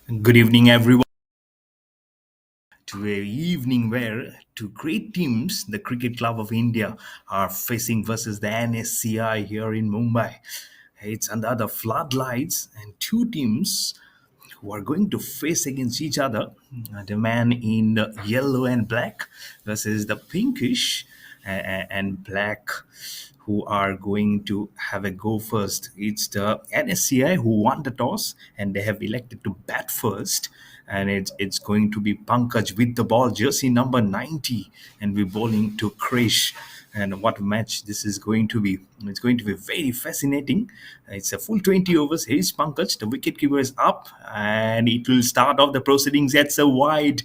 Good evening, everyone. To a evening where two great teams, the Cricket Club of India, are facing versus the NSCI here in Mumbai. It's under the floodlights, and two teams who are going to face against each other. The man in the yellow and black versus the pinkish and black, who are going to have a go first. It's the NSCI who won the toss and they have elected to bat first. And it's going to be Pankaj with the ball, jersey number 90, and we're bowling to Krish. And what match this is going to be. It's going to be very fascinating. It's a full 20 overs. Here's Pankaj. The wicketkeeper is up and it will start off the proceedings. That's a wide.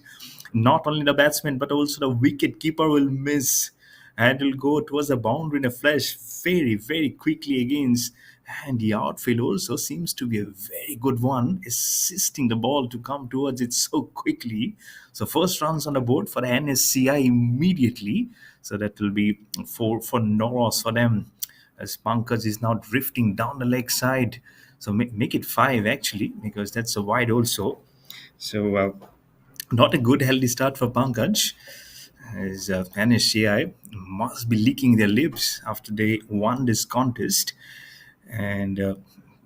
Not only the batsman but also the wicketkeeper will miss and will go towards the boundary in a flash very, very quickly against. And the outfield also seems to be a very good one, assisting the ball to come towards it so quickly. So first runs on the board for the NSCI immediately. So that will be for no loss for them. As Pankaj is now drifting down the leg side. So make it five actually, because that's a wide also. So not a good healthy start for Pankaj. As NSCI must be licking their lips after they won this contest, and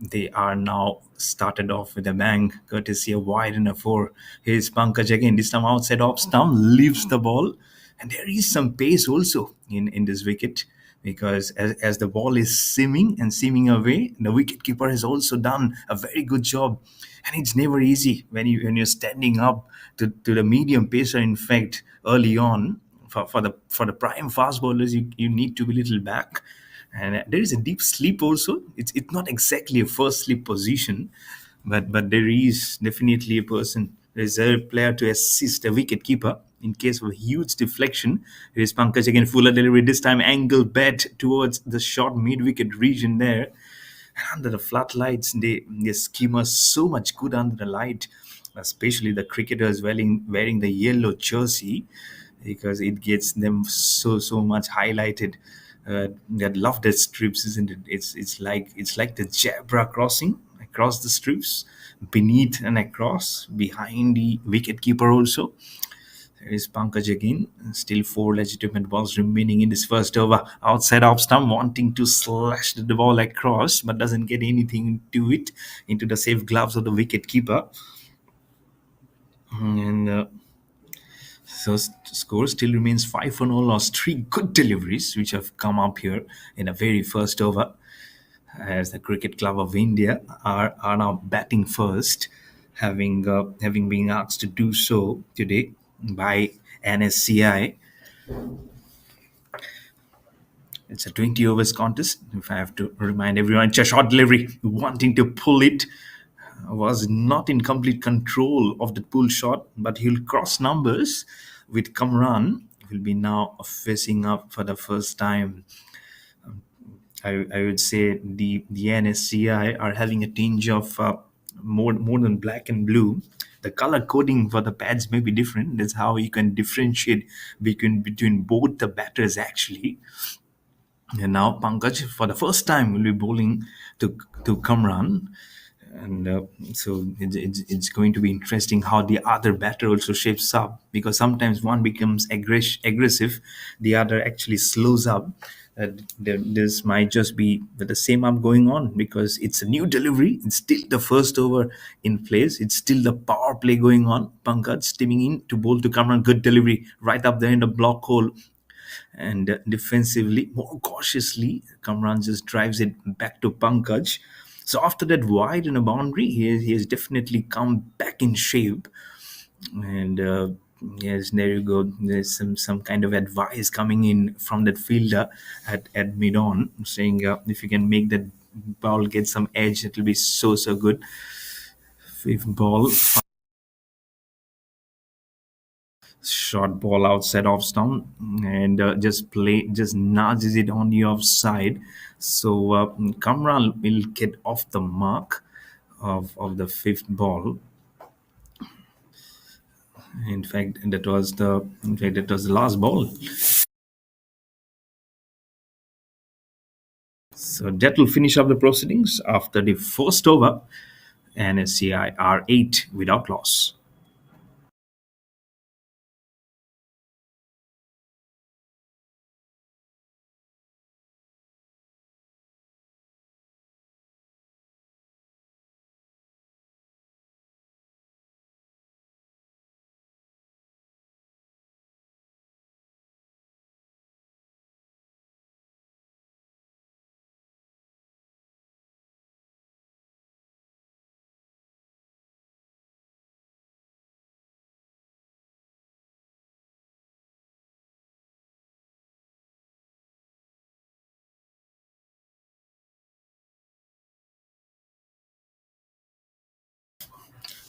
they are now started off with a bang, courtesy of wide and a four. Here's Pankaj again, this time outside off stump, leaves the ball, and there is some pace also in this wicket because as the ball is seaming away, the wicketkeeper has also done a very good job. And it's never easy when you're standing up to the medium pacer. In fact, early on, for the prime fast bowlers, you need to be a little back, and there is a deep sleep also. It's not exactly a first sleep position, but there is definitely a person, reserve player to assist the wicket keeper in case of a huge deflection. Here is Pankaj again, fuller delivery, this time angle bat towards the short mid wicket region there. Under the floodlights, they scheme us so much good under the light, especially the cricketers wearing the yellow jersey, because it gets them so much highlighted. They love that strips, isn't it? It's like the zebra crossing across the strips, beneath and across, behind the wicket keeper also. There is Pankaj again. Still four legitimate balls remaining in this first over. Outside off stump, wanting to slash the ball across, but doesn't get anything to it into the safe gloves of the wicket keeper. And so score still remains 5-0. Lost three good deliveries which have come up here in the very first over. As the Cricket Club of India are now batting first, having been asked to do so today by NSCI. It's a 20 overs contest. If I have to remind everyone, it's a short delivery. Wanting to pull it, was not in complete control of the pull shot, but he'll cross numbers with Kamran. Will be now facing up for the first time. I would say the NSCI are having a tinge of more than black and blue. The color coding for the pads may be different. That's how you can differentiate between both the batters actually. And now Pankaj, for the first time, will be bowling to Kamran. And so it's going to be interesting how the other batter also shapes up, because sometimes one becomes aggressive, the other actually slows up. This might just be the same up going on, because it's a new delivery. It's still the first over in place. It's still the power play going on. Pankaj steaming in to bowl to Kamran. Good delivery right up there in the block hole. And defensively, more cautiously, Kamran just drives it back to Pankaj. So after that wide in a boundary, he has definitely come back in shape. And yes, there you go. There's some kind of advice coming in from that fielder at mid on, saying if you can make that ball get some edge, it will be so good. Fifth ball, short ball outside off stump, and just nudges it on the offside. So Kamran will get off the mark of the fifth ball. In fact that was the last ball. So that will finish up the proceedings after the first over. NSCI are 8 without loss.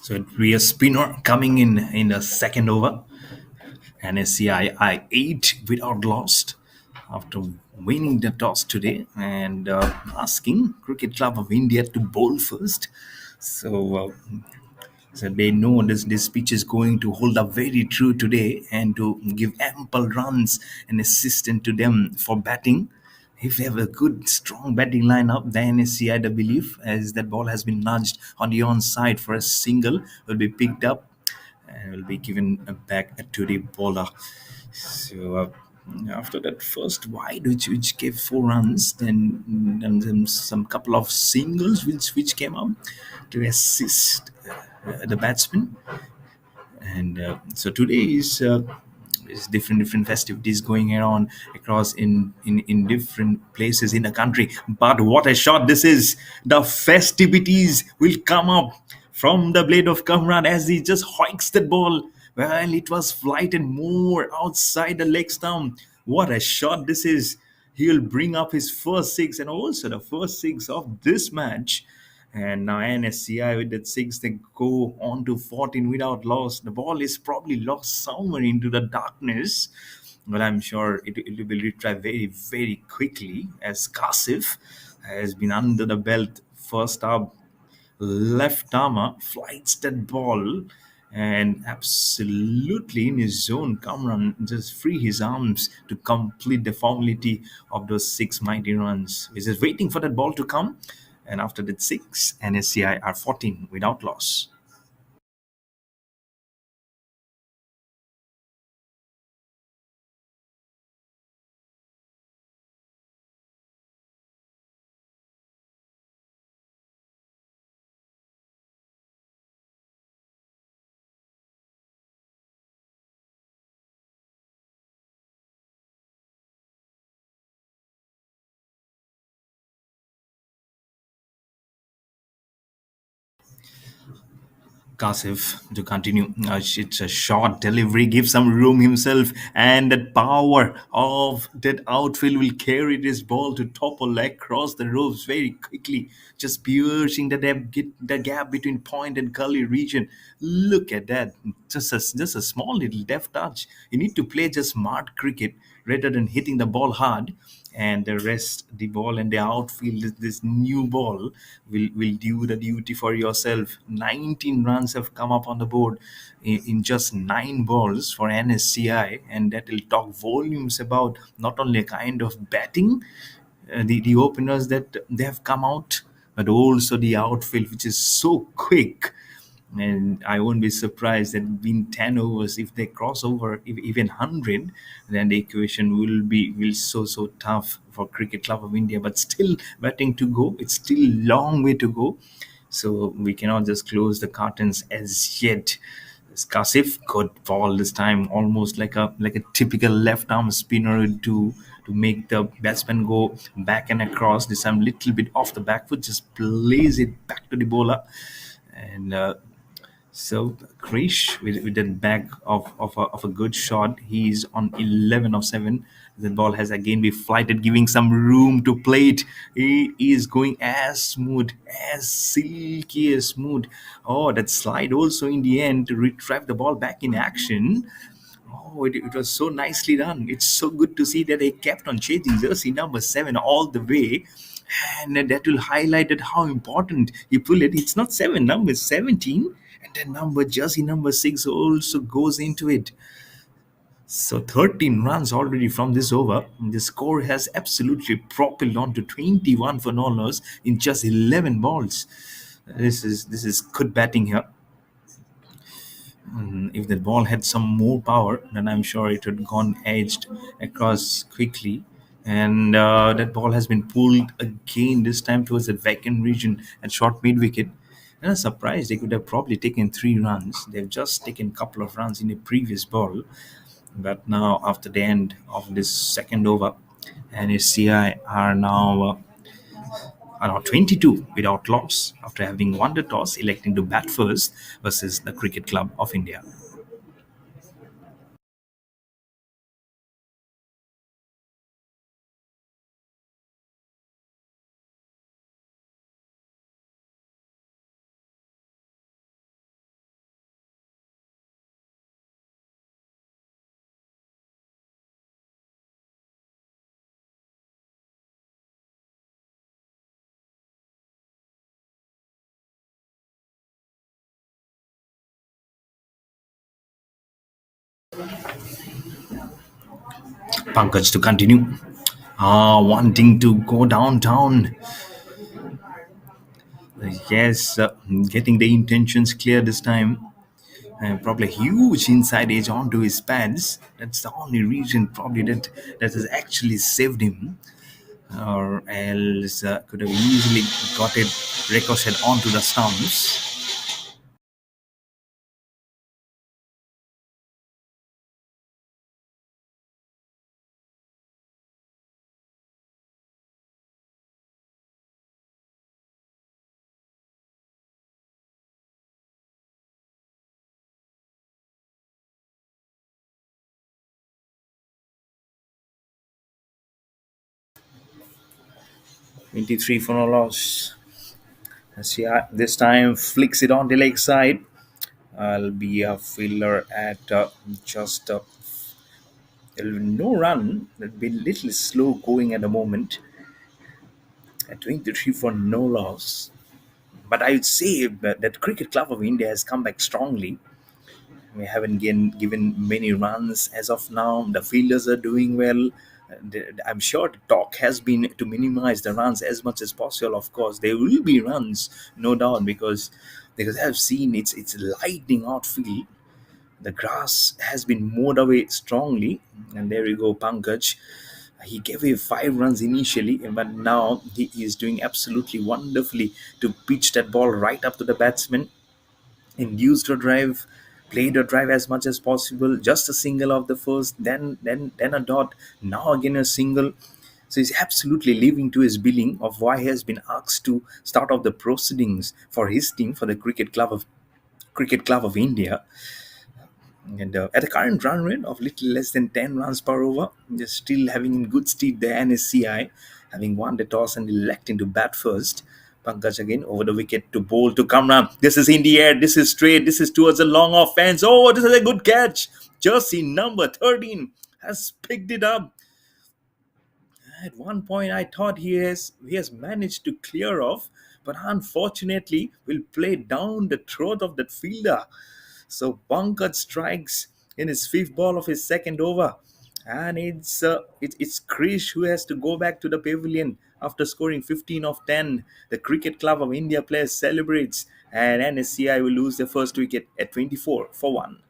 So it will be a spinner coming in the second over. NSCI 8 without loss after winning the toss today and asking Cricket Club of India to bowl first. So they know this pitch is going to hold up very true today and to give ample runs and assistance to them for batting. If they have a good, strong batting lineup, then SCI, the belief, as that ball has been nudged on the onside for a single, will be picked up and will be given back to the bowler. So after that first wide, which gave 4 runs, then some couple of singles which came out to assist the batsman. And so today is different festivities going on across in different places in the country. But what a shot this is! The festivities will come up from the blade of Kamran as he just hoiks that ball. Well, it was flighted more outside the leg stump. What a shot this is! He'll bring up his first six and also the first six of this match. And now NSCI with that six, they go on to 14 without loss. The ball is probably lost somewhere into the darkness, but I'm sure it will retrieve very, very quickly as Kasif has been under the belt first up. Left armer flights that ball and absolutely in his zone. Kamran just free his arms to complete the formality of those six mighty runs. He's just waiting for that ball to come. And after that six, NSCI are 14 without loss. Kasif to continue. It's a short delivery, give some room himself, and that power of that outfield will carry this ball to topple across the ropes very quickly, just piercing the depth, get the gap between point and gully region. Look at that, just a small little deft touch. You need to play just smart cricket rather than hitting the ball hard, and the rest, the ball and the outfield, this new ball will do the duty for yourself. 19 runs have come up on the board in just 9 balls for NSCI, and that will talk volumes about not only a kind of batting, the openers that they have come out, but also the outfield, which is so quick. And I won't be surprised that in 10 overs, if they cross over even 100, then the equation will so tough for Cricket Club of India. But still batting to go. It's still long way to go. So we cannot just close the curtains as yet. Kasif could ball this time, almost like a typical left arm spinner to make the batsman go back and across. This time, little bit off the back foot, just plays it back to the bowler, and so Krish with that bag of a good shot. He's on 11 of 7. The ball has again been flighted, giving some room to play it. He is going as smooth, as silky as smooth. Oh, that slide also in the end to retrieve the ball back in action. Oh, it was so nicely done. It's so good to see that they kept on changing jersey number 7 all the way. And that will highlight it how important you pull it. It's not 7, number 17. And then jersey number 6 also goes into it. So 13 runs already from this over. The score has absolutely propelled on to 21 for no loss in just 11 balls. This is good batting here. If the ball had some more power, then I'm sure it would gone edged across quickly. And that ball has been pulled again, this time towards the vacant region and short mid wicket. And I'm surprised they could have probably taken 3 runs. They've just taken a couple of runs in a previous ball. But now, after the end of this second over, NSCI are now 22 without loss after having won the toss, electing to bat first versus the Cricket Club of India. Pankaj to continue. Wanting to go downtown. Yes, getting the intentions clear this time. Probably a huge inside edge onto his pads. That's the only reason probably that has actually saved him. Or else could have easily got it ricocheted onto the stumps. 23 for no loss. Yeah, this time flicks it on the leg side. I'll be a filler at just no run. It'll be a little slow going at the moment. At 23 for no loss. But I would say that Cricket Club of India has come back strongly. We haven't given many runs as of now. The fielders are doing well. I'm sure the talk has been to minimize the runs as much as possible. Of course, there will be runs, no doubt, because I've seen it's lightning outfield. The grass has been mowed away strongly, and there you go, Pankaj. He gave away 5 runs initially, but now he is doing absolutely wonderfully to pitch that ball right up to the batsman, induced a drive, played a drive as much as possible, just a single of the first, then a dot, now again a single. So he's absolutely living to his billing of why he has been asked to start off the proceedings for his team for the Cricket Club of India. And at the current run rate of little less than 10 runs per over, they're still having in good stead the NSCI, having won the toss and electing to bat first. Pankaj again over the wicket to bowl to Kamran. This is in the air. This is straight. This is towards the long off fence. Oh, this is a good catch. Jersey number 13 has picked it up. At one point, I thought he has managed to clear off, but unfortunately, will play down the throat of that fielder. So Pankaj strikes in his fifth ball of his second over, and it's Krish who has to go back to the pavilion after scoring 15 of 10. The Cricket Club of India players celebrates, and NSCI will lose their first wicket at 24 for 1.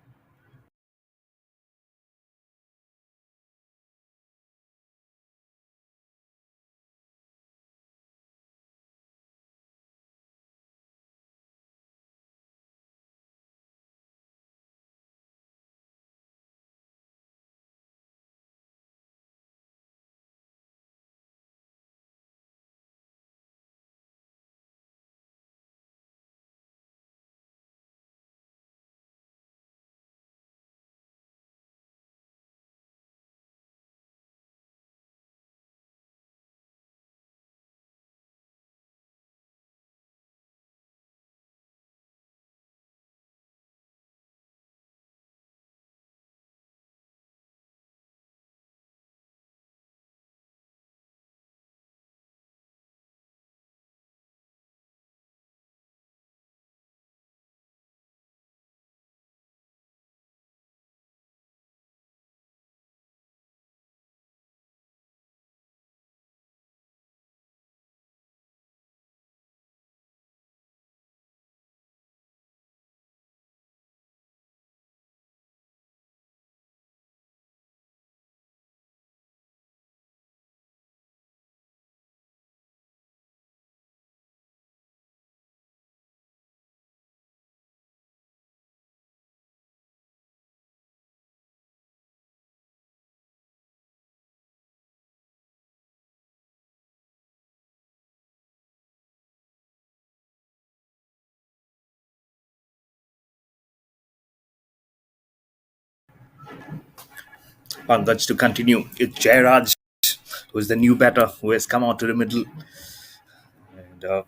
Pankaj to continue. It's Jairaj, who is the new batter who has come out to the middle. And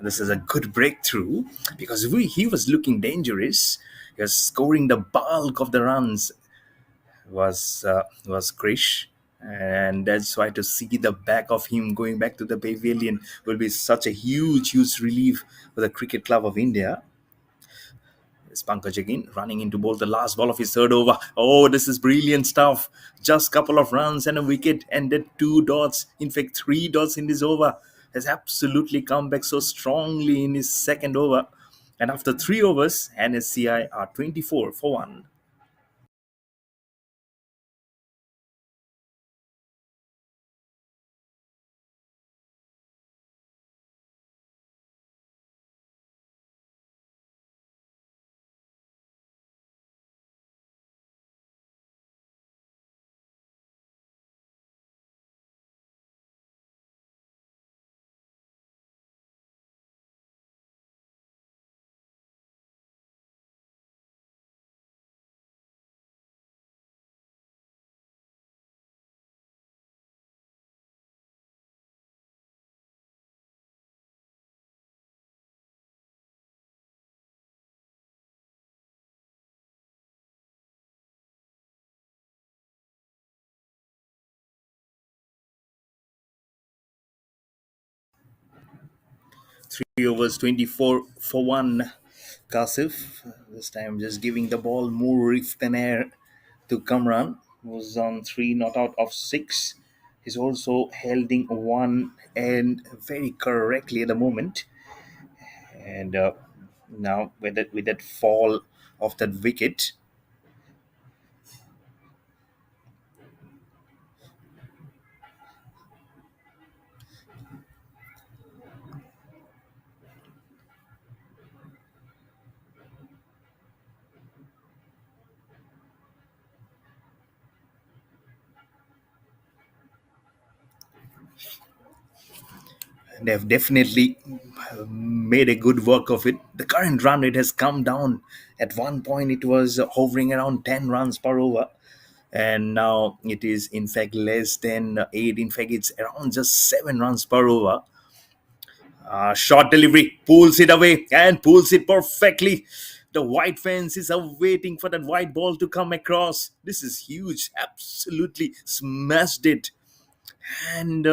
this is a good breakthrough because he was looking dangerous. He was scoring the bulk of the runs. Was Krish. And that's why to see the back of him going back to the pavilion will be such a huge relief for the Cricket Club of India. It's Pankaj again running into bowl the last ball of his third over. Oh, this is brilliant stuff. Just couple of runs and a wicket, and then two dots. In fact, three dots in this over. Has absolutely come back so strongly in his second over. And after three overs, NSCI are 24 for 1. 3 overs, 24 for 1. Kasif, this time just giving the ball more riff than air to Kamran, who's on 3 not out of 6. He's also holding 1 and very correctly at the moment. And now with that fall of that wicket, they've definitely made a good work of it. The current run rate has come down. At one point, it was hovering around 10 runs per over, and now it is in fact less than 8. In fact, it's around just 7 runs per over. Short delivery, pulls it away and pulls it perfectly. The white fence is waiting for that white ball to come across. This is huge. Absolutely smashed it. And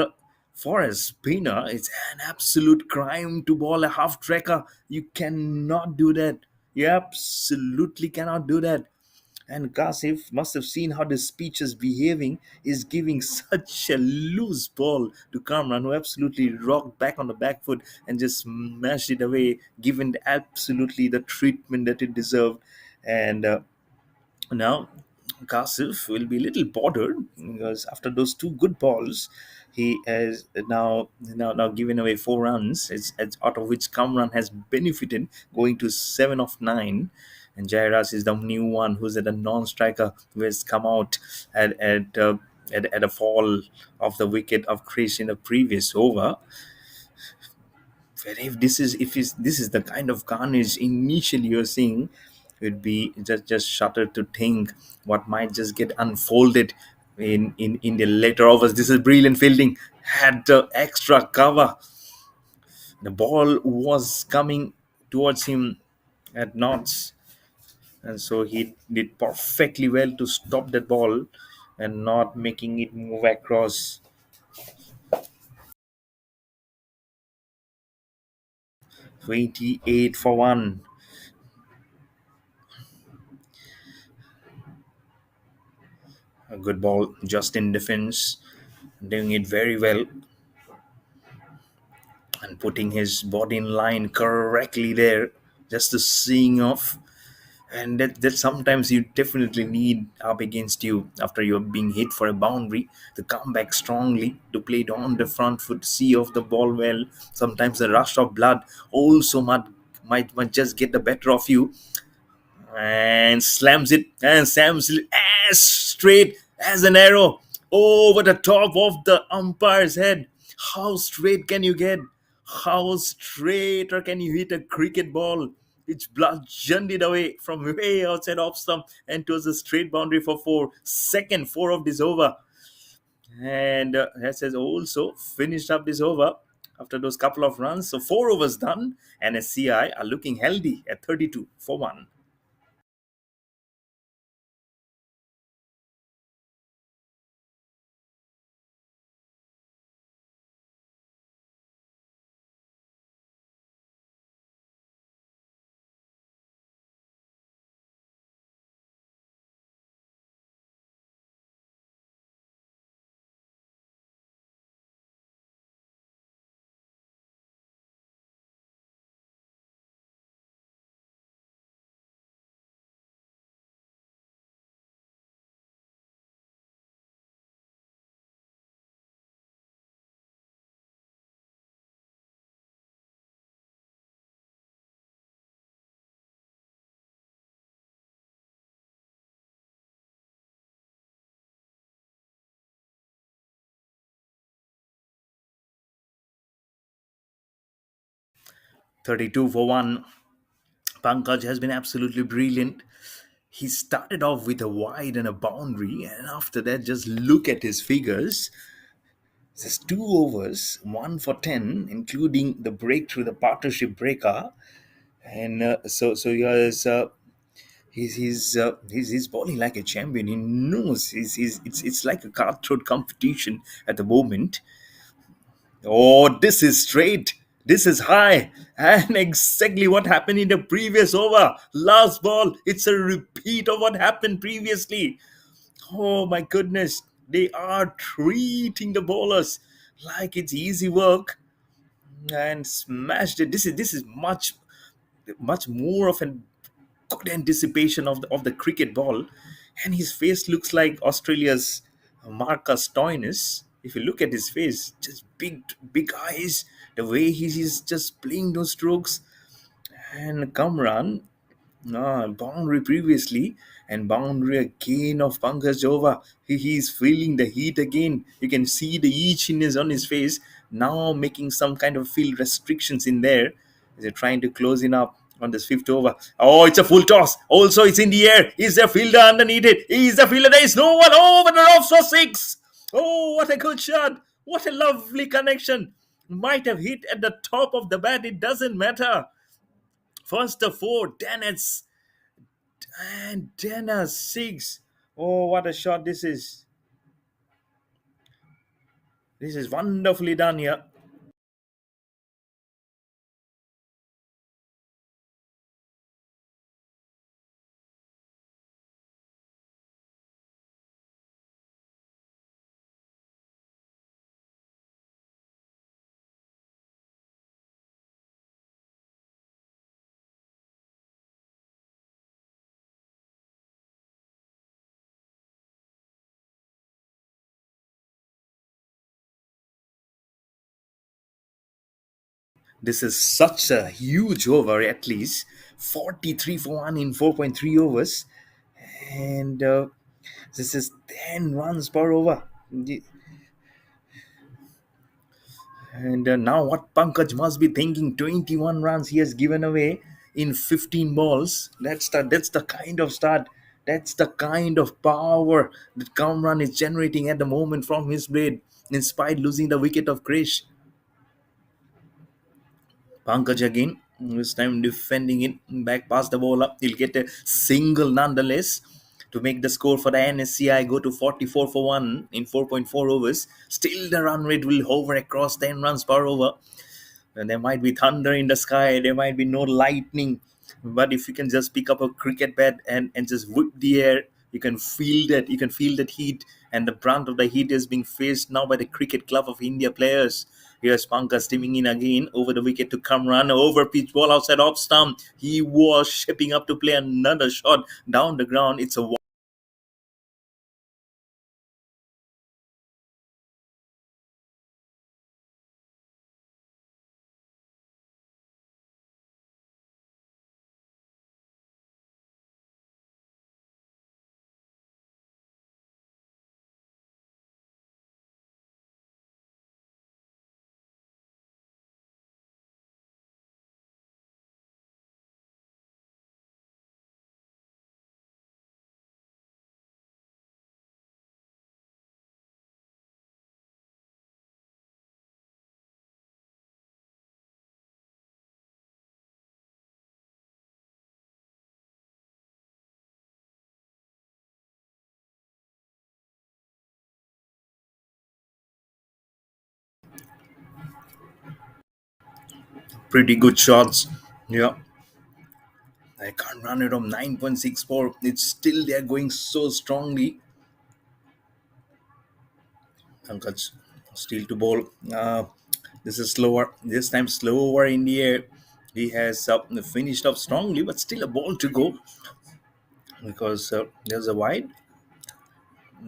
for a spinner, it's an absolute crime to ball a half tracker. You cannot do that. You absolutely cannot do that. And Kasif must have seen how the speech is behaving, is giving such a loose ball to Kamran, who absolutely rocked back on the back foot and just smashed it away, given absolutely the treatment that it deserved. And now, Kasif will be a little bothered because after those two good balls, he has now given away 4 runs, it's out of which Kamran has benefited, going to 7 of 9. And Jairas is the new one who's at a non-striker who has come out at a fall of the wicket of Chris in the previous over. But if this is the kind of carnage initially you're seeing, it'd be just shudder to think what might just get unfolded in the later overs. This is brilliant fielding. Had the extra cover. The ball was coming towards him at knots, and so he did perfectly well to stop that ball and not making it move across. 28 for 1. A good ball just in defense, doing it very well and putting his body in line correctly there, just the seeing off. And that sometimes you definitely need up against you after you're being hit for a boundary to come back strongly, to play it on the front foot, see off the ball well. Sometimes the rush of blood also might just get the better of you, and slams it and slams it as straight as an arrow over the top of the umpire's head. How straight can you get? How straight or can you hit a cricket ball? It's bludgeoned it away from way outside off stump and towards the straight boundary for four. Second four of this over. And has also finished up this over after those couple of runs. So 4 overs done. And NSCI are looking healthy at 32 for 1. 32 for 1. Pankaj has been absolutely brilliant. He started off with a wide and a boundary, and after that, just look at his figures. Just 2 overs, 1 for 10, including the breakthrough, the partnership breaker, and so he's bowling like a champion. He knows it's like a cutthroat competition at the moment. Oh, this is straight. This is high. And exactly what happened in the previous over. Last ball. It's a repeat of what happened previously. Oh my goodness. They are treating the bowlers like it's easy work and smashed it. This is much more of an good anticipation of the cricket ball, and his face looks like Australia's Marcus Stoinis. If you look at his face, just big eyes, the way he's just playing those strokes, and Kamran, boundary previously and boundary again of Pankaj Jova. He's feeling the heat again. You can see the itchiness on his face now, making some kind of field restrictions in there. They're trying to close in up on this fifth over. Oh, it's a full toss. Also, it's in the air. Is there fielder underneath it? Is the fielder? There is no one. Oh, but the off for six. Oh, what a good shot. What a lovely connection. Might have hit at the top of the bat. It doesn't matter. First the four, Dennis, and Dennis six. Oh, what a shot this is. This is wonderfully done here. This is such a huge over, at least 43 for 1 in 4.3 overs. And this is 10 runs per over. And now, what Pankaj must be thinking, 21 runs he has given away in 15 balls. That's the kind of start. That's the kind of power that Kamran is generating at the moment from his blade, despite losing the wicket of Krish. Pankaj again, this time defending it back past the ball up. He'll get a single nonetheless to make the score for the NSCI go to 44 for 1 in 4.4 overs. Still, the run rate will hover across 10 runs per over. And there might be thunder in the sky, there might be no lightning, but if you can just pick up a cricket bat and just whip the air, you can feel that heat, and the brunt of the heat is being faced now by the Cricket Club of India players. Here's Pankaj steaming in again over the wicket to come run over pitch ball outside off stump. He was shaping up to play another shot down the ground. It's a Pretty good shots. Yeah. I can't run it on 9.64. It's still they're going so strongly. Pankaj, still to ball. This is slower. This time slower in the air. He has finished up strongly, but still a ball to go because there's a wide.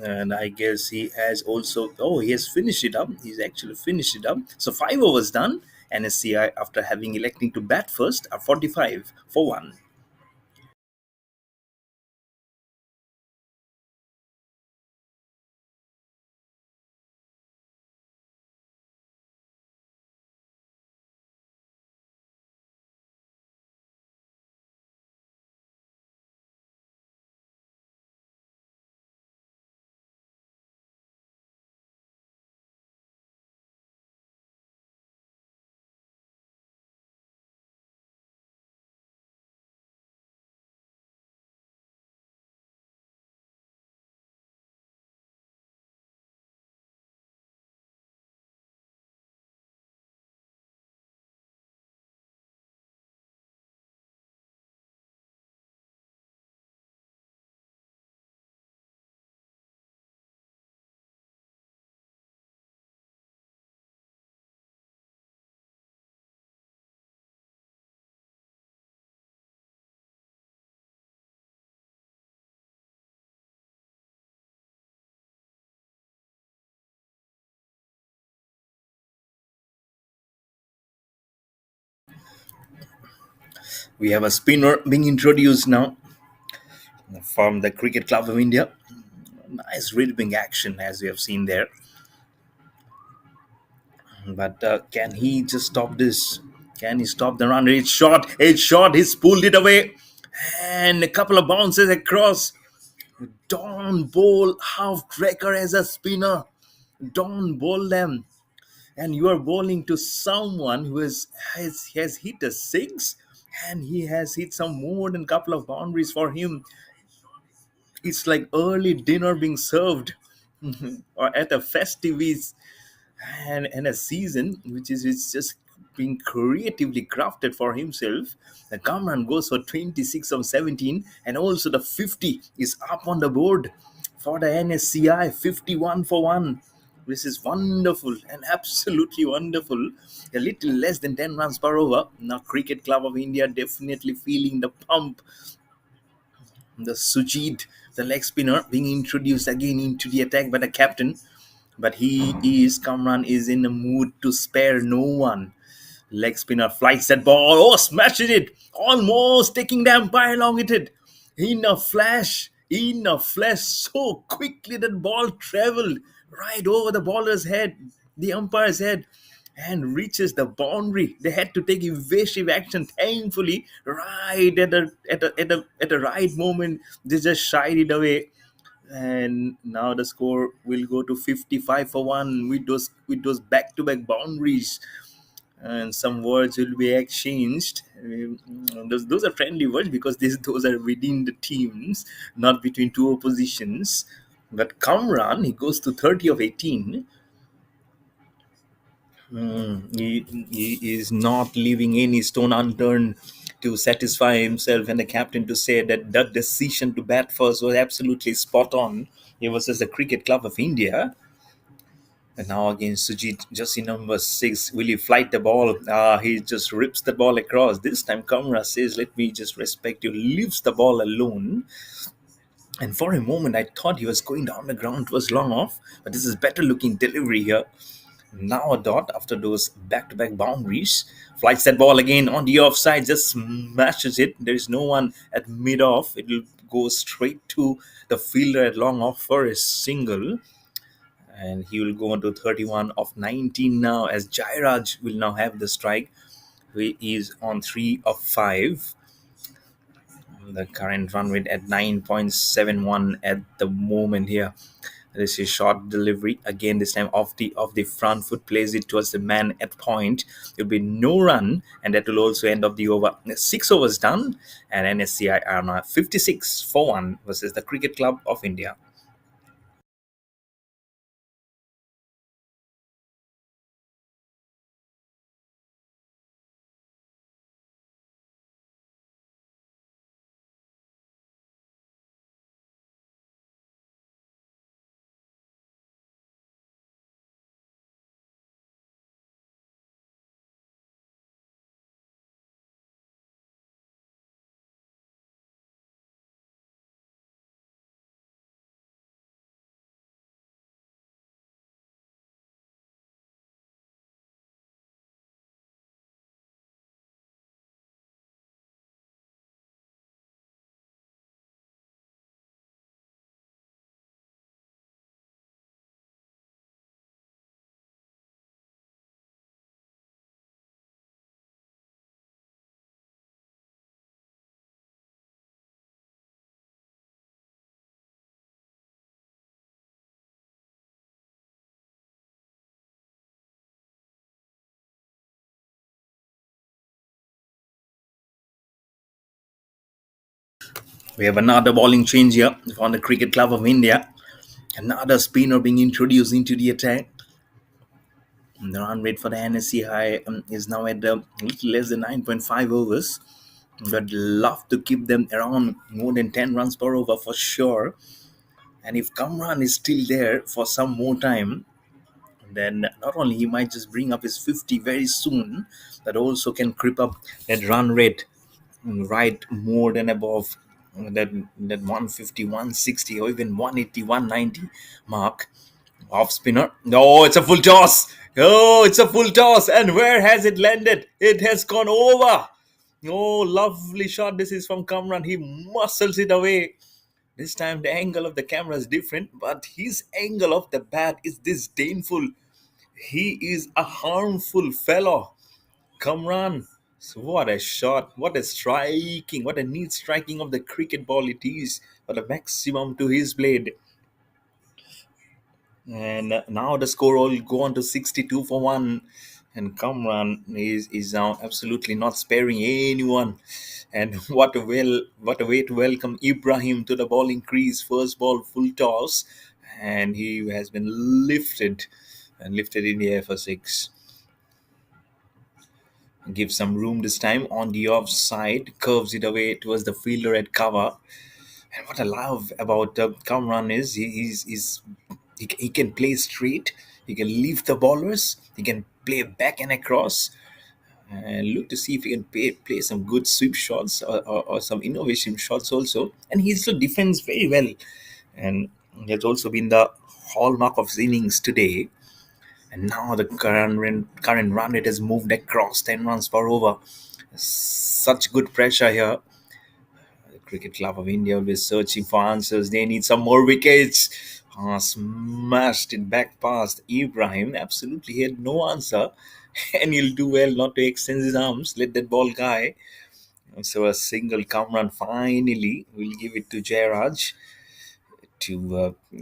And I guess he has also. Oh, he has finished it up. He's actually finished it up. So 5 overs done. NSCI, after having electing to bat first, are 45 for one. We have a spinner being introduced now from the Cricket Club of India. Nice ripping action as we have seen there. But can he just stop this? Can he stop the run? It's shot. It's shot. He's pulled it away. And a couple of bounces across. Don't bowl half tracker as a spinner. Don't bowl them. And you are bowling to someone who has hit a six, and he has hit some more than couple of boundaries for him. It's like early dinner being served or at a festivities and a season which is it's just being creatively crafted for himself. The Kamran goes for 26 of 17, and also the 50 is up on the board for the NSCI. 51 for 1. This is wonderful and absolutely wonderful. A little less than 10 runs per over. Now, Cricket Club of India definitely feeling the pump. The Sujit, the leg spinner, being introduced again into the attack by the captain. But Kamran is in a mood to spare no one. Leg spinner flights that ball. Oh, smashes it. Almost taking the umpire along with it. In a flash, so quickly that ball traveled right over the bowler's head, the umpire's head, and reaches the boundary. They had to take evasive action. Thankfully, right at the right moment, they just shied it away. And now the score will go to 55 for 1 with those back-to-back boundaries, and some words will be exchanged. Those are friendly words because those are within the teams, not between two oppositions. But Kamran, he goes to 30 of 18. He is not leaving any stone unturned to satisfy himself and the captain to say that that decision to bat first was absolutely spot on. He was as the Cricket Club of India. And now again, Sujit, just in number six, will he flight the ball? He just rips the ball across. This time, Kamra says, "Let me just respect you." Leaves the ball alone. And for a moment, I thought he was going down the ground. It was long off, but this is better looking delivery here. Now a dot after those back-to-back boundaries. Flights that ball again on the offside, just smashes it. There is no one at mid-off. It will go straight to the fielder at long off for a single. And he will go on to 31 of 19 now as Jairaj will now have the strike. He is on 3 of 5. The current run rate at 9.71 at the moment here. This is short delivery again. This time off the front foot, plays it towards the man at point. There will be no run, and that will also end of the over. 6 overs done, and NSCI are now 56 for 1 versus the Cricket Club of India. We have another bowling change here on the Cricket Club of India. Another spinner being introduced into the attack. The run rate for the NSCI is now at a little less than 9.5 overs. But love to keep them around more than 10 runs per over for sure. And if Kamran is still there for some more time, then not only he might just bring up his 50 very soon, but also can creep up that run rate right more than above that 150, 160, or even 180, 190 mark. Off spinner. No, it's a full toss. Oh, it's a full toss. And where has it landed? It has gone over. Oh, lovely shot. This is from Kamran. He muscles it away. This time the angle of the camera is different, but his angle of the bat is disdainful. He is a harmful fellow. Kamran. So what a shot. What a striking. What a neat striking of the cricket ball it is. For the maximum to his blade. And now the score will go on to 62 for 1. And Kamran is now absolutely not sparing anyone. And what a way to welcome Ibrahim to the bowling crease. First ball full toss, and he has been lifted in the air for 6. Gives some room this time on the offside, curves it away towards the fielder at cover. And what I love about Kamran is he can play straight, he can leave the bowlers, he can play back and across, and look to see if he can play some good sweep shots or some innovation shots also. And he still defends very well. And he has also been the hallmark of his innings today. And now the current run rate has moved across 10 runs per over. Such good pressure here. The Cricket Club of India will be searching for answers. They need some more wickets. Smashed it back past Ibrahim. Absolutely, he had no answer. And he'll do well not to extend his arms. Let that ball guy. So a single Kamran finally will give it to Jairaj.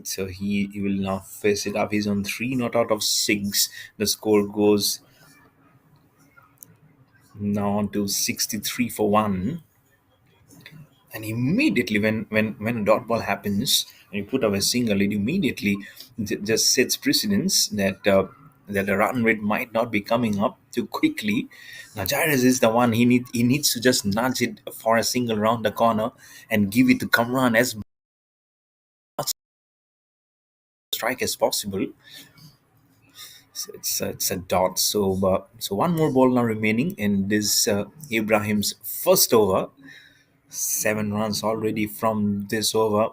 So he will now face it up. He's on 3 not out of 6. The score goes now on to 63 for 1. And immediately when a dot ball happens and you put up a single, it immediately just sets precedence that the run rate might not be coming up too quickly. Now Jairus is the one, he needs to just nudge it for a single round the corner and give it to Kamran as much strike as possible. So it's a dot. So one more ball now remaining in this Ibrahim's first over. 7 runs already from this over.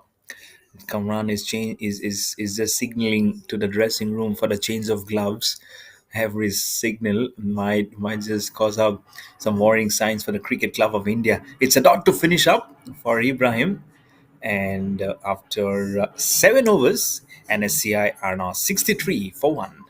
Kamran is just signaling to the dressing room for the change of gloves. Every signal might just cause out some worrying signs for the Cricket Club of India. It's a dot to finish up for Ibrahim, and after 7 overs, NSCI are now 63 for 1.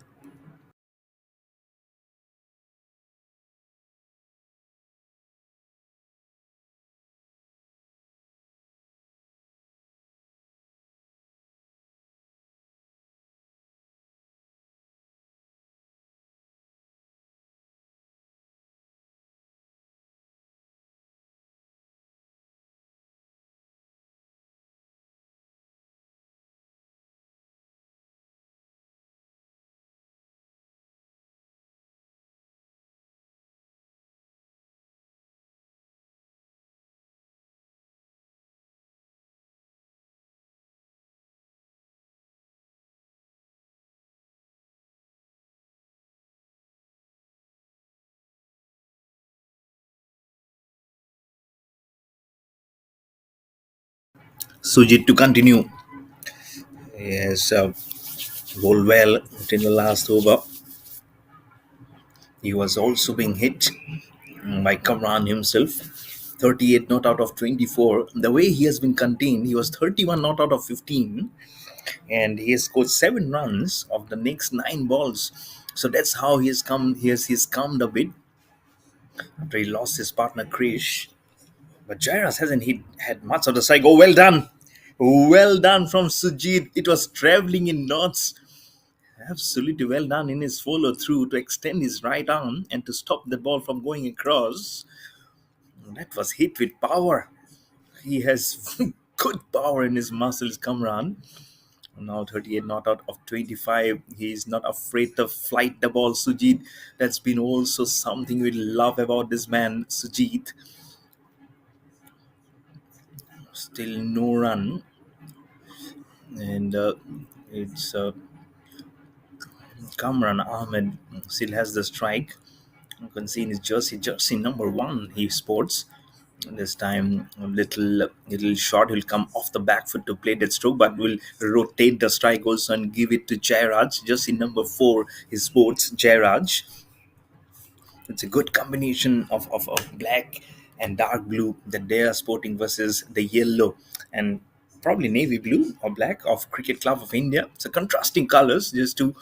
Sujit to continue. Yes, bowled well in the last over. He was also being hit by Kamran himself. 38 not out of 24. The way he has been contained, he was 31 not out of 15, and he has scored 7 runs of the next 9 balls. So that's how he has come. He's calmed a bit after he lost his partner Krish. But Jairus hasn't had much of the strike. Oh, well done from Sujit. It was traveling in knots. Absolutely well done in his follow through to extend his right arm and to stop the ball from going across. That was hit with power. He has good power in his muscles, Kamran. Now 38 not out of 25. He's not afraid to flight the ball, Sujit. That's been also something we love about this man, Sujit. Still no run. And it's Kamran Ahmed still has the strike. You can see in his jersey number one he sports. This time, a little shot. He'll come off the back foot to play that stroke, but will rotate the strike also and give it to Jairaj. Jersey number four, he sports Jairaj. It's a good combination of black and dark blue that they are sporting versus the yellow and probably navy blue or black of Cricket Club of India. It's a contrasting colors just to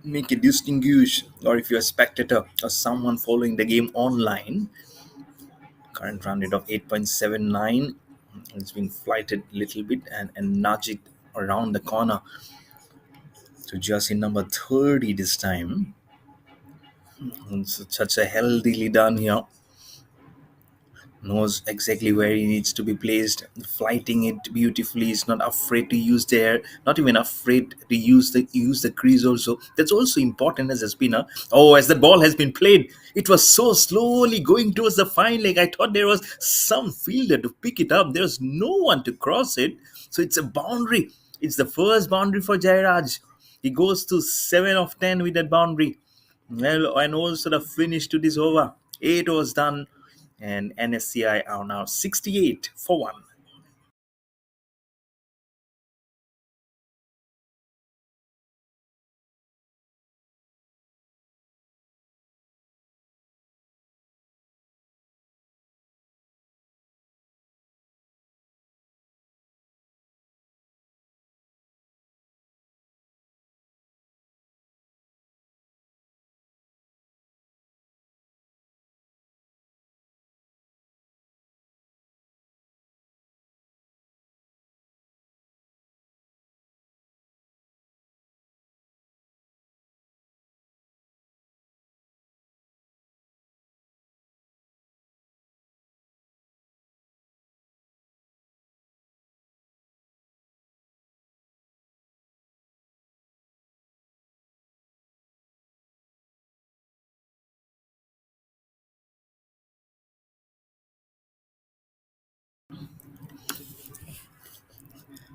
make it distinguish, or if you're a spectator or someone following the game online. Current run rate of 8.79. It's been flighted a little bit and nudge it around the corner to jersey number 30 this time. It's such a healthily done here. Knows exactly where he needs to be placed, flighting it beautifully. He's not afraid to use the air, not even afraid to use the crease also. That's also important as a spinner. Oh, as the ball has been played, it was so slowly going towards the fine leg. I thought there was some fielder to pick it up. There's no one to cross it. So it's a boundary. It's the first boundary for Jairaj. He goes to 7 of 10 with that boundary. Well, and also the finish to this over. 8 was done, and NSCI are now 68 for 1.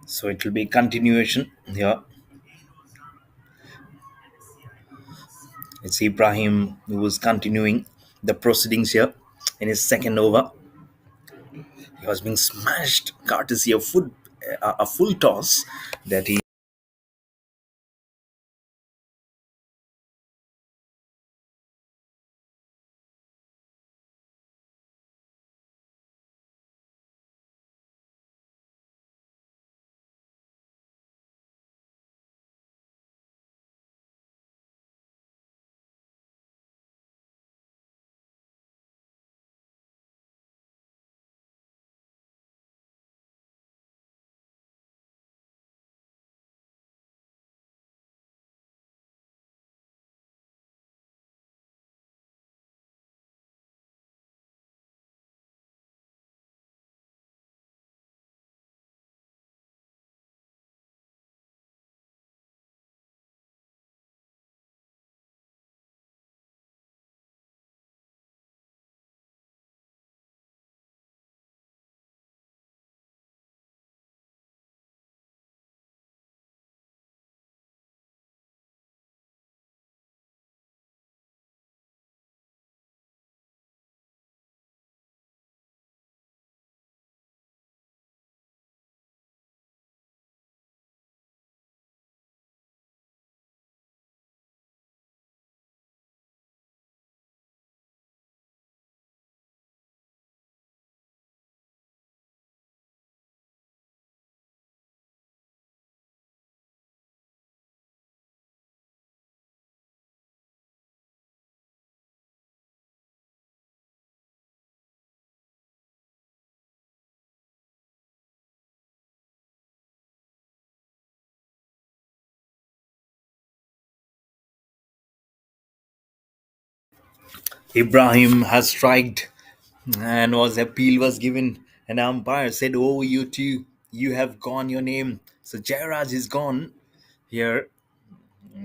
So it will be continuation here. It's Ibrahim who was continuing the proceedings here in his second over. He was being smashed courtesy of a full toss that he. Ibrahim has striked and was appeal was given And the umpire said, "Oh, you two, you have gone your name." So Jairaj is gone here.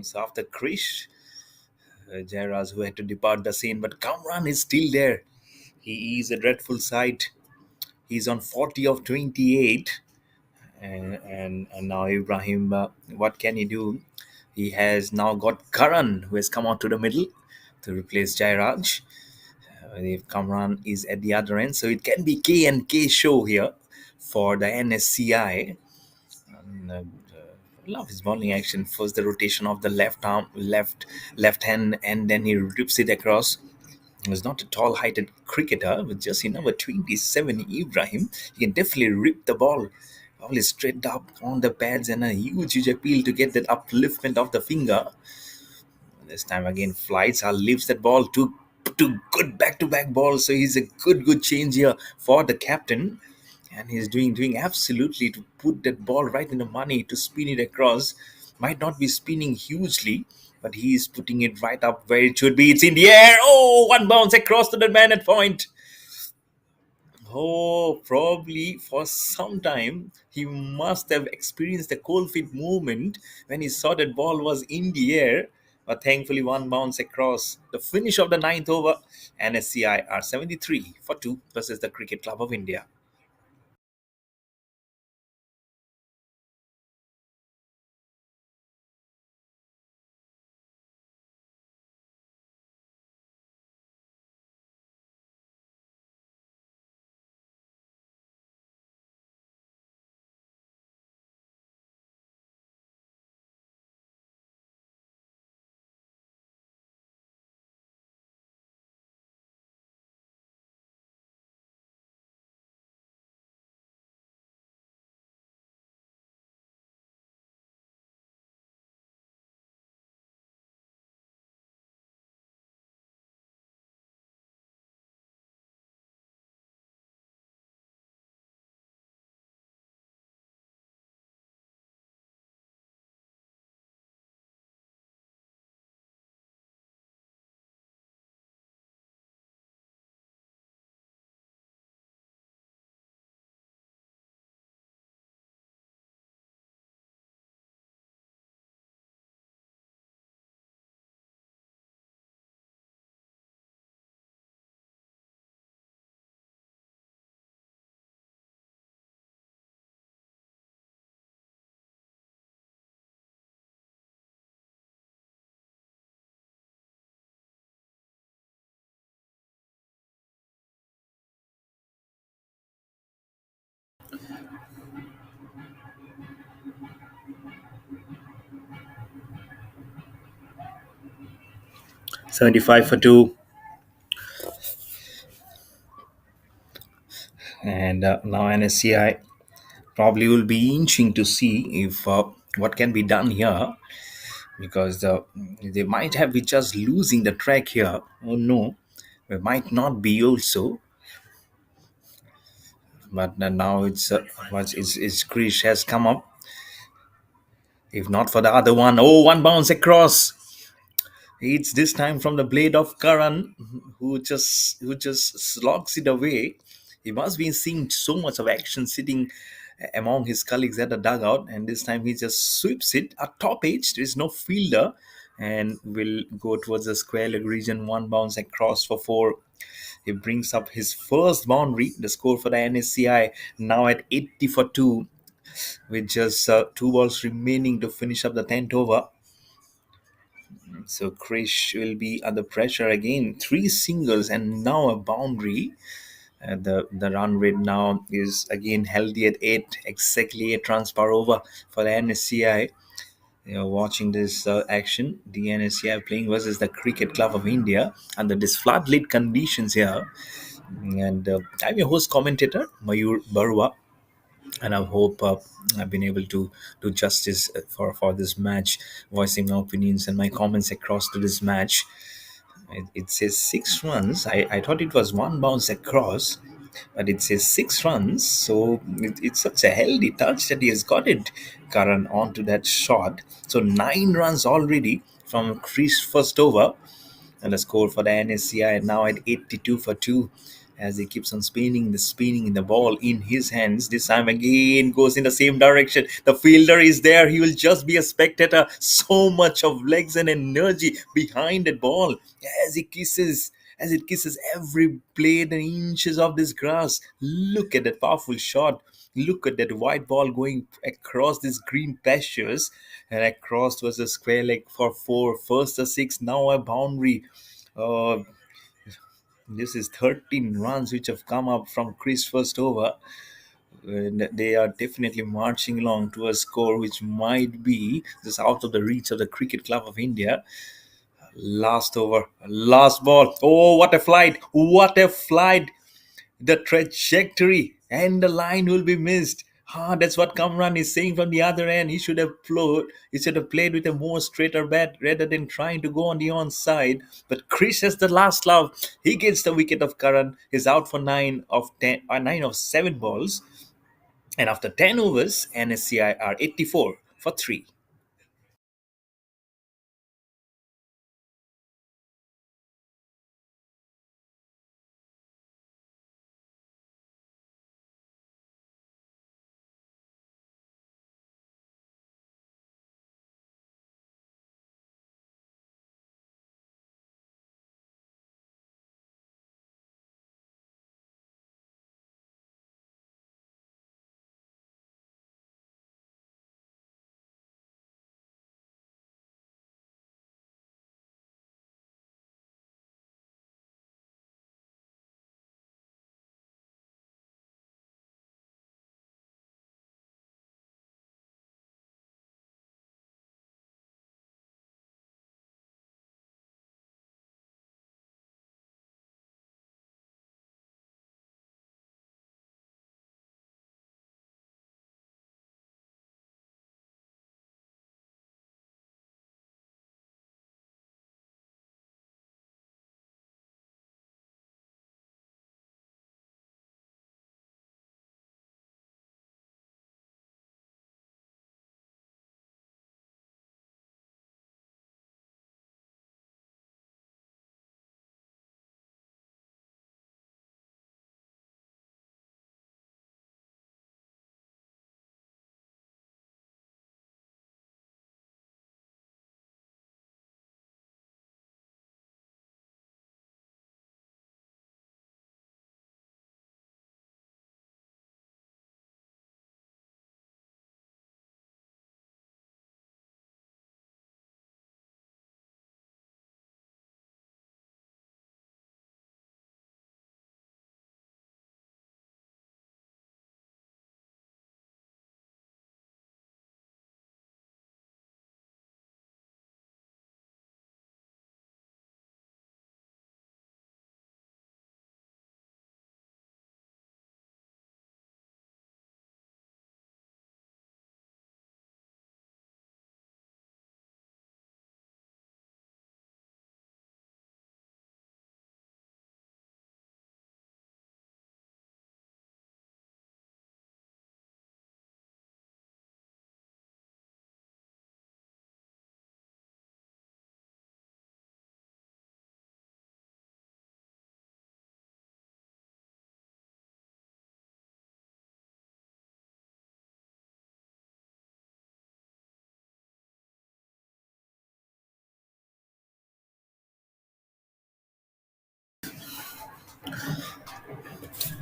So after Krish, Jairaj who had to depart the scene, but Kamran is still there. He is a dreadful sight. He's on 40 of 28. And now Ibrahim, what can he do? He has now got Karan, who has come out to the middle to replace Jairaj. If Kamran is at the other end, so it can be K and K show here for the NSCI. And, love his bowling action. First, the rotation of the left arm, left hand, and then he rips it across. He was not a tall-heighted cricketer, but just number 27, Ibrahim. He can definitely rip the ball. Ball is straight up on the pads and a huge appeal to get that upliftment of the finger. This time again, flies leaves that ball to good back-to-back balls. So he's a good change here for the captain, and he's doing absolutely to put that ball right in the money to spin it across. Might not be spinning hugely, but he's putting it right up where it should be. It's in the air. Oh, one bounce across to the man at point. Oh, probably for some time he must have experienced the cold feet movement when he saw that ball was in the air. But thankfully, one bounce across. The finish of the ninth over, NSCI are 73 for 2 versus the Cricket Club of India. 75 for 2. And now NSCI probably will be inching to see if what can be done here, because they might have be just losing the track here. Oh no, they might not be also. But now it's Krish has come up. If not for the other one, oh, one bounce across. It's this time from the blade of Karan, who just slogs it away. He must be seeing so much of action sitting among his colleagues at the dugout, and this time he just sweeps it at top edge. There is no fielder, and will go towards the square leg region. One bounce across for 4. He brings up his first boundary. The score for the NSCI now at 80 for 2, with just 2 balls remaining to finish up the 10th over. So Krish will be under pressure again. 3 singles and now a boundary. The run rate now is again healthy at 8, exactly 8 runs per over for the NSCI. Watching this action, the NSCI playing versus the Cricket Club of India under these floodlit conditions here. And I'm your host commentator, Mayur Barua, and I hope I've been able to do justice for this match, voicing my opinions and my comments across to this match. It says 6 runs. I thought it was one bounce across, but it says 6 runs. So it's such a healthy touch that he has got it, Karan, onto that shot. So 9 runs already from Chris first over, and the score for the NSCI now at 82 for 2. as he keeps on spinning the ball in his hands. This time again goes in the same direction. The fielder is there. He will just be a spectator. So much of legs and energy behind that ball as he kisses. As it kisses every blade and inches of this grass. Look at that powerful shot. Look at that white ball going across these green pastures and across was a square leg for four. First a six, now a boundary. Uh, this is 13 runs which have come up from Chris first over. And they are definitely marching along to a score which might be just out of the reach of the Cricket Club of India. Last over, last ball. Oh, what a flight! What a flight! The trajectory and the line will be missed. That's what Kamran is saying from the other end. He should have played. He should have played with a more straighter bat rather than trying to go on the onside. But Chris has the last love. He gets the wicket of Karan. He's out for 9 of 7 balls. And after 10 overs, NSCI are 84 for 3.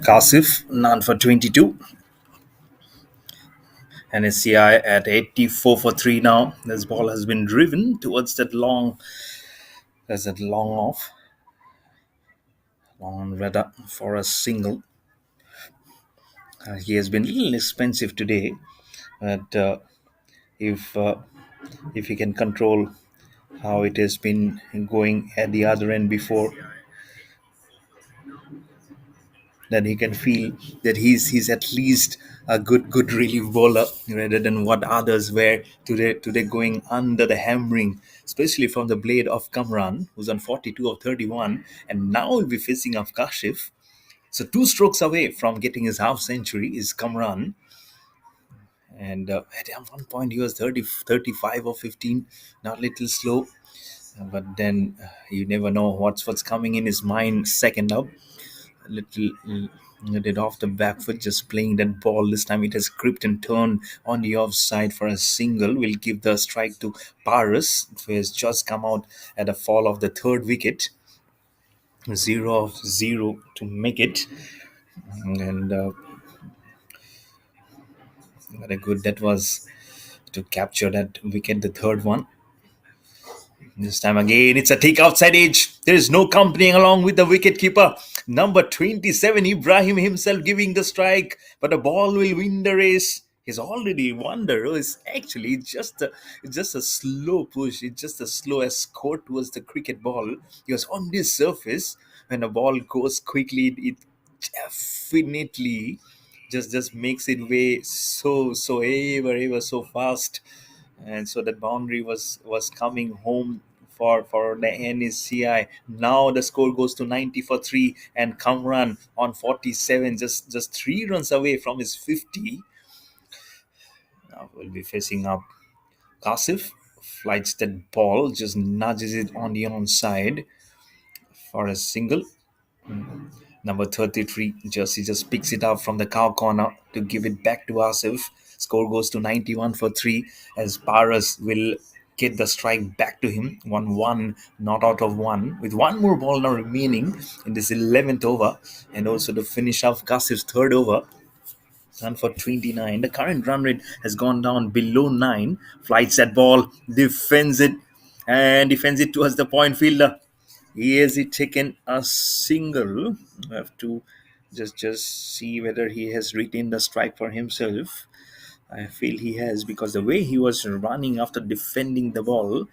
Kasif, none for 22. NSCI at 84 for 3 now. This ball has been driven towards that long off, long rather for a single. He has been a little expensive today, but if uh, if he can control how it has been going at the other end before, then he can feel that he's at least a good relief bowler rather than what others were today going under the hammering, especially from the blade of Kamran, who's on 42 of 31, and now will be facing off Kashif. So two strokes away from getting his half century is Kamran. And at one point he was 30, 35 or 15, not a little slow. But then you never know what's coming in his mind second up. little did off the back foot, just playing that ball. This time it has gripped and turned on the offside for a single. Will give the strike to Paris, who has just come out at a fall of the third wicket. 0 of 0 to make it, and what a good that was to capture that wicket, the third one. This time again, it's a take outside edge. There is no accompanying along with the wicketkeeper. Number 27, Ibrahim himself giving the strike, but the ball will win the race. He's already won the race. Actually, it's just a slow push. It's just a slow escort towards the cricket ball. Because on this surface, when the ball goes quickly, it definitely just makes it way so ever so fast, and so that boundary was coming home for the NSCI. Now the score goes to 90 for 3, and Kamran on 47, just 3 runs away from his 50. Now we'll be facing up Kasif. Flights that ball, just nudges it on the onside for a single. Number 33, Jersey just picks it up from the cow corner to give it back to Asif. Score goes to 91 for 3, as Paras will get the strike back to him. 1 1, not out of 1, with one more ball now remaining in this 11th over, and also to finish off Kasif's third over. Run for 29. The current run rate has gone down below 9. Flights that ball, defends it towards the point fielder. He has he taken a single. I have to just see whether he has retained the strike for himself. I feel he has, because the way he was running after defending the ball,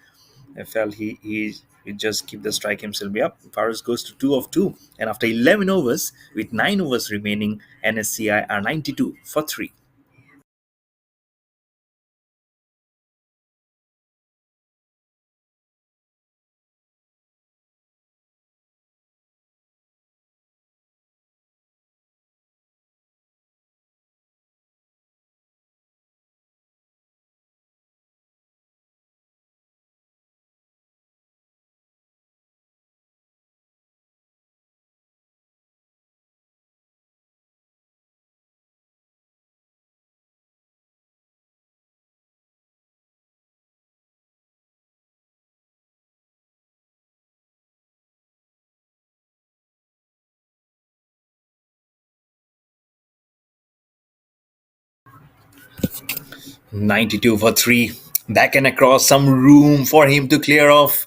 I felt he just keep the strike himself. Yep, Faris goes to 2 of 2, and after 11 overs with 9 overs remaining, NSCI are 92 for 3. 92 for 3. Back and across, some room for him to clear off.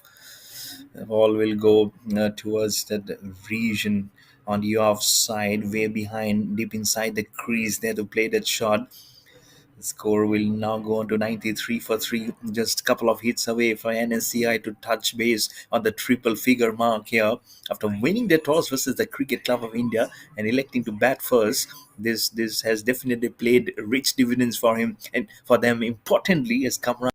The ball will go towards that region on the offside, way behind, deep inside the crease there to play that shot. The score will now go on to 93 for 3, just a couple of hits away for NSCI to touch base on the triple figure mark here. After winning their toss versus the Cricket Club of India and electing to bat first, this has definitely played rich dividends for him and for them. Importantly, has come around.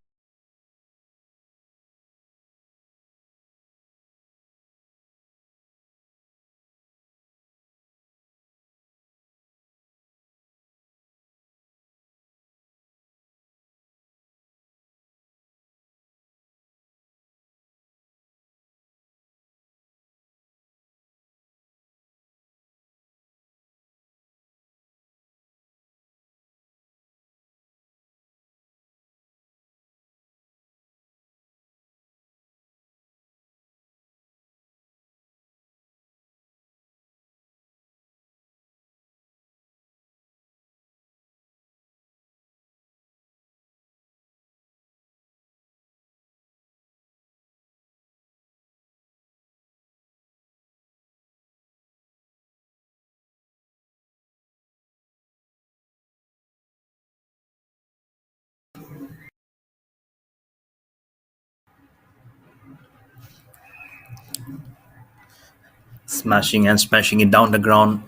Smashing and smashing it down the ground.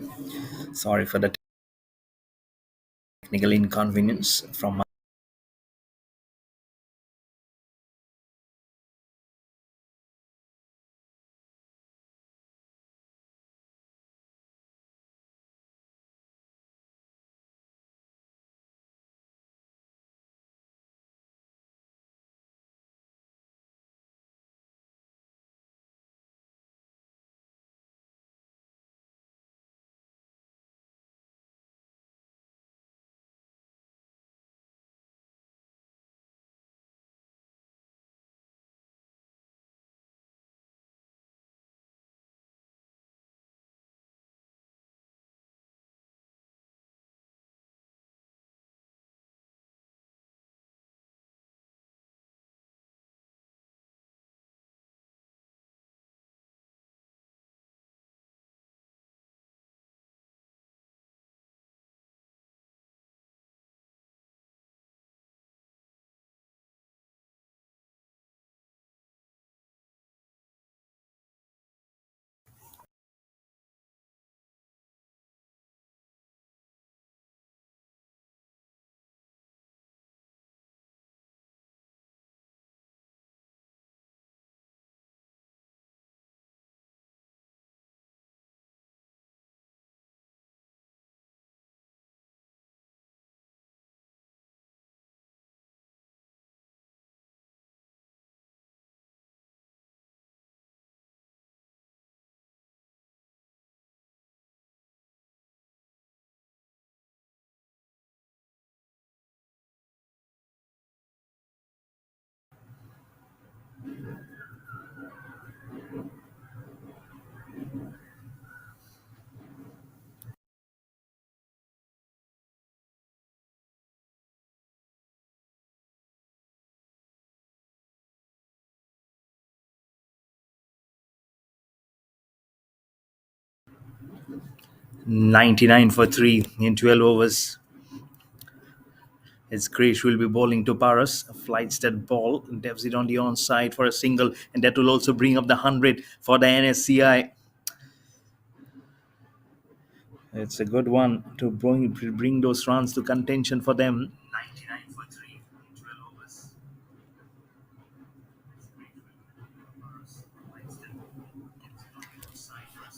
Sorry for the technical inconvenience from 99 for 3 in 12 overs. His Krish will be bowling to Paras. A flight step ball. Devs it on the onside for a single. And that will also bring up the 100 for the NSCI. It's a good one to bring those runs to contention for them. 99 for 3 in 12 overs.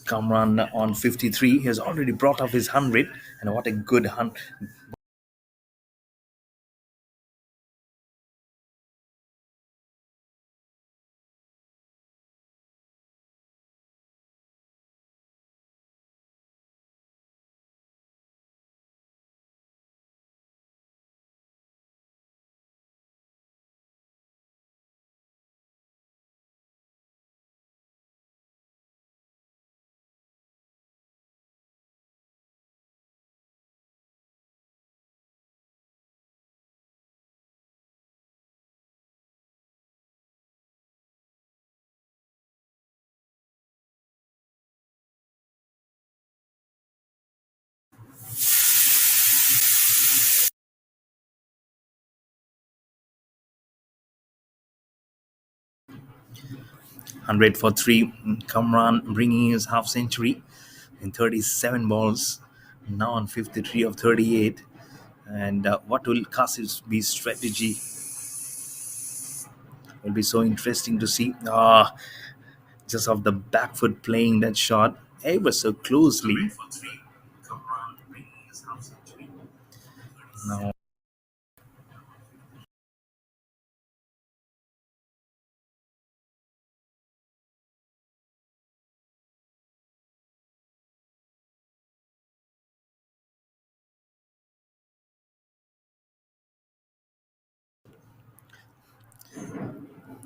Kamran on 53 he has already brought up his 100. And what a good hunt. 100 for 3. Kamran bringing his half century in 37 balls. Now on 53 of 38. And what will Kasif's be strategy? Will be so interesting to see. Just off the back foot playing that shot ever so closely. Now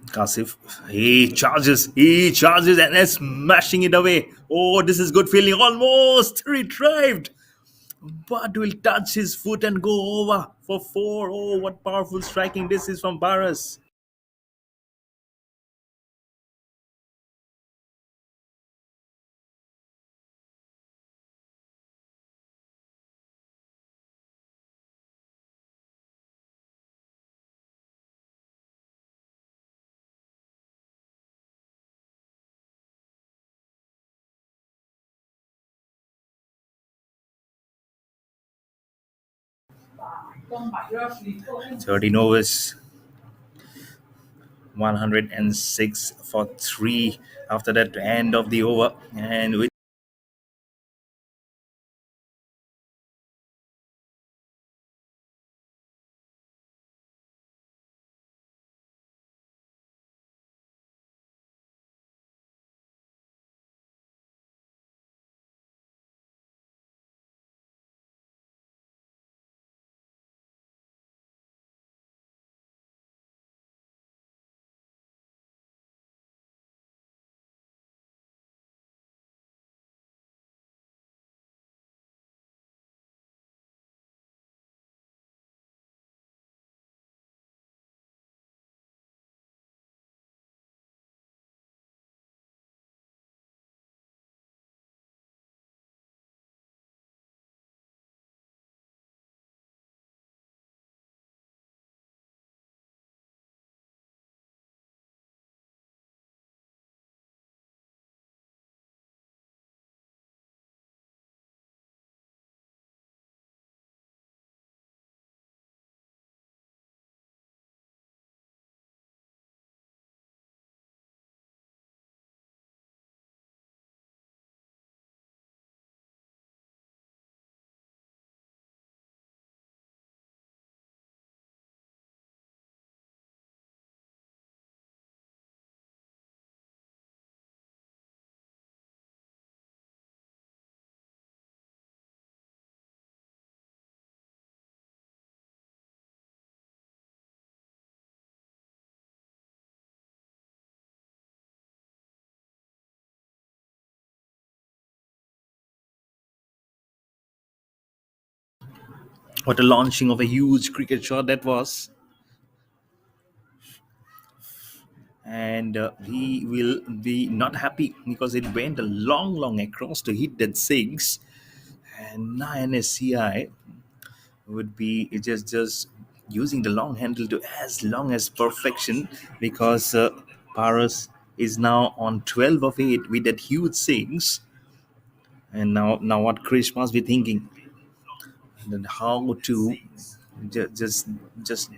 'Kasif, he charges and is smashing it away. Oh, this is good feeling. Almost retrieved, but will touch his foot and go over for 4. Oh, what powerful striking this is from Barras. Thirteen overs, 106 for 3 after that end of the over. And with what a launching of a huge cricket shot that was. and he will be not happy because it went a long across to hit that six. And now NSCI would be just using the long handle to as long as perfection, because Paras is now on 12 of 8 with that huge six. And now what Chris must be thinking, that how to ju- just just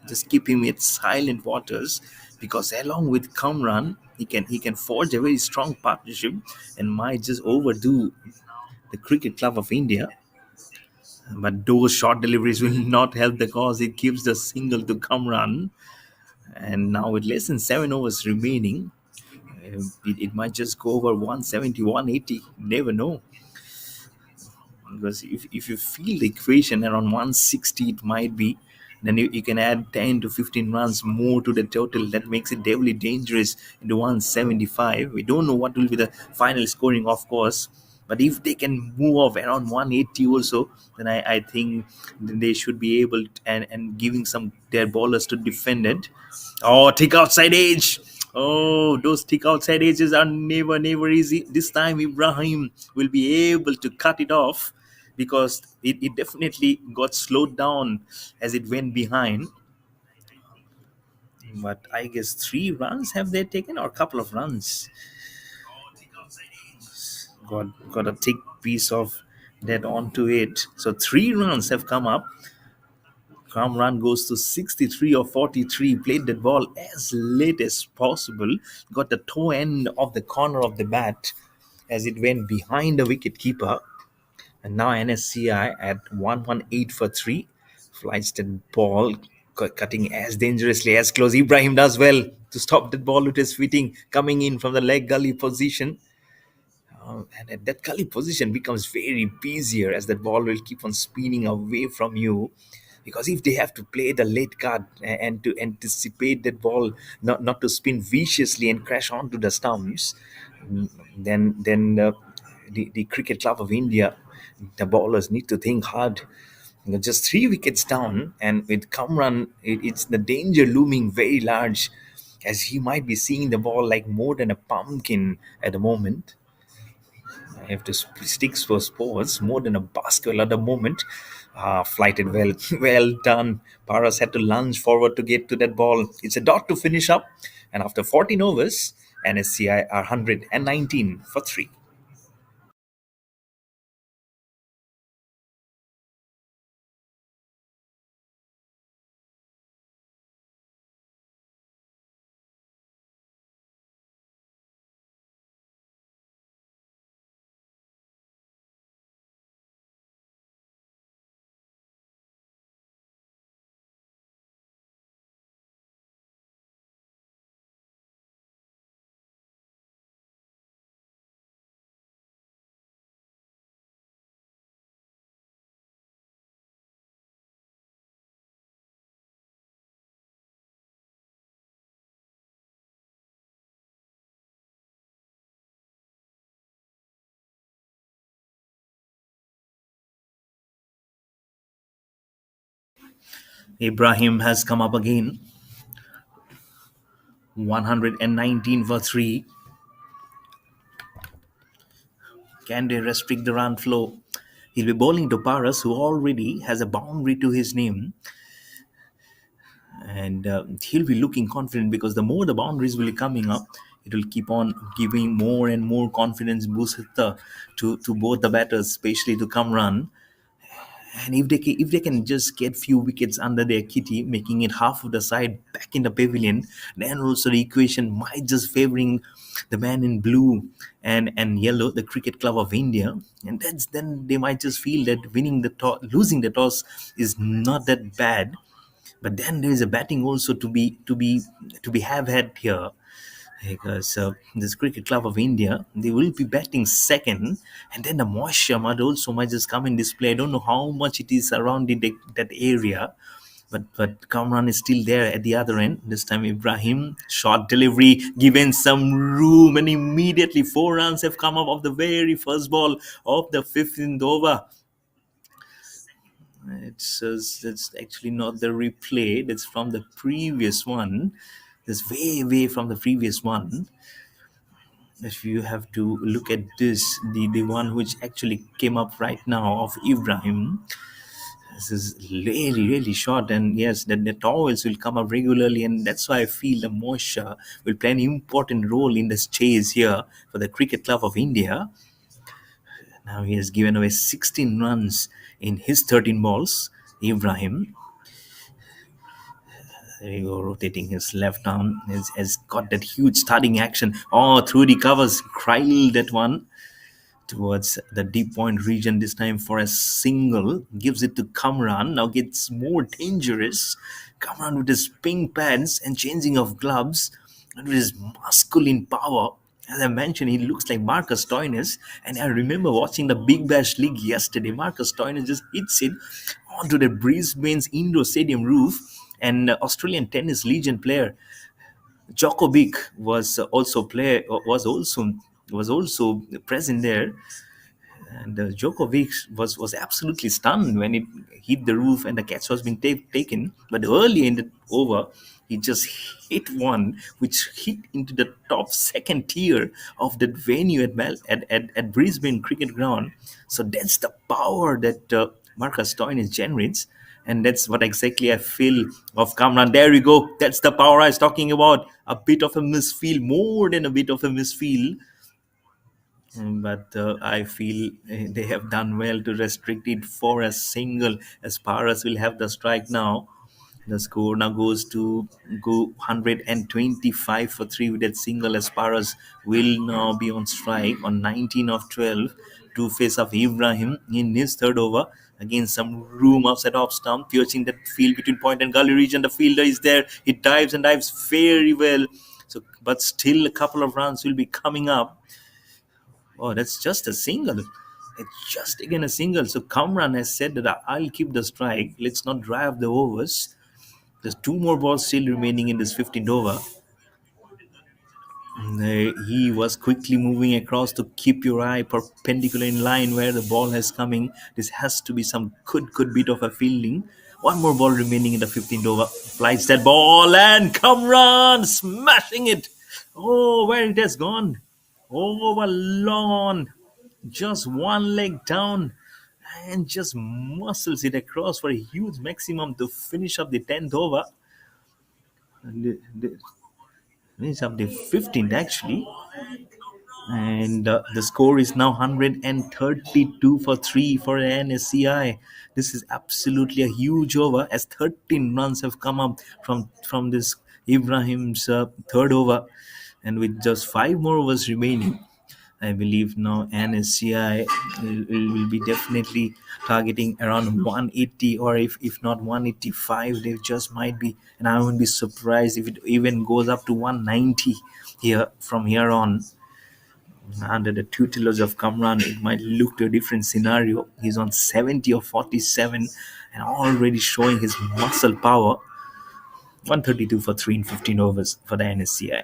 just keep him at silent waters, because along with Kamran he can forge a very strong partnership and might just overdo the Cricket Club of India. But those short deliveries will not help the cause. It gives the single to Kamran, and now with less than 7 overs remaining, it might just go over 170, 180. Never know, because if you feel the equation around 160 it might be, then you can add 10 to 15 runs more to the total. That makes it deadly dangerous into 175. We don't know what will be the final scoring, of course, but if they can move off around 180 also, then I think they should be able to, and giving some their bowlers to defend it. Oh, thick outside edge. Oh, those thick outside edges are never easy. This time Ibrahim will be able to cut it off, because it definitely got slowed down as it went behind. But I guess 3 runs have they taken, or a couple of runs. Got a thick piece of that onto it. So 3 runs have come up. Kamran goes to 63 or 43, played the ball as late as possible, got the toe end of the corner of the bat as it went behind the wicket keeper. And now NSCI at 118 for 3 flights the ball, cutting as dangerously as close. Ibrahim does well to stop that ball with his footing coming in from the leg gully position. And at that gully position becomes very busier, as that ball will keep on spinning away from you. Because if they have to play the late card and to anticipate that ball not to spin viciously and crash onto the stumps, then the Cricket Club of India, the bowlers need to think hard. Just 3 wickets down, and with Kamran, it's the danger looming very large, as he might be seeing the ball like more than a pumpkin at the moment. I have to stick for sports more than a basketball at the moment. Flighted well, well done. Paras had to lunge forward to get to that ball. It's a dot to finish up, and after 14 overs, NSCI are 119 for 3. Ibrahim has come up again, 119 for 3. Can they restrict the run flow? He'll be bowling to Paras, who already has a boundary to his name, and he'll be looking confident, because the more the boundaries will be coming up, it will keep on giving more and more confidence boost to both the batters, especially to Kamran. And if they can just get few wickets under their kitty, making it half of the side back in the pavilion, then also the equation might just favoring the man in blue and yellow, the Cricket Club of India. And then they might just feel that losing the toss is not that bad. But then there is a batting also to be have had here, because this Cricket Club of India, they will be batting second, and then the moisture might just come in display. I don't know how much it is around that area, but Kamran is still there at the other end. This time Ibrahim, short delivery, given some room, and immediately 4 runs have come up of the very first ball of the 15th over. It's actually not the replay. That's from the previous one. This way, way from the previous one. If you have to look at this, the one which actually came up right now of Ibrahim, this is really, really short. And yes, the towels will come up regularly, and that's why I feel the moisture will play an important role in this chase here for the Cricket Club of India. Now he has given away 16 runs in his 13 balls. Ibrahim, there you go, rotating his left arm, has got that huge starting action. Oh, through the covers, Kryle that one towards the deep point region, this time for a single, gives it to Kamran. Now gets more dangerous. Kamran with his pink pants and changing of gloves, and with his masculine power. As I mentioned, he looks like Marcus Stoinis. And I remember watching the Big Bash League yesterday. Marcus Stoinis just hits it onto the Brisbane's indoor stadium roof. And Australian tennis legend player Djokovic was also present there, and Djokovic was absolutely stunned when it hit the roof and the catch was being taken. But early in the over, he just hit one which hit into the top second tier of that venue at Brisbane Cricket Ground. So that's the power that Marcus Stoinis generates. And that's what exactly I feel of Kamran. There we go. That's the power I was talking about. A bit of a misfeel, more than a bit of a misfeel. But I feel they have done well to restrict it for a single. As Paras will have the strike now. The score now goes to go 125 for 3 with that single. As Paras will now be on strike on 19 of 12 to face off Ibrahim in his third over. Again, some room outside off stump, piercing that field between point and gully region. The fielder is there. He dives and dives very well. So, but still, a couple of runs will be coming up. Oh, that's just a single. It's just again a single. So Kamran has said that I'll keep the strike. Let's not drive the overs. There's two more balls still remaining in this 15th over. He was quickly moving across to keep your eye perpendicular in line where the ball has coming. This has to be some good bit of a fielding. One more ball remaining in the 15th over. Flies that ball and Kamran smashing it. Oh, where it has gone. Over long on. Just one leg down and just muscles it across for a huge maximum to finish up the 10th over. Finish up the 15th actually. And the score is now 132 for 3 for the NSCI. This is absolutely a huge over as 13 runs have come up from this Ibrahim's third over. And with just 5 more overs remaining, I believe now NSCI will be definitely targeting around 180, or if not 185, they just might be. And I wouldn't be surprised if it even goes up to 190 here from here on. Under the tutelage of Kamran, it might look to a different scenario. He's on 70 or 47 and already showing his muscle power. 132 for 3 in 15 overs for the NSCI.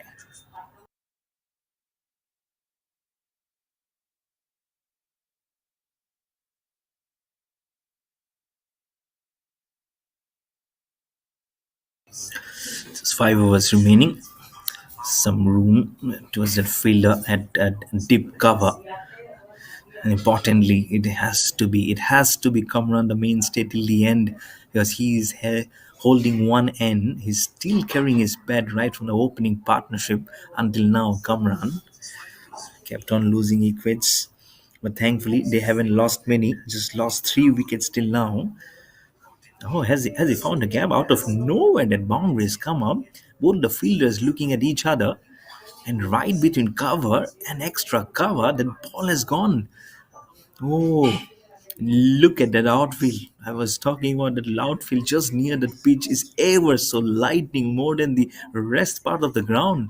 Just 5 overs remaining. Some room towards that fielder at deep cover. And importantly, it has to be Kamran the mainstay till the end, because he is holding one end. He's still carrying his bat right from the opening partnership until now. Kamran kept on losing wickets, but thankfully they haven't lost many. Just lost 3 wickets till now. Oh, has he found a gap out of nowhere? That boundary has come up. Both the fielders looking at each other, and right between cover and extra cover, that ball has gone. Oh, look at that outfield. I was talking about that outfield just near the pitch is ever so lightning more than the rest part of the ground.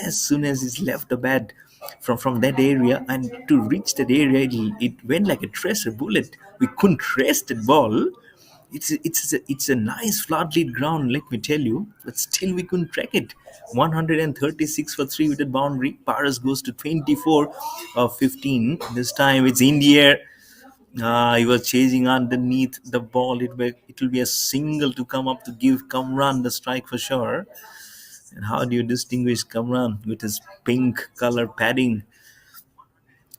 As soon as he's left the bat from that area and to reach that area, it went like a tracer bullet. We couldn't trace that ball. It's a nice flat lead ground, let me tell you, but still we couldn't track it. 136 for 3 with the boundary. Paras goes to 24 of 15. This time it's in the air. He was chasing underneath the ball. It will be a single to come up to give Kamran the strike for sure. And how do you distinguish Kamran with his pink color padding?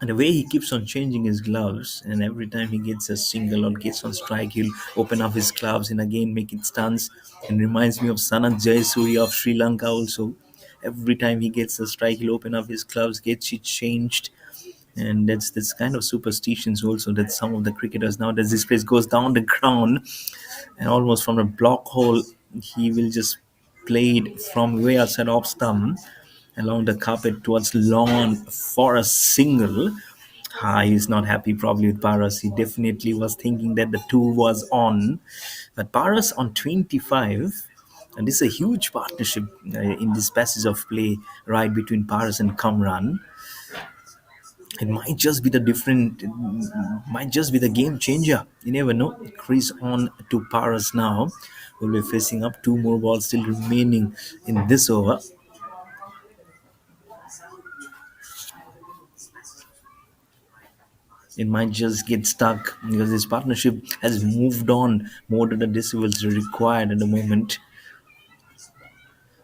And the way he keeps on changing his gloves, and every time he gets a single or gets on strike, he'll open up his gloves and again make it stance. And reminds me of Sanat Jayasuri of Sri Lanka also. Every time he gets a strike, he'll open up his gloves, gets it changed. And that's kind of superstitions also that some of the cricketers nowadays, this place goes down the ground and almost from a block hole, he will just play it from way outside off stump along the carpet towards lawn for a single. He's not happy probably with Paras. He definitely was thinking that the two was on. But Paras on 25, and this is a huge partnership in this passage of play right between Paras and Kamran. It might just be the different, it might just be the game changer. You never know. Chris on to Paras now. We'll be facing up two more balls still remaining in this over. It might just get stuck because this partnership has moved on more than the decibels required at the moment.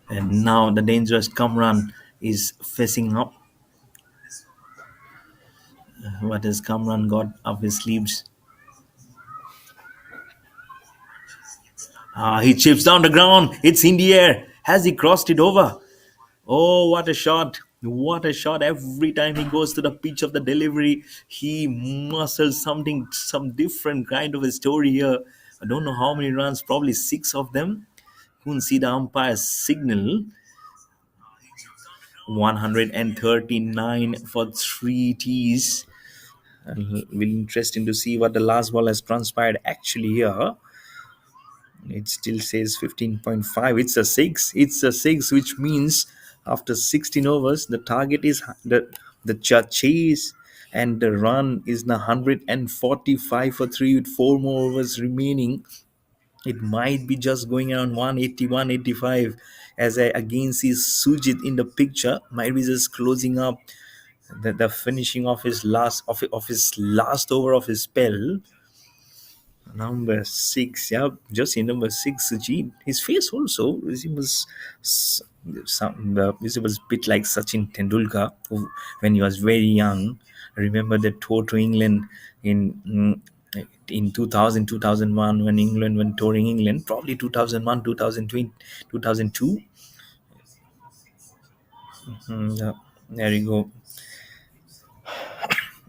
And now the dangerous Kamran is facing up. What has Kamran got up his sleeves? He chips down the ground. It's in the air. Has he crossed it over? Oh, what a shot! What a shot! Every time he goes to the pitch of the delivery, he muscles something, some different kind of a story here. I don't know how many runs, probably six of them. Couldn't see the umpire's signal. 139 for three Ts. Will interesting to see what the last ball has transpired actually here. It still says 15.5. It's a six. It's a six, which means after 16 overs, the target is the chase and the run is now 145 for three with four more overs remaining. It might be just going around 180, 185 as I again see Sujit in the picture. Might be just closing up the finishing of his last over of his spell. Number six, yeah, just in number six, G. His face also, he was a bit like Sachin Tendulkar when he was very young. I remember that tour to England in 2000, 2001 when England went touring England, probably 2001, 2002, 2002. Yeah, there you go.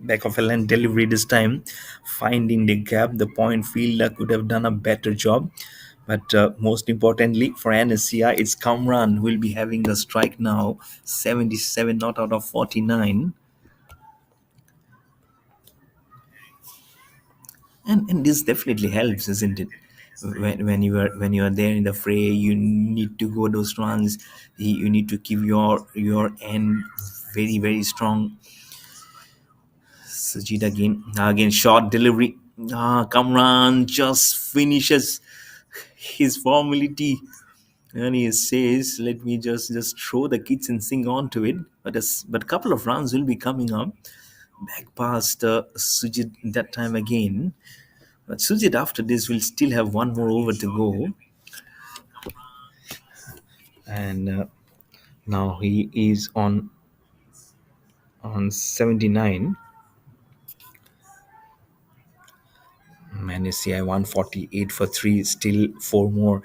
Back of a line delivery this time, finding the gap. The point fielder could have done a better job. But most importantly for NSCI, it's Kamran who will be having the strike now. 77 not out of 49. And this definitely helps, isn't it? When you are there in the fray, you need to go those runs. You need to keep your end very very strong. Sajid again short delivery. Kamran just finishes his formality and he says, "Let me just throw the kitchen sink onto it." But a couple of runs will be coming up back past Sujit that time again. But Sujit after this will still have one more over to go, and now he is on 79. NSCI 148 for three, still four more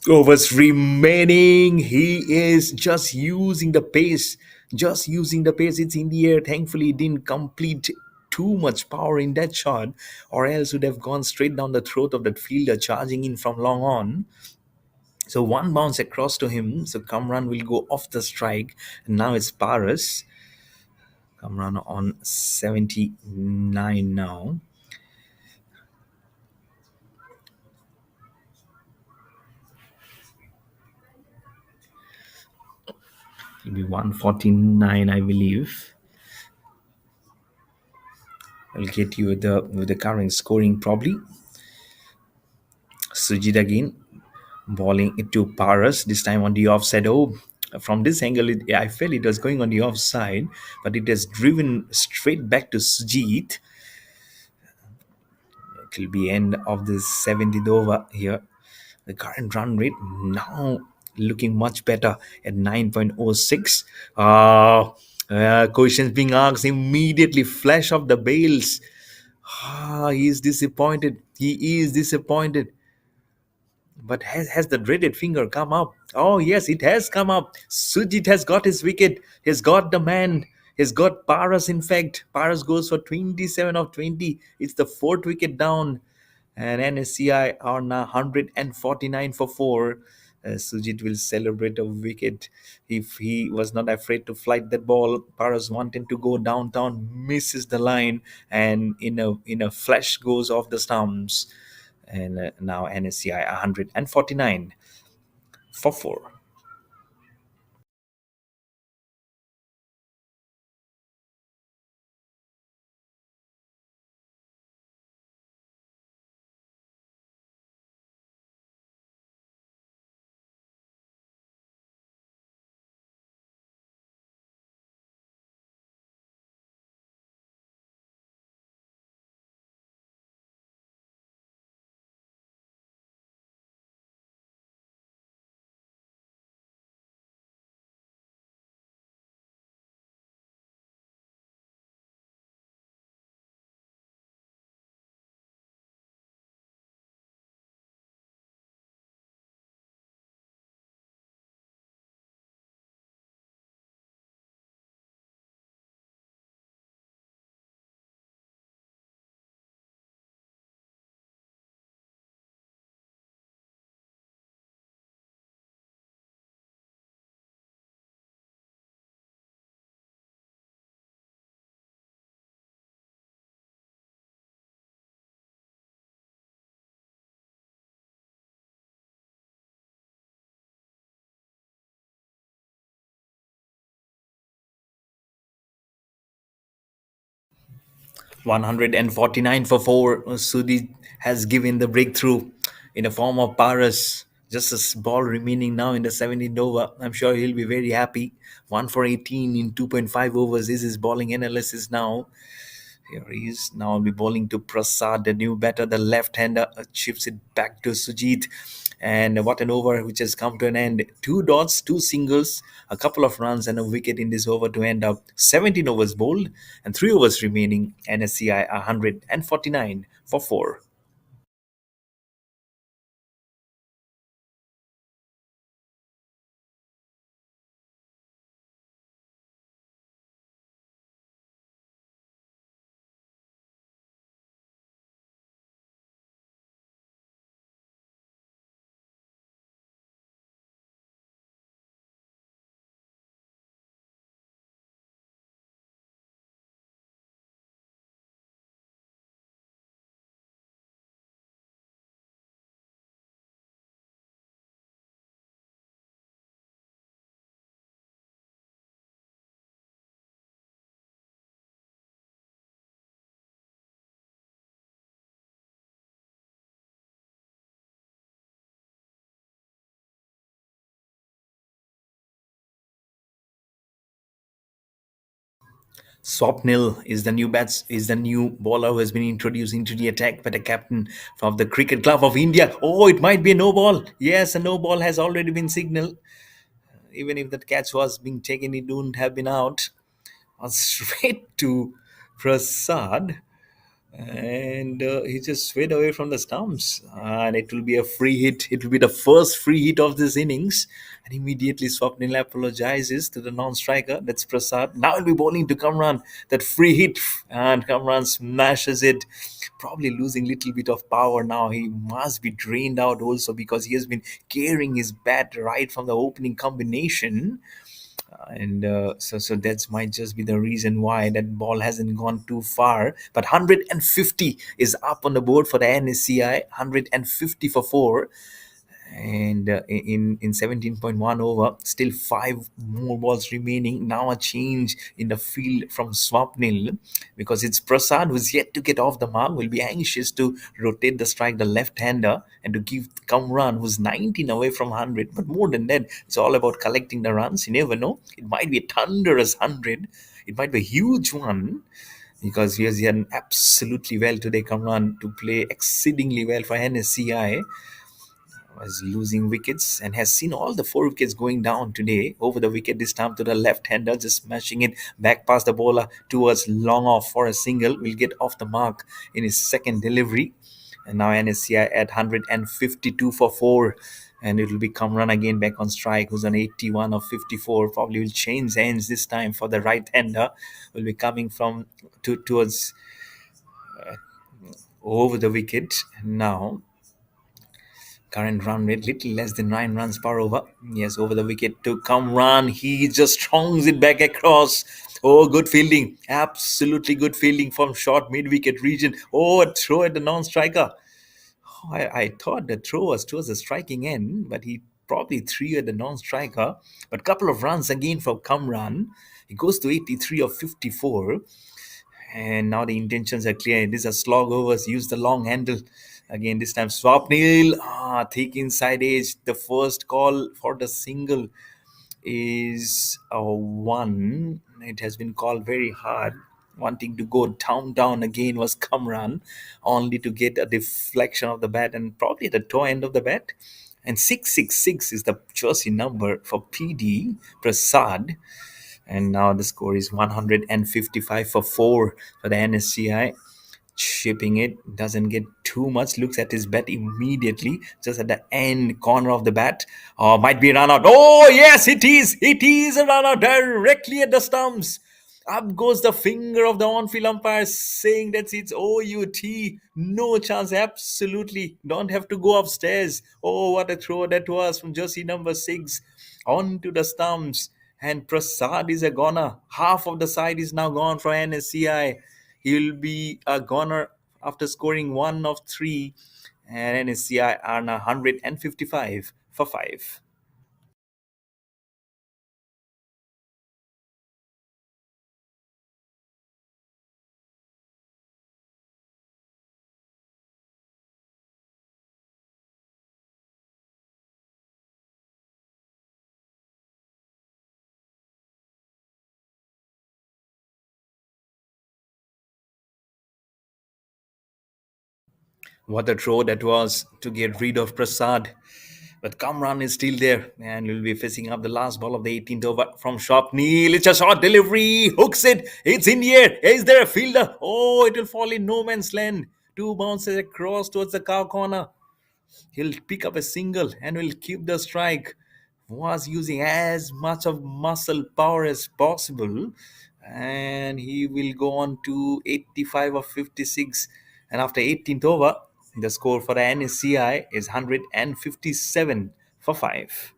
overs remaining. He is just using the pace, just using the pace. It's in the air. Thankfully, he didn't complete too much power in that shot, or else would have gone straight down the throat of that fielder charging in from long on. So one bounce across to him. So Kamran will go off the strike. And now it's Paras. Kamran on 79 now. It'll be 149, I believe. I'll get you with the current scoring probably. Sujit again balling it to Paras, this time on the offside. Oh, from this angle, I felt it was going on the offside, but it has driven straight back to Sujit. It will be end of the 70th over here. The current run rate now looking much better at 9.06. Questions being asked immediately, flash of the bales. He is disappointed. He is disappointed. But has the dreaded finger come up? Oh, yes, it has come up. Sujit has got his wicket. He's got the man. He's got Paras, in fact. Paras goes for 27 of 20. It's the fourth wicket down. And NSCI are now 149 for 4. Sujit will celebrate a wicket if he was not afraid to flight that ball. Paras wanting to go downtown, misses the line, and in a flash goes off the stumps. And now NSCI 149 for 4. 149 for 4. Sudhi has given the breakthrough in the form of Paras. Just a ball remaining now in the 17th over. I'm sure he'll be very happy. 1 for 18 in 2.5 overs is his bowling analysis now. Here he is. Now will be bowling to Prasad, the new batter, the left-hander. Shifts it back to Sujit. And what an over which has come to an end. Two dots, two singles, a couple of runs, and a wicket in this over to end up 17 overs bowled and 3 overs remaining. NSCI 149 for 4. Swapnil is the new bowler who has been introduced into the attack by the captain of the Cricket Club of India. Oh, it might be a no ball. Yes, a no ball has already been signaled. Even if that catch was being taken, it wouldn't have been out. Straight to Prasad, and he just swayed away from the stumps, and it will be a free hit. It will be the first free hit of this innings, and immediately Swapnil apologizes to the non-striker. That's Prasad. Now he'll be bowling to Kamran. That free hit, and Kamran smashes it, probably losing little bit of power now. He must be drained out also because he has been carrying his bat right from the opening combination, and so that might just be the reason why that ball hasn't gone too far. But 150 is up on the board for the NSCI. 150 for 4, and in 17.1 over, still 5 more balls remaining. Now a change in the field from Swapnil, because it's Prasad who's yet to get off the mark. Will be anxious to rotate the strike, the left-hander, and to give Kamran, who's 19 away from 100. But more than that, it's all about collecting the runs. You never know, it might be a thunderous 100. It might be a huge one, because he has done absolutely well today. Kamran to play exceedingly well for NSCI. was losing wickets and has seen all the four wickets going down today. Over the wicket this time to the left-hander, just smashing it back past the bowler towards long off for a single. Will get off the mark in his second delivery. And now NSCI at 152 for 4. And it will be Kamran again back on strike, who's on 81 of 54. Probably will change hands this time for the right hander. Will be coming from towards over the wicket. Now current run rate little less than 9 runs per over. Yes, over the wicket to Kamran. He just strongs it back across. Oh, good fielding. Absolutely good fielding from short mid-wicket region. Oh, a throw at the non-striker. Oh, I thought the throw was towards the striking end, but he probably threw at the non-striker. But couple of runs again from Kamran. He goes to 83 of 54. And now the intentions are clear. These are slog overs. Use the long handle. Again, this time Swapnil. Thick inside edge. The first call for the single is a one. It has been called very hard. Wanting to go down again was Kamran, only to get a deflection of the bat and probably the toe end of the bat. And 666 is the jersey number for PD Prasad. And now the score is 155 for 4 for the NSCI. Chipping it, doesn't get too much. Looks at his bat immediately, just at the end corner of the bat. Oh, might be a run out. Oh, yes, it is. It is a run out directly at the stumps. Up goes the finger of the on-field umpire saying that it's OUT. No chance, absolutely. Don't have to go upstairs. Oh, what a throw that was from jersey number 6 onto the stumps. And Prasad is a goner. Half of the side is now gone for NSCI. He'll be a goner after scoring 1 of 3. And NSCI are now 155 for 5. 'What a throw that was to get rid of Prasad. But Kamran is still there and will be facing up the last ball of the 18th over from Shopneel. It's a short delivery. Hooks it. It's in the air. Is there a fielder? Oh, it will fall in no man's land. Two bounces across towards the cow corner. He'll pick up a single and will keep the strike. Was using as much of muscle power as possible, and he will go on to 85 of 56. And after 18th over, the score for the NSCI is 157 for 5.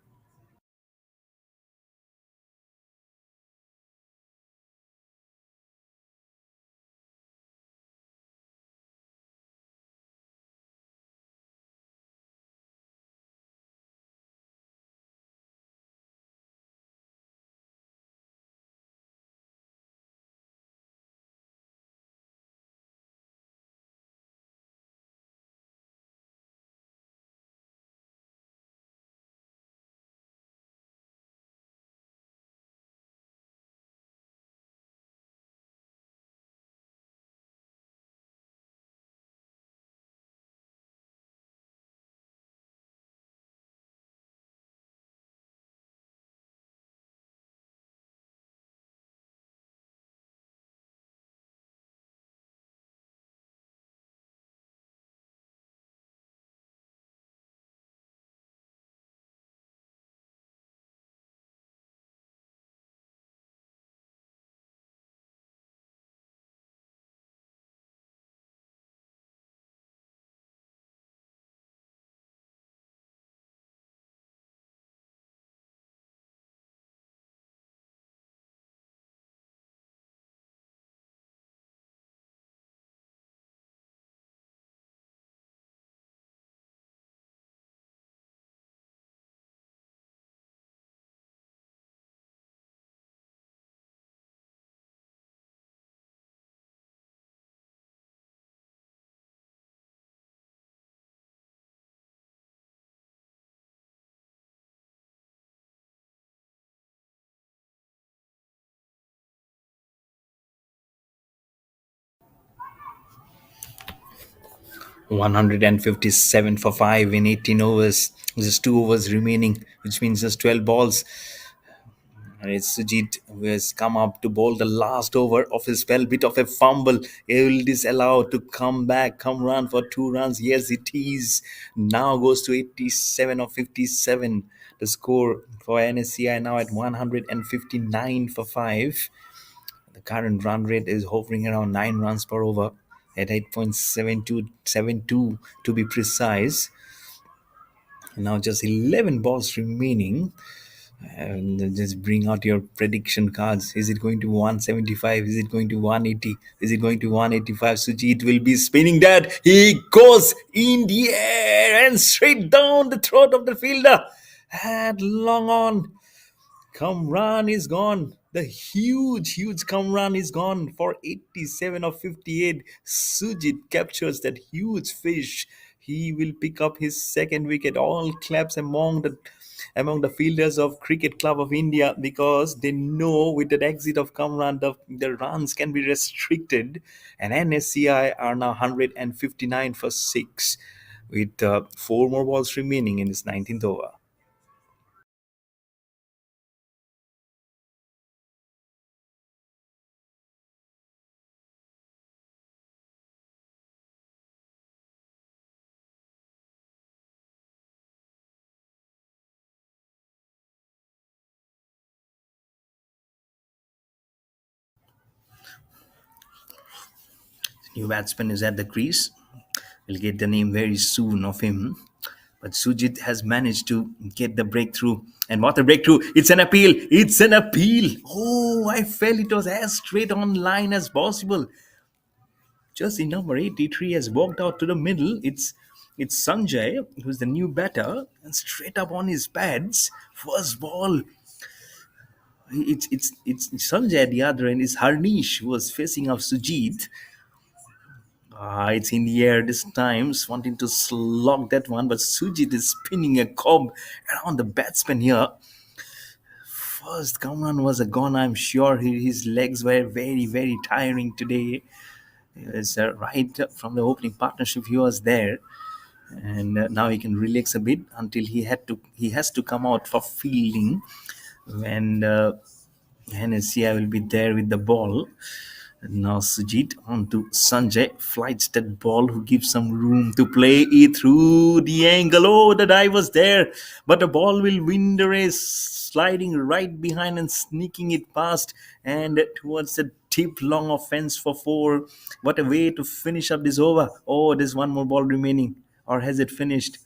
157 for 5 in 18 overs. Just 2 overs remaining, which means just 12 balls. And it's Sujit who has come up to bowl the last over of his spell. Bit of a fumble. Will this allow to come back, come run for 2 runs? Yes, it is. Now goes to 87 or 57. The score for NSCI now at 159 for 5. The current run rate is hovering around 9 runs per over at 8.7272 to be precise. Now just 11 balls remaining. And just bring out your prediction cards. Is it going to 175? Is it going to 180? Is it going to 185? Sujit will be spinning that. He goes in the air and straight down the throat of the fielder. And long on. Kamran is gone. The huge Kamran is gone for 87 or 58. Sujit captures that huge fish. He will pick up his second wicket. All claps among the fielders of Cricket Club of India, because they know with the exit of Kamran, the runs can be restricted. And NSCI are now 159 for 6 with 4 more balls remaining in this 19th over. New batsman is at the crease. We'll get the name very soon of him. But Sujit has managed to get the breakthrough. And what a breakthrough! It's an appeal! It's an appeal! Oh, I felt it was as straight on line as possible. Just the number 83 has walked out to the middle. It's Sanjay, who's the new batter, and straight up on his pads. First ball. It's Sanjay at the other end. It's Harnish who was facing off Sujit. It's in the air this time, wanting to slog that one, but Sujit is spinning a cob around the batsman here. First Kamran was a gone, I'm sure. His legs were very tiring today. It's right from the opening partnership he was there, and now he can relax a bit until he has to come out for fielding when NSCI will be there with the ball. Now Sujit on to Sanjay, flights that ball, who gives some room to play it through the angle. Oh, the dive was there, but the ball will win the race, sliding right behind and sneaking it past and towards the deep long offense for 4. What a way to finish up this over. Oh, there's one more ball remaining, or has it finished?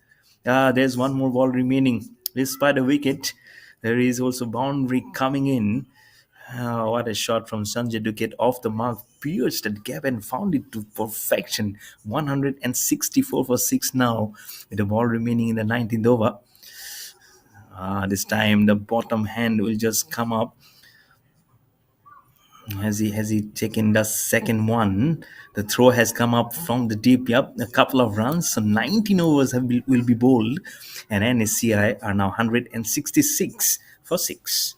There's one more ball remaining. Despite the wicket, there is also boundary coming in. What a shot from Sanjay to get off the mark, pierced that gap and found it to perfection. 164 for 6 now, with the ball remaining in the 19th over. This time the bottom hand will just come up. Has he taken the second one? The throw has come up from the deep. Yep, a couple of runs. So 19 overs will be bowled, and NSCI are now 166 for 6.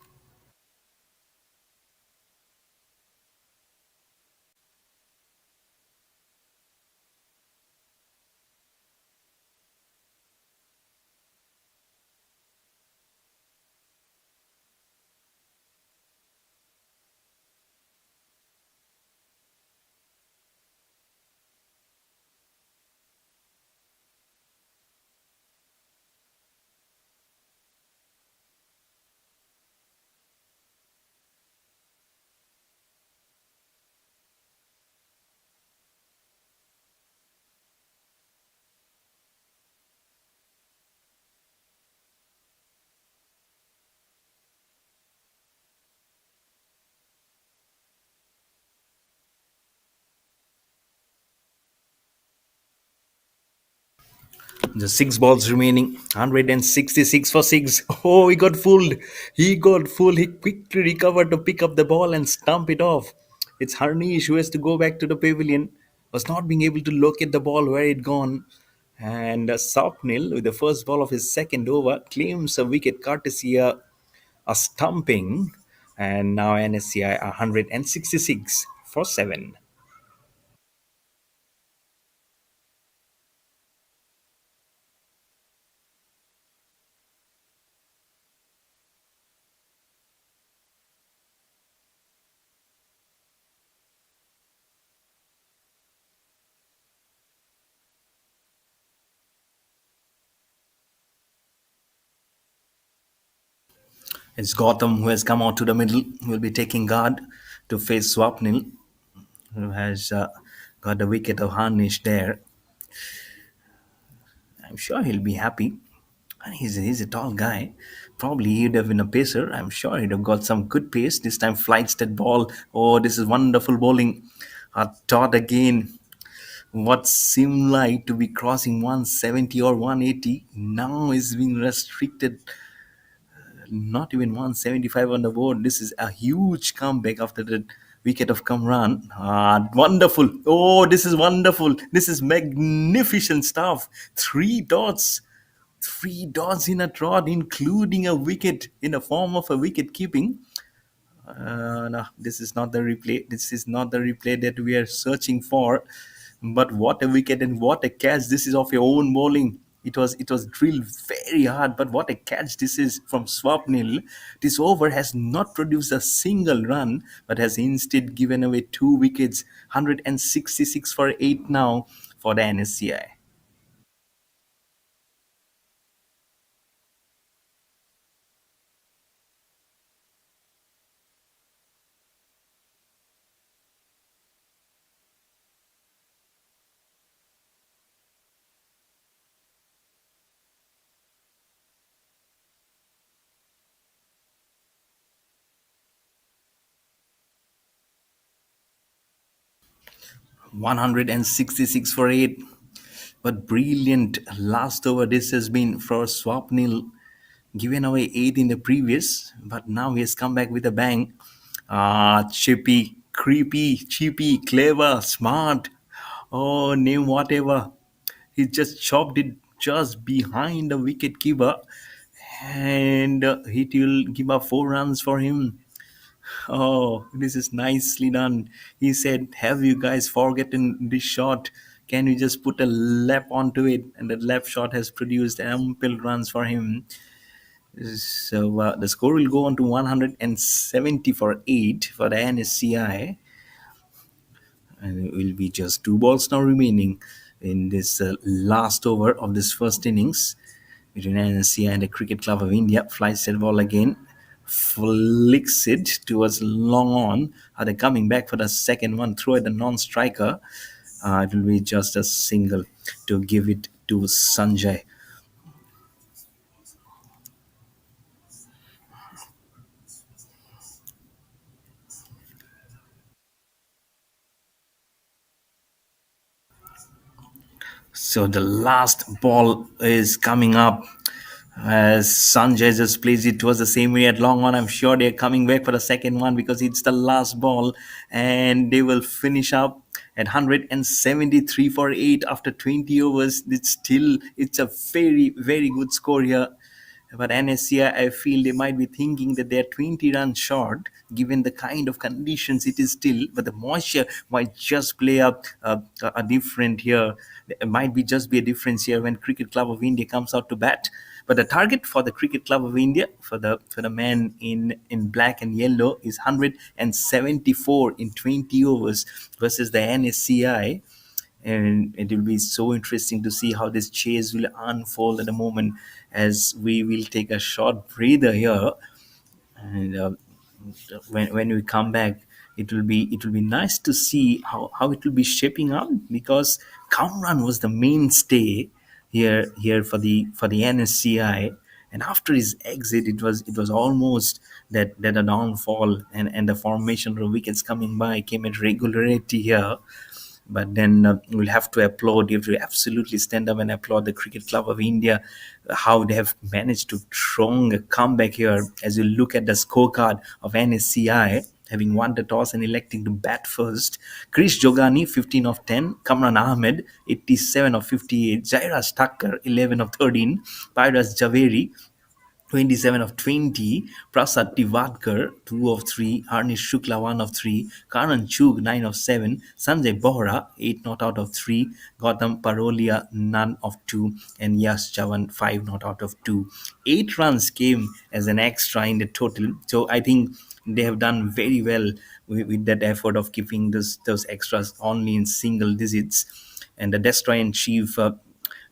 The 6 balls remaining, 166 for 6. Oh, he got fooled. He got fooled. He quickly recovered to pick up the ball and stump it off. It's Harnish who has to go back to the pavilion. Was not being able to locate the ball where it gone. And Sapnil, with the first ball of his second over, claims a wicket courtesy a stumping. And now NSCI are 166 for 7. It's Gotham who has come out to the middle, who will be taking guard to face Swapnil, who has got the wicket of Harnish there. I'm sure he'll be happy. And he's a tall guy. Probably he'd have been a pacer. I'm sure he'd have got some good pace. This time flights that ball. Oh, this is wonderful bowling. A thought again. What seemed like to be crossing 170 or 180 now is being restricted, not even 175 on the board. This is a huge comeback after the wicket of Kamran. Wonderful. Oh, this is wonderful. This is magnificent stuff. Three dots. Three dots in a trot, including a wicket in the form of a wicket keeping. No, this is not the replay. This is not the replay that we are searching for. But what a wicket and what a catch! This is of your own bowling. It was drilled very hard, but what a catch this is from Swapnil. This over has not produced a single run, but has instead given away two wickets, 166 for 8 now for the NSCI. 166 for 8. But brilliant last over this has been for Swapnil, given away 8 in the previous, but now he has come back with a bang. Chippy, creepy, cheapy, clever, smart. Oh, name whatever. He just chopped it just behind the wicket keeper, and it will give up 4 runs for him. Oh, this is nicely done. He said, have you guys forgotten this shot? Can you just put a lap onto it? And the lap shot has produced ample runs for him. So the score will go on to 170 for 8 for the NSCI. And it will be just 2 balls now remaining in this last over of this first innings between NSCI and the Cricket Club of India. Flies that ball again, flicks it towards long on. Are they coming back for the second one? Throw at the non-striker. It will be just a single to give it to Sanjay. So the last ball is coming up as Sanjay just plays it towards the same way at long on. I'm sure they're coming back for the second one because it's the last ball and they will finish up at 173 for 8 after 20 overs. It's a very, very good score here. But NSCI, I feel they might be thinking that they're 20 runs short, given the kind of conditions it is still. But the moisture might just play up a different here. There might be just be a difference here when Cricket Club of India comes out to bat. But the target for the Cricket Club of India, for the man in black and yellow, is 174 in 20 overs versus the NSCI, and it will be so interesting to see how this chase will unfold at the moment as we will take a short breather here. And when we come back, it will be nice to see how it will be shaping up, because Kamran was the mainstay here for the NSCI, and after his exit it was almost that a downfall, and the formation of wickets coming by came at regularity here. But then we'll have to applaud, you have to absolutely stand up and applaud the Cricket Club of India, how they have managed to strong a comeback here. As you look at the scorecard of NSCI, having won the toss and electing to bat first, Krish Jogani 15 of 10, Kamran Ahmed 87 of 58, Jairaj Thakkar 11 of 13, Pairas Javeri 27 of 20, Prasad Tivadkar 2 of 3, Harnish Shukla 1 of 3, Karan Chug 9 of 7, Sanjay Bohra 8 not out of 3, Gautam Parolia none of 2, and Yash Chavan 5 not out of 2. 8 runs came as an extra in the total. So I think they have done very well with that effort of keeping those extras only in single digits. And the destroyer in chief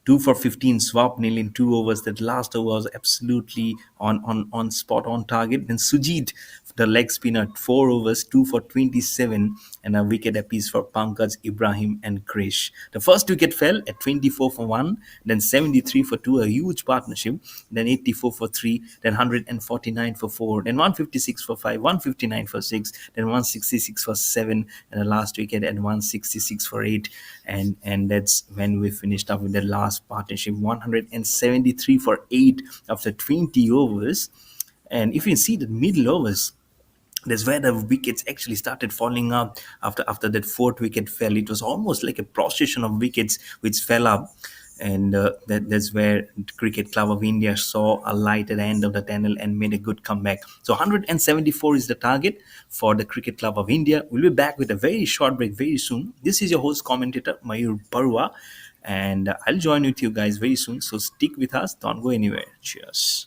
2 for 15 swap nil in 2 overs. That last over was absolutely on spot on target. Then Sujit, the leg spinner, 4 overs, 2 for 27, and a wicket apiece for Pankaj, Ibrahim, and Krish. The first wicket fell at 24 for 1, then 73 for 2, a huge partnership, then 84 for 3, then 149 for 4, then 156 for 5, 159 for 6, then 166 for 7, and the last wicket at 166 for 8. And that's when we finished up with the last partnership, 173 for 8 after 20 overs. And if you see the middle overs, that's where the wickets actually started falling out. After that fourth wicket fell, it was almost like a procession of wickets which fell up. And that's where the Cricket Club of India saw a light at the end of the tunnel and made a good comeback. So 174 is the target for the Cricket Club of India. We'll be back with a very short break very soon. This is your host commentator Mayur Barua, and I'll join with you guys very soon. So stick with us, don't go anywhere. Cheers.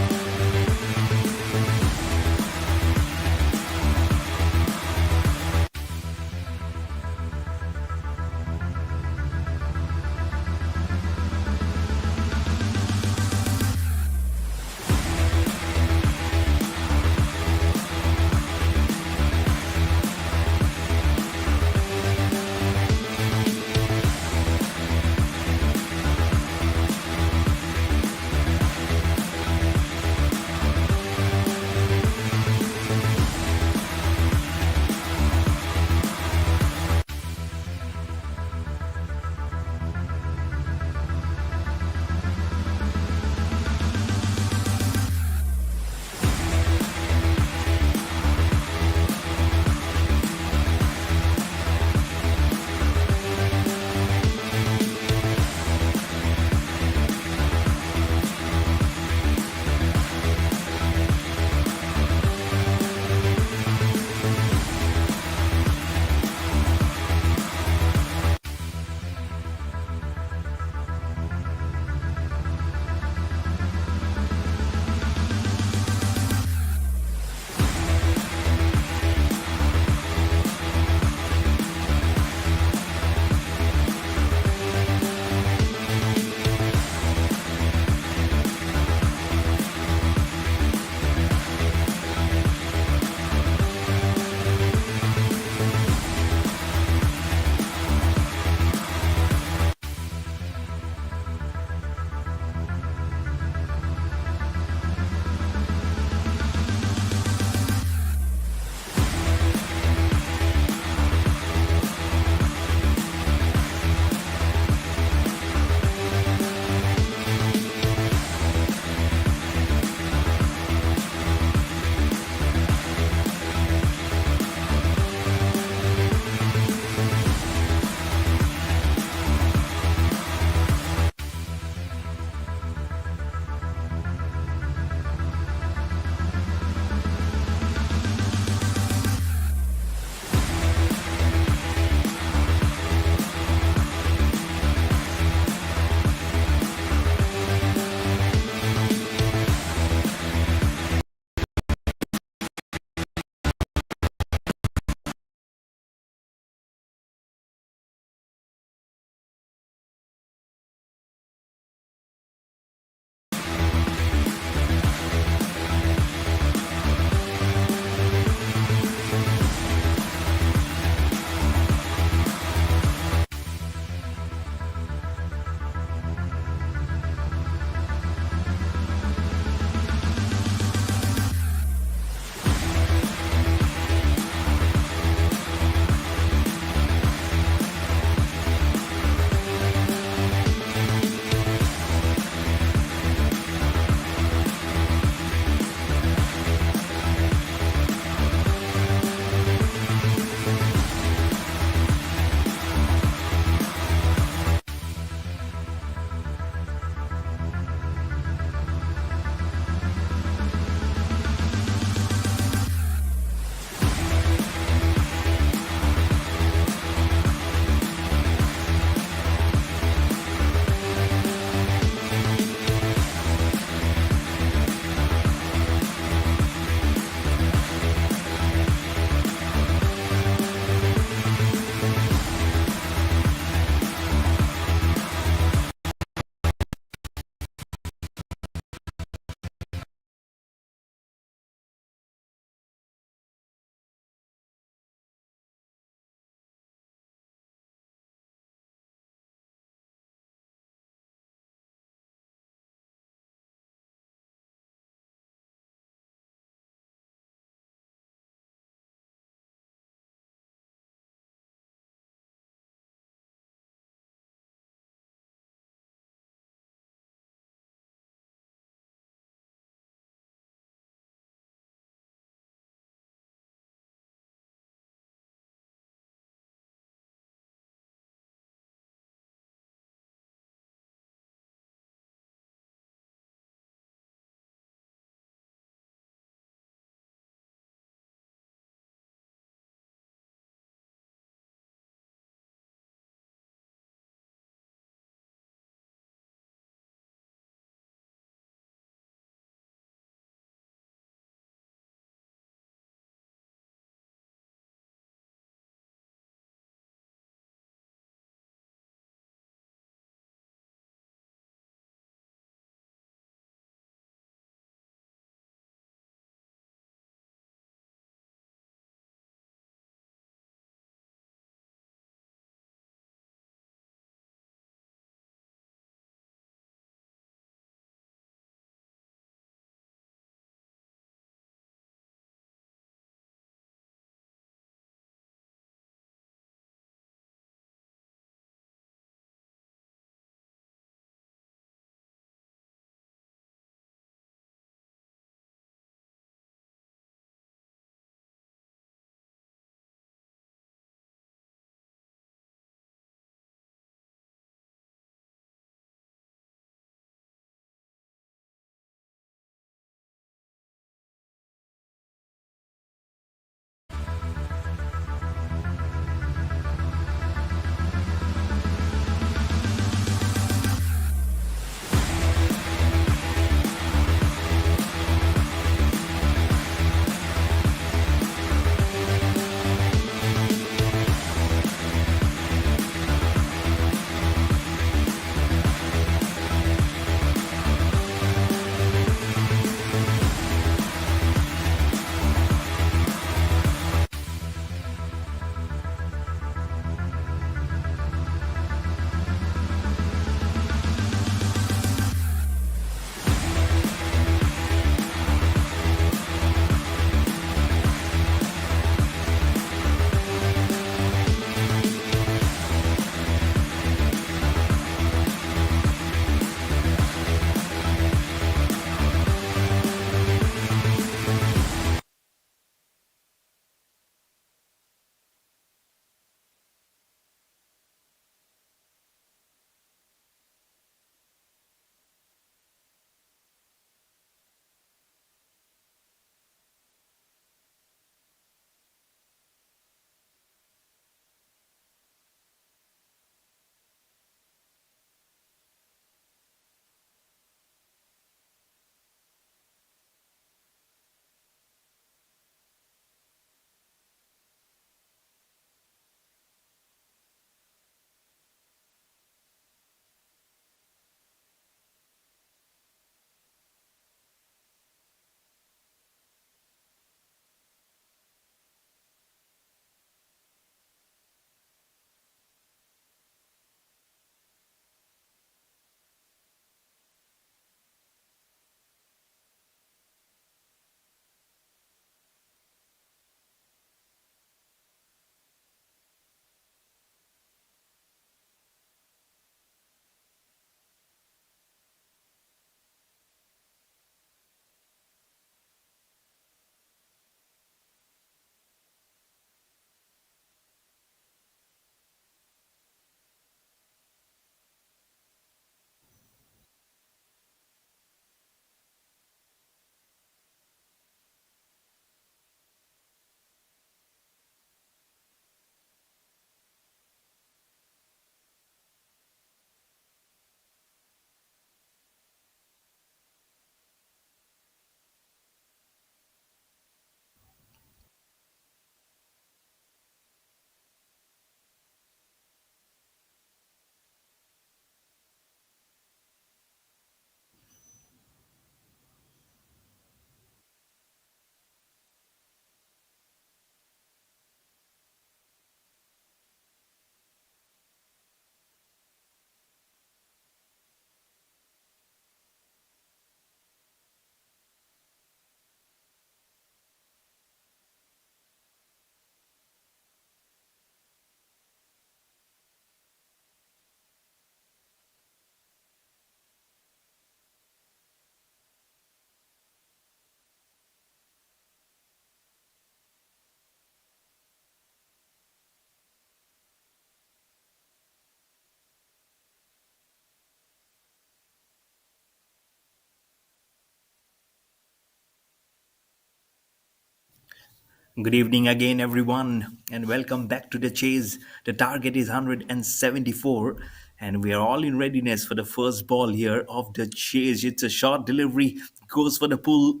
Good evening again, everyone, and welcome back to the chase. The target is 174, and we are all in readiness for the first ball here of the chase. It's a short delivery, goes for the pull.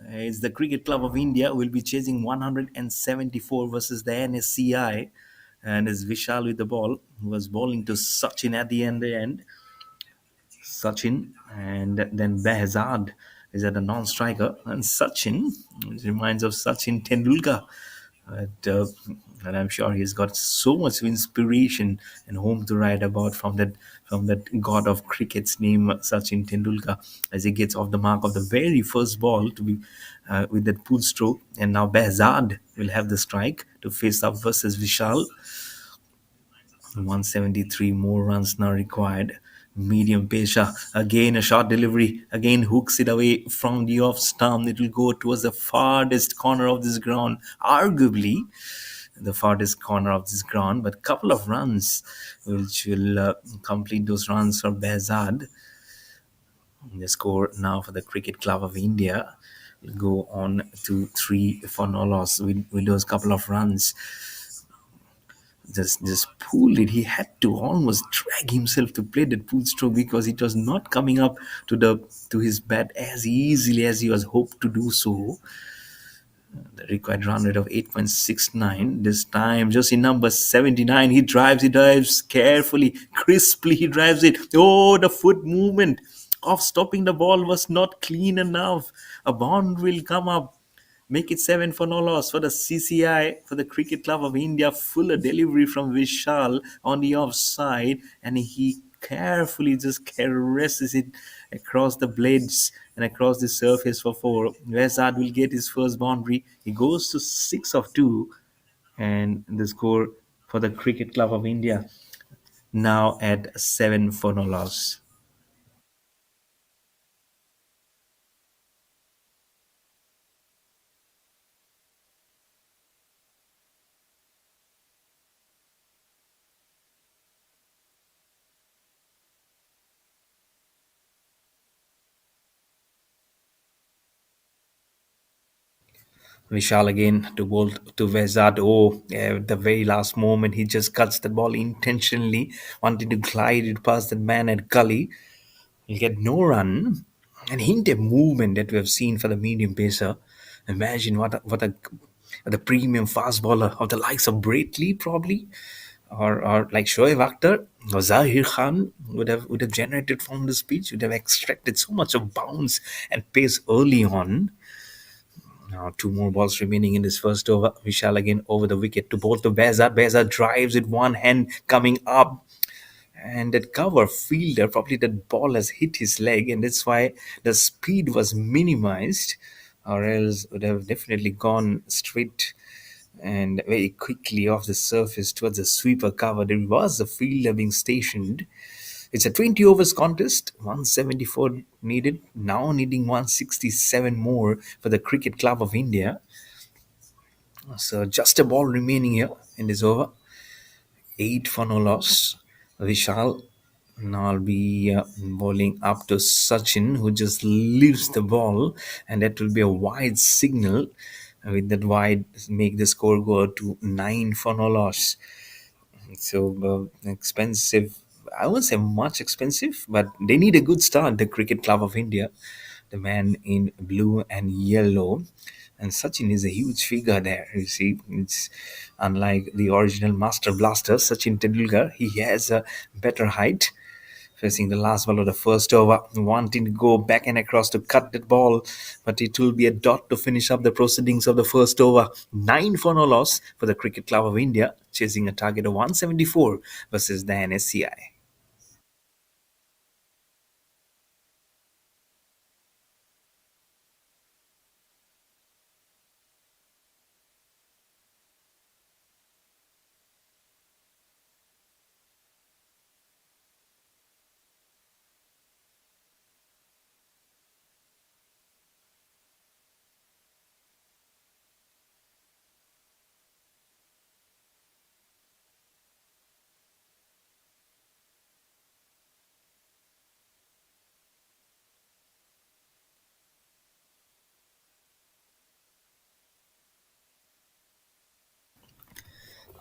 It's the Cricket Club of India will be chasing 174 versus the NSCI, and it's Vishal with the ball, who was bowling to Sachin at the end. Sachin, and then Behzad is at a non-striker, and Sachin, which reminds of Sachin Tendulkar. But, and I'm sure he's got so much inspiration and home to write about from that god of cricket's name, Sachin Tendulkar, as he gets off the mark of the very first ball to be with that pull stroke. And now Behzad will have the strike to face up versus Vishal. 173 more runs now required. Medium Pesha. Again, a short delivery. Again, hooks it away from the off stump. It will go towards the farthest corner of this ground. Arguably, the farthest corner of this ground, but couple of runs which will complete those runs for Behzad. The score now for the Cricket Club of India will go on to 3 for no loss with those couple of runs. Just pulled it. He had to almost drag himself to play that pull stroke because it was not coming up to his bat as easily as he was hoped to do so. The required run rate of 8.69. This time, just in number 79, he drives carefully, crisply, he drives it. Oh, the foot movement of stopping the ball was not clean enough. A boundary will come up. Make it 7 for no loss for the CCI, for the Cricket Club of India. Fuller delivery from Vishal on the offside, and he carefully just caresses it across the blades and across the surface for 4. Vezad will get his first boundary. He goes to 6 of 2, and the score for the Cricket Club of India now at 7 for no loss. Vishal again to bowl to Vezad. Oh, at the very last moment, he just cuts the ball intentionally, wanting to glide it past the man at gully. He'll get no run. And hint of movement that we have seen for the medium pacer. Imagine what a premium fast bowler of the likes of Bratley probably, or like Shoaib Akhtar or Zahir Khan would have generated from this pitch, would have extracted so much of bounce and pace early on. Now, two more balls remaining in this first over. Vishal again over the wicket to bowl to Beza. Beza drives with one hand coming up. And that cover fielder, probably that ball has hit his leg, and that's why the speed was minimized, or else would have definitely gone straight and very quickly off the surface towards the sweeper cover. There was a fielder being stationed. It's a 20 overs contest, 174 needed, now needing 167 more for the Cricket Club of India. So just a ball remaining here in this over. 8 for no loss. Vishal now will be bowling up to Sachin, who just leaves the ball, and that will be a wide signal. With that wide, make the score go to 9 for no loss. So expensive. I won't say much expensive, but they need a good start. The Cricket Club of India, the man in blue and yellow, and Sachin is a huge figure there. You see, it's unlike the original Master Blaster, Sachin Tendulkar. He has a better height. Facing the last ball of the first over, wanting to go back and across to cut that ball, but it will be a dot to finish up the proceedings of the first over. 9 for no loss for the Cricket Club of India, chasing a target of 174 versus the NSCI.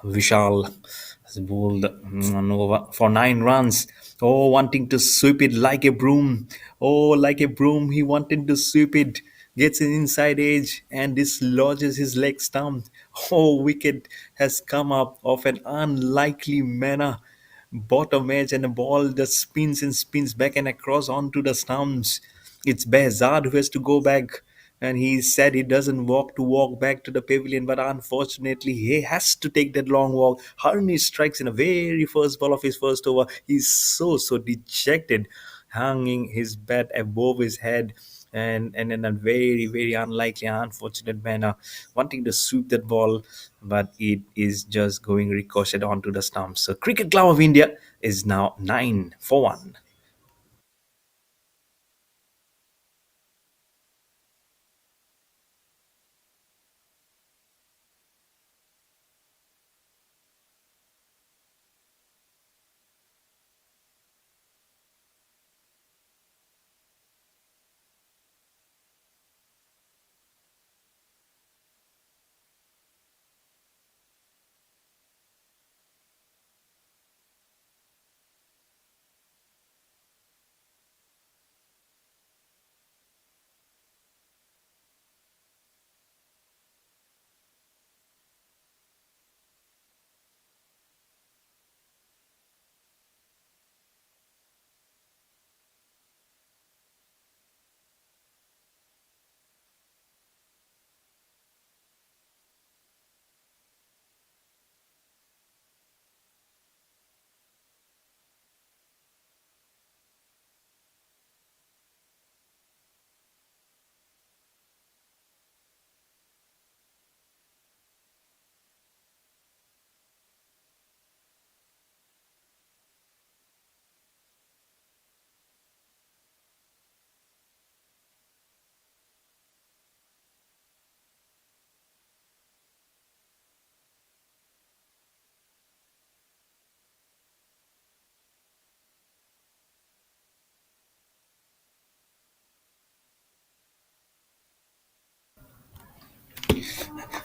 Vishal has bowled over for 9 runs. Oh, wanting to sweep it like a broom. Oh, like a broom, he wanted to sweep it. Gets an inside edge and dislodges his leg stump. Oh, Wicket has come up of an unlikely manner. Bottom edge and the ball just spins and spins back and across onto the stumps. It's Behzad who has to go back, and he said he doesn't walk back to the pavilion, but unfortunately he has to take that long walk. Harney strikes in the very first ball of his first over. He's so dejected, hanging his bat above his head, and in a very unlikely unfortunate manner, wanting to sweep that ball, but it is just going ricochet onto the stumps. So Cricket Club of India is now 9 for 1.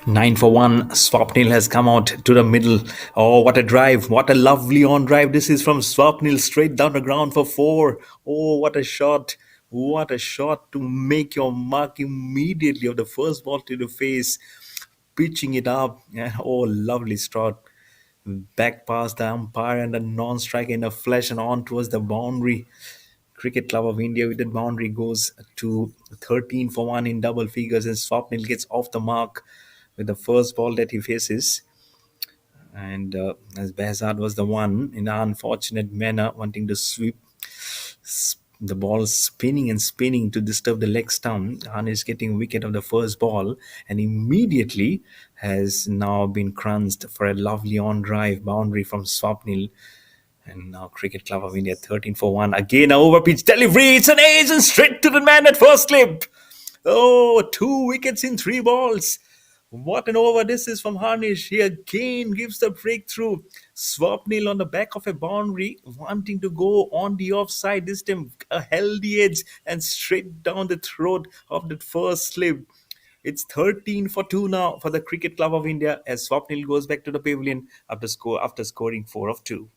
9 for 1. Swapnil has come out to the middle. Oh, what a drive. What a lovely on drive. This is from Swapnil straight down the ground for 4. Oh, what a shot. What a shot to make your mark immediately of the first ball to the face. Pitching it up. And oh, lovely shot. Back past the umpire and the non-strike in the flesh and on towards the boundary. Cricket Club of India with that boundary goes to 13 for 1 in double figures, and Swapnil gets off the mark with the first ball that he faces. And as Behzad was the one in an unfortunate manner wanting to sweep the ball spinning and spinning to disturb the leg stump. Han is getting wicket of the first ball and immediately has now been crunched for a lovely on drive boundary from Swapnil. And now Cricket Club of India 13 for 1. Again, a overpitch delivery. It's an ace and straight to the man at first slip. Oh, 2 wickets in 3 balls. What an over this is from Harnish. He again gives the breakthrough. Swapnil on the back of a boundary, wanting to go on the offside. This time, a healthy edge and straight down the throat of that first slip. It's 13 for 2 now for the Cricket Club of India as Swapnil goes back to the pavilion after scoring 4 of 2.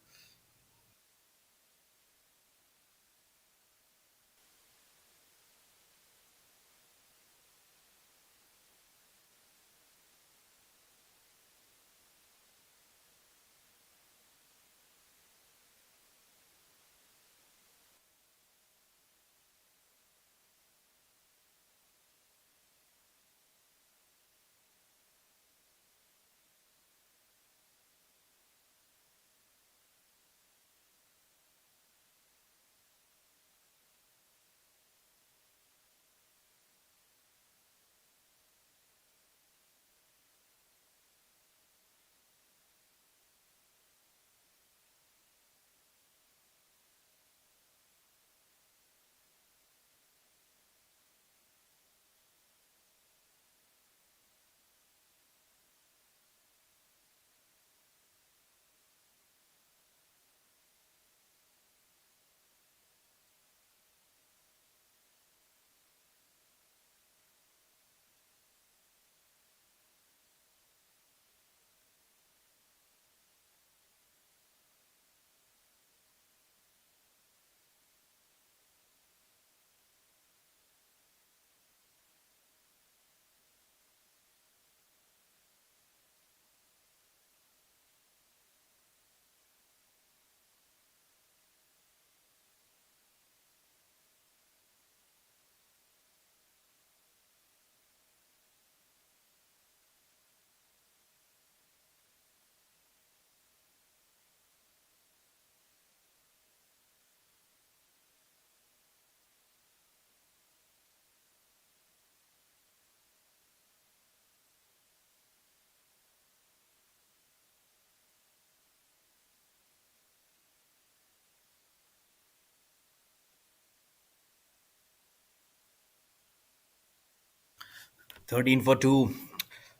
13 for 2.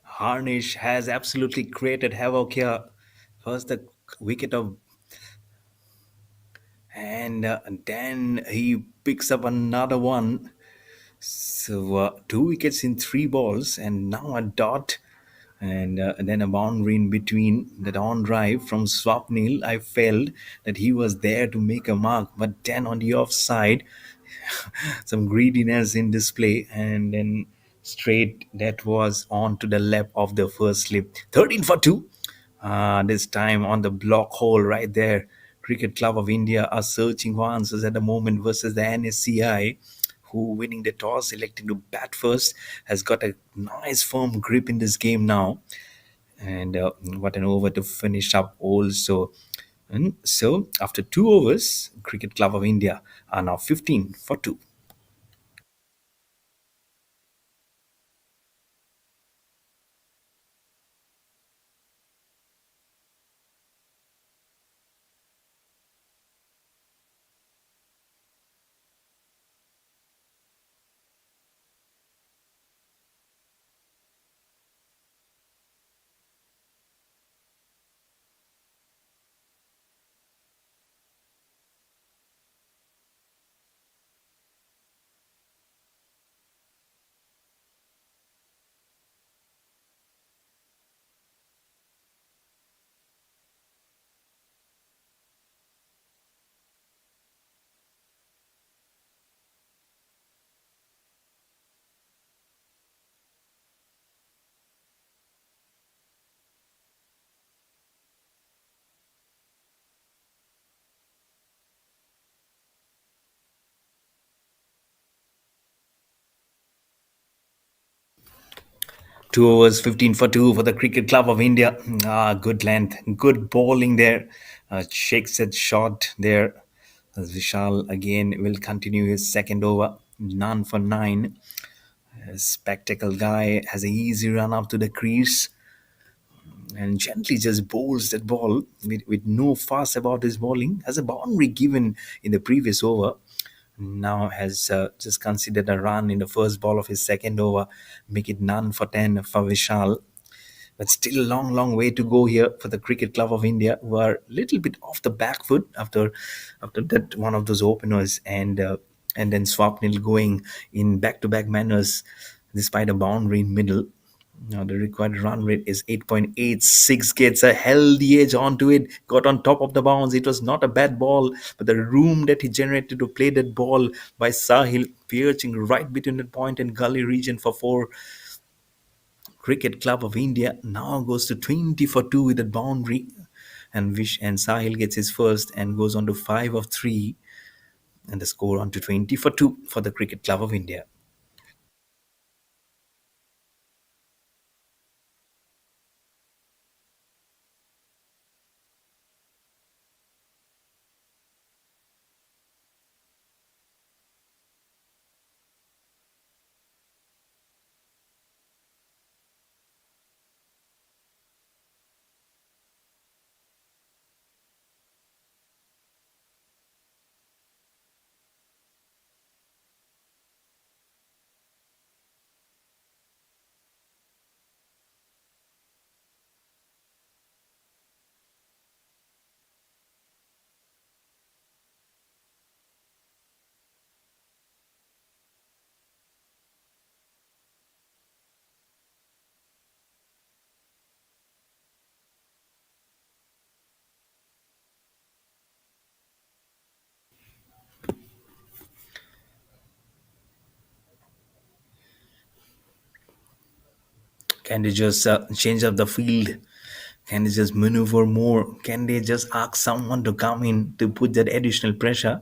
Harnish has absolutely created havoc here. First, the wicket of. And then he picks up another one. So, two wickets in three balls, and now a dot. And then a boundary in between that on drive from Swapnil. I felt that he was there to make a mark, but then on the offside, some greediness in display, and then straight that was on to the left of the first slip. 13 for 2. This time on the block hole right there. Cricket Club of India are searching for answers at the moment versus the NSCI, who winning the toss, electing to bat first, has got a nice firm grip in this game now. And what an over to finish up also. And so after 2 overs, Cricket Club of India are now 15 for 2. 2 overs, 15 for 2 for the Cricket Club of India. Good length, good bowling there. Shakes it shot there. As Vishal again will continue his second over. None for 9. A spectacle guy has an easy run up to the crease and gently just bowls that ball with no fuss about his bowling. Has a boundary given in the previous over. Now has just considered a run in the first ball of his second over, make it none for 10 for Vishal. But still a long, long way to go here for the Cricket Club of India, who are a little bit off the back foot after that one of those openers, and then Swapnil going in back-to-back manners despite a boundary in middle. Now the required run rate is 8.86, gets a healthy edge onto it, got on top of the bounce. It was not a bad ball, but the room that he generated to play that ball by Sahil, piercing right between the point and gully region for 4. Cricket Club of India now goes to 20 for 2 with a boundary, and Sahil gets his first and goes on to 5 of 3, and the score on to 20 for 2 for the Cricket Club of India. Can they just change up the field? Can they just maneuver more? Can they just ask someone to come in to put that additional pressure?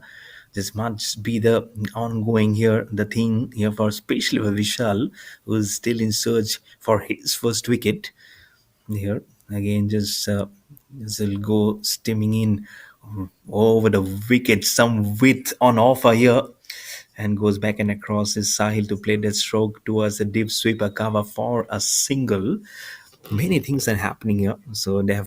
This must be the ongoing here, the thing here for especially for Vishal, who is still in search for his first wicket. Here again, just will go steaming in over the wicket, some width on offer here, and goes back and across his Sahil to play that stroke towards the deep sweeper cover for a single. Many things are happening here, so they have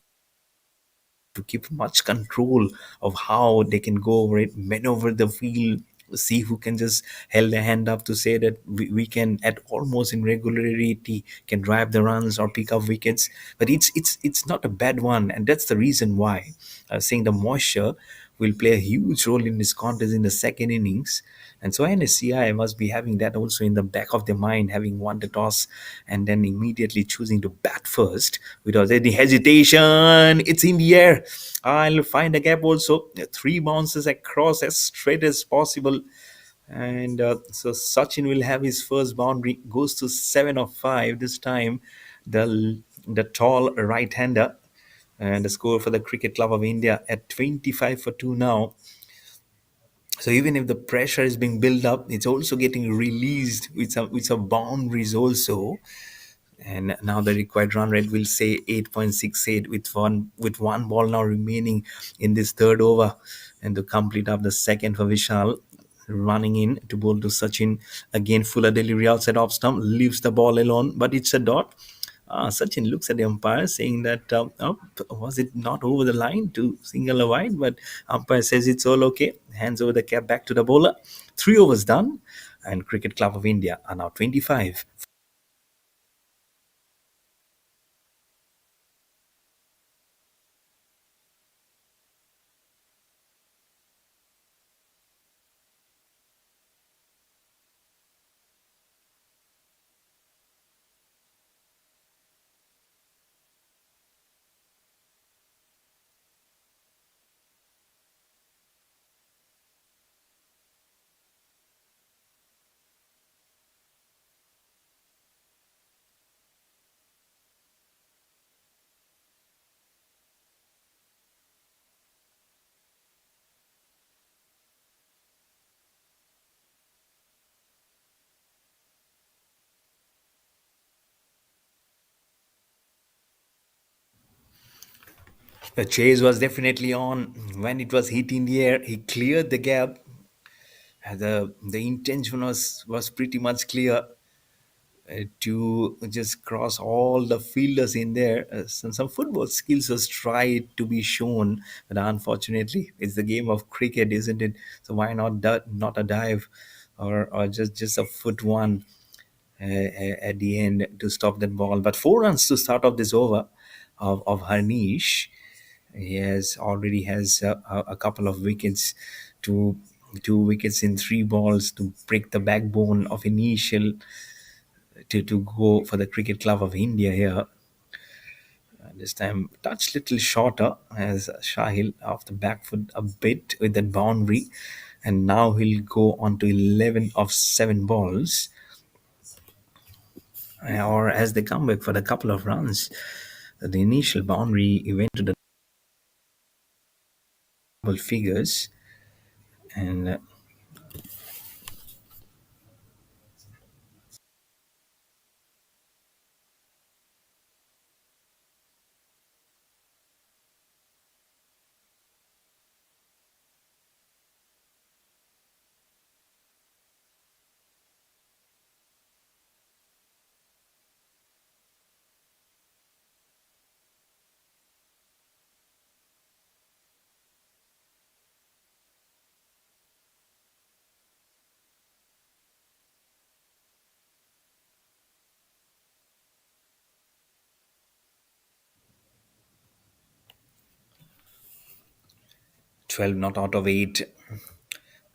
to keep much control of how they can go over it, maneuver the field, see who can just held their hand up to say that we can at almost in regularity can drive the runs or pick up wickets. But it's not a bad one, and that's the reason why saying the moisture will play a huge role in this contest in the second innings. And so NSCI must be having that also in the back of their mind, having won the toss and then immediately choosing to bat first without any hesitation. It's in the air. I'll find a gap also. Three bounces across as straight as possible. And so Sachin will have his first boundary, goes to 7 of 5 this time. The tall right-hander, and the score for the Cricket Club of India at 25 for 2 now. So even if the pressure is being built up, it's also getting released with some boundaries also. And now the required run rate will say 8.68 with one ball now remaining in this third over, and to complete up the second for Vishal, running in to bowl to Sachin. Again, fuller delivery outside off stump, leaves the ball alone, but it's a dot. Sachin looks at the umpire saying that oh, was it not over the line to single a wide, but umpire says it's all okay, hands over the cap back to the bowler. 3 overs done, and Cricket Club of India are now 25. The chase was definitely on. When it was hit in the air, he cleared the gap. The intention was pretty much clear, to just cross all the fielders in there. Some football skills was tried to be shown, but unfortunately, it's the game of cricket, isn't it? So why not a dive, or just a foot one at the end to stop that ball? But 4 runs to start off this over of Harnish. He has already has a couple of wickets, to 2 wickets in 3 balls to break the backbone of initial to go for the Cricket Club of India here. This time, touch little shorter as Shahil off the back foot a bit with that boundary, and now he'll go on to 11 of 7 balls, or as they come back for the couple of runs. The initial boundary he went to the double figures, and 12 not out of 8.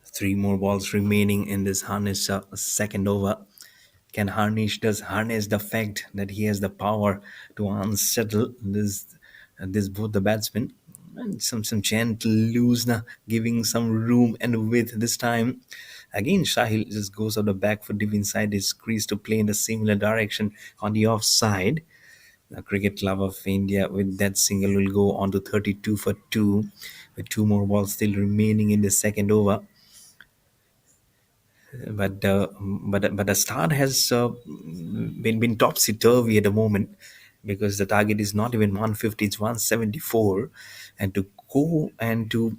3 more balls remaining in this Harnish second over. Can Harnish does harness the fact that he has the power to unsettle this both the batsmen, and some gentle loosener, giving some room and width this time. Again, Shahil just goes out the back foot deep inside his crease to play in a similar direction on the offside. The Cricket Club of India with that single will go on to 32 for 2, with 2 more balls still remaining in the second over. But the start has been topsy turvy at the moment, because the target is not even 150, it's 174, and to go and to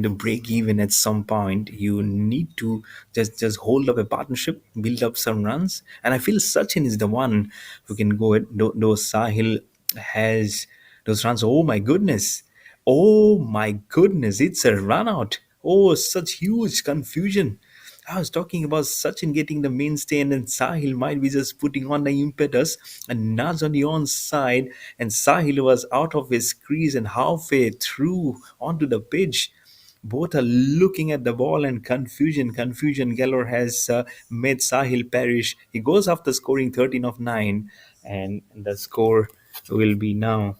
break even at some point, you need to just hold up a partnership, build up some runs, and I feel Sachin is the one who can go it. Though Sahil has those runs, oh my goodness, oh my goodness, it's a run out. Oh, such huge confusion. I was talking about Sachin getting the mainstay, and then Sahil might be just putting on the impetus and nudge on the onside, and Sahil was out of his crease and halfway through onto the pitch. Both are looking at the ball and confusion. Gallor has made Sahil perish. He goes after scoring 13 of 9, and the score will be now.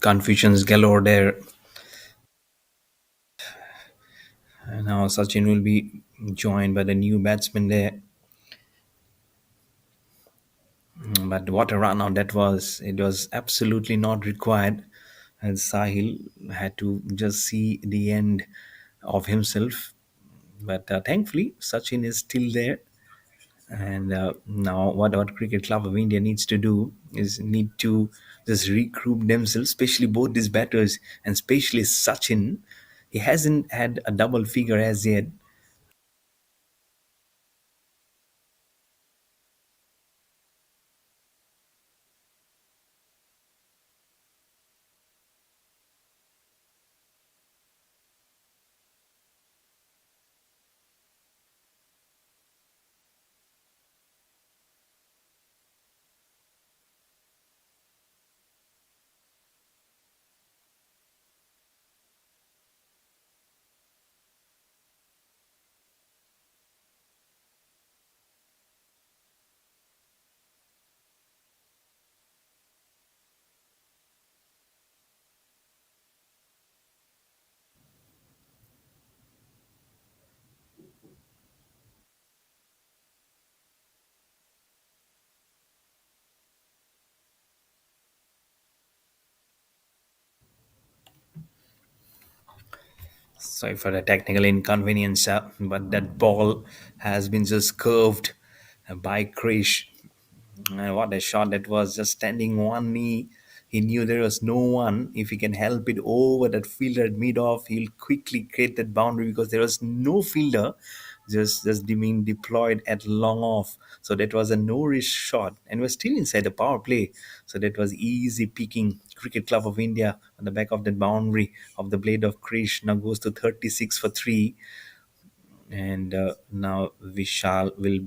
Confusions galore there. And now Sachin will be joined by the new batsman there. But what a run out that was. It was absolutely not required. And Sahil had to just see the end of himself. But thankfully, Sachin is still there. And now, what Cricket Club of India needs to do is need to just regroup themselves, especially both these batters, and especially Sachin. He hasn't had a double figure as yet. Sorry for the technical inconvenience, but that ball has been just curved by Krish. What a shot that was, just standing one knee. He knew there was no one. If he can help it over that fielder at mid off, he'll quickly create that boundary because there was no fielder just being deployed at long off. So that was a no risk shot, and we're still inside the power play. So that was easy picking. Cricket Club of India on the back of that boundary of the blade of Krish now goes to 36 for 3. And now Vishal will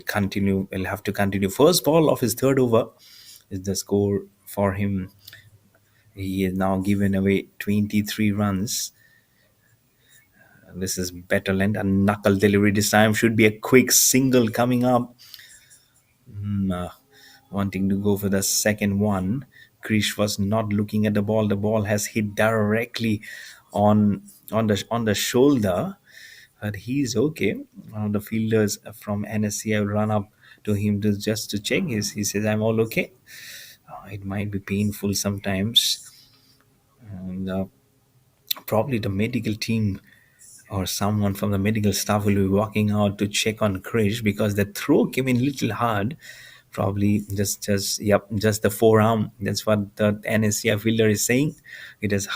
continue. Will have to continue. First ball of his third over is the score for him. He has now given away 23 runs. This is better length. A knuckle delivery this time. Should be a quick single coming up. Wanting to go for the second one. Krish was not looking at the ball. The ball has hit directly on the shoulder, but he's okay. One of the fielders from NSCI run up to him just to check. He says, "I'm all okay." It might be painful sometimes, and probably the medical team or someone from the medical staff will be walking out to check on Krish because the throw came in little hard. Probably just the forearm. That's what the NSCI fielder is saying. It has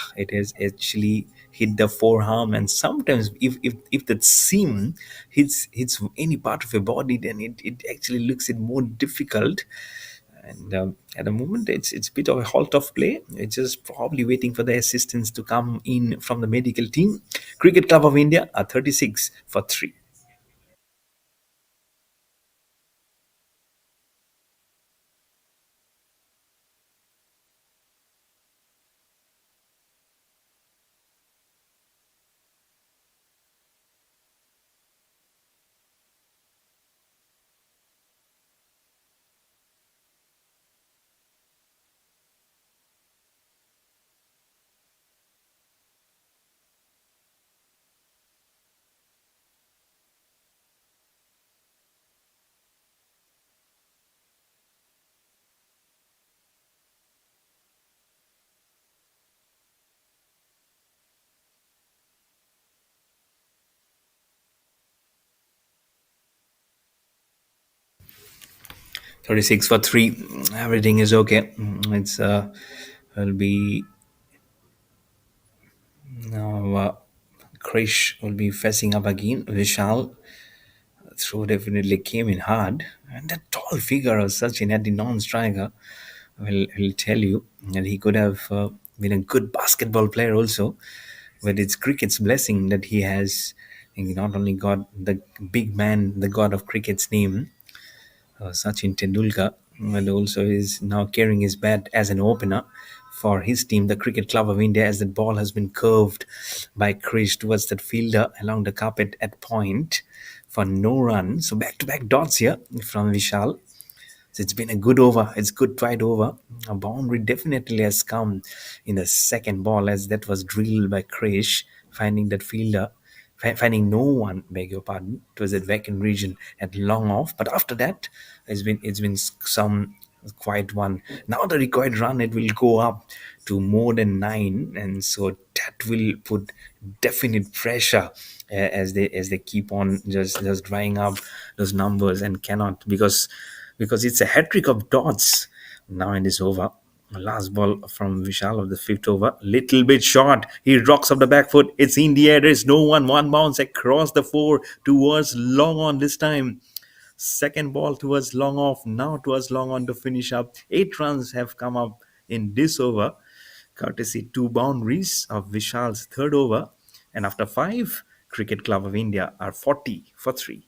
actually hit the forearm, and sometimes if that seam hits any part of your body, then it actually looks it more difficult. And at the moment, it's a bit of a halt of play. It's just probably waiting for the assistance to come in from the medical team. Cricket Club of India are 36 for 3. 36 for 3. Everything is okay. It's will be now Krish will be facing up again. Vishal throw definitely came in hard. And that tall figure of Sachin at the non-striker will tell you that he could have been a good basketball player also. But it's cricket's blessing that he has not only got the big man, the god of cricket's name, Sachin Tendulkar, and also is now carrying his bat as an opener for his team, the Cricket Club of India, as the ball has been curved by Krish towards that fielder along the carpet at point for no run. So back-to-back dots here from Vishal. So it's been a good over. It's good tried over. A boundary definitely has come in the second ball as that was drilled by Krish, finding that fielder, finding no one, beg your pardon. It was at vacant region at long off. But after that, it's been some quite one. Now the required run it will go up to more than 9, and so that will put definite pressure as they keep on just drying up those numbers and cannot because it's a hat trick of dots now in this over. Last ball from Vishal of the fifth over. Little bit short. He rocks up the back foot. It's in the air. There's no one. One bounce across the four towards long on this time. Second ball towards long off. Now towards long on to finish up. 8 runs have come up in this over. Courtesy 2 boundaries of Vishal's third over. And after 5, Cricket Club of India are 40 for 3.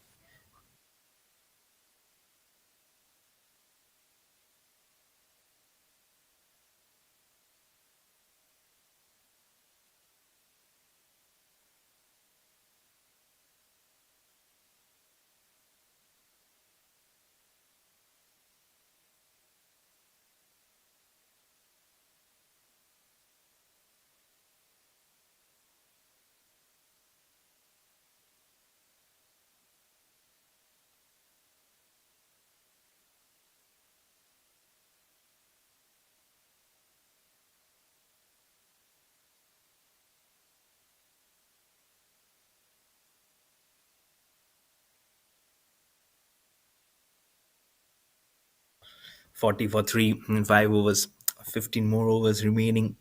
40 for 3 in 5 overs. 15 more overs remaining.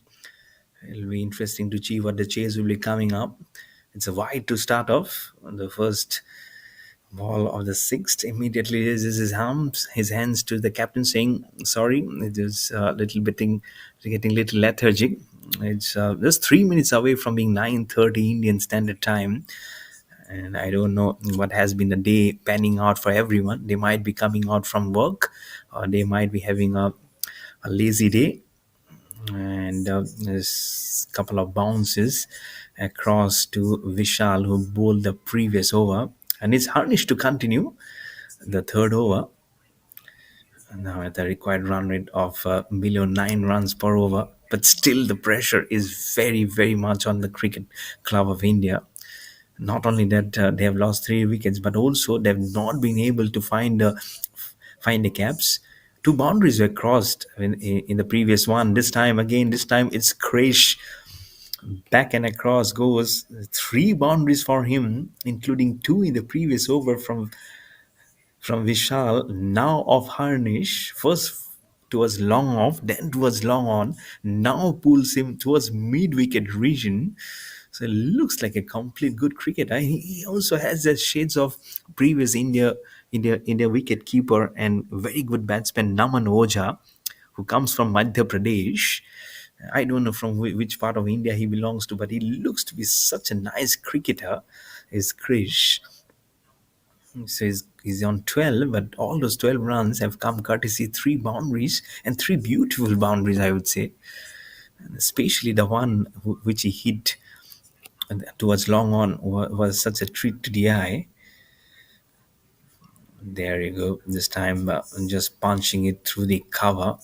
It'll be interesting to see what the chase will be coming up. It's a wide to start off. On the first ball of the sixth, immediately raises his hands to the captain, saying, "Sorry, it is a little getting a little lethargic. It's just 3 minutes away from being 9:30 Indian Standard Time, and I don't know what has been the day panning out for everyone. They might be coming out from work, or they might be having a lazy day." And there's a couple of bounces across to Vishal, who bowled the previous over, and it's Harnish to continue the third over. Now at the required run rate of below 9 runs per over, but still the pressure is very, very much on the Cricket Club of India. Not only that they have lost 3 wickets, but also they've not been able to find the caps. 2 boundaries were crossed in the previous one. This time it's Krish. Back and across goes 3 boundaries for him, including 2 in the previous over from Vishal, now of Harnish. First towards long off, then towards long on. Now pulls him towards mid-wicket region. So it looks like a complete good cricketer. He also has the shades of previous India wicket keeper and very good batsman Naman Oja, who comes from Madhya Pradesh. I don't know from which part of India he belongs to, but he looks to be such a nice cricketer. Is Krish. So he's on 12, but all those 12 runs have come courtesy 3 boundaries and 3 beautiful boundaries, I would say. And especially the one which he hit towards long on was such a treat to the eye. There you go. This time just punching it through the cover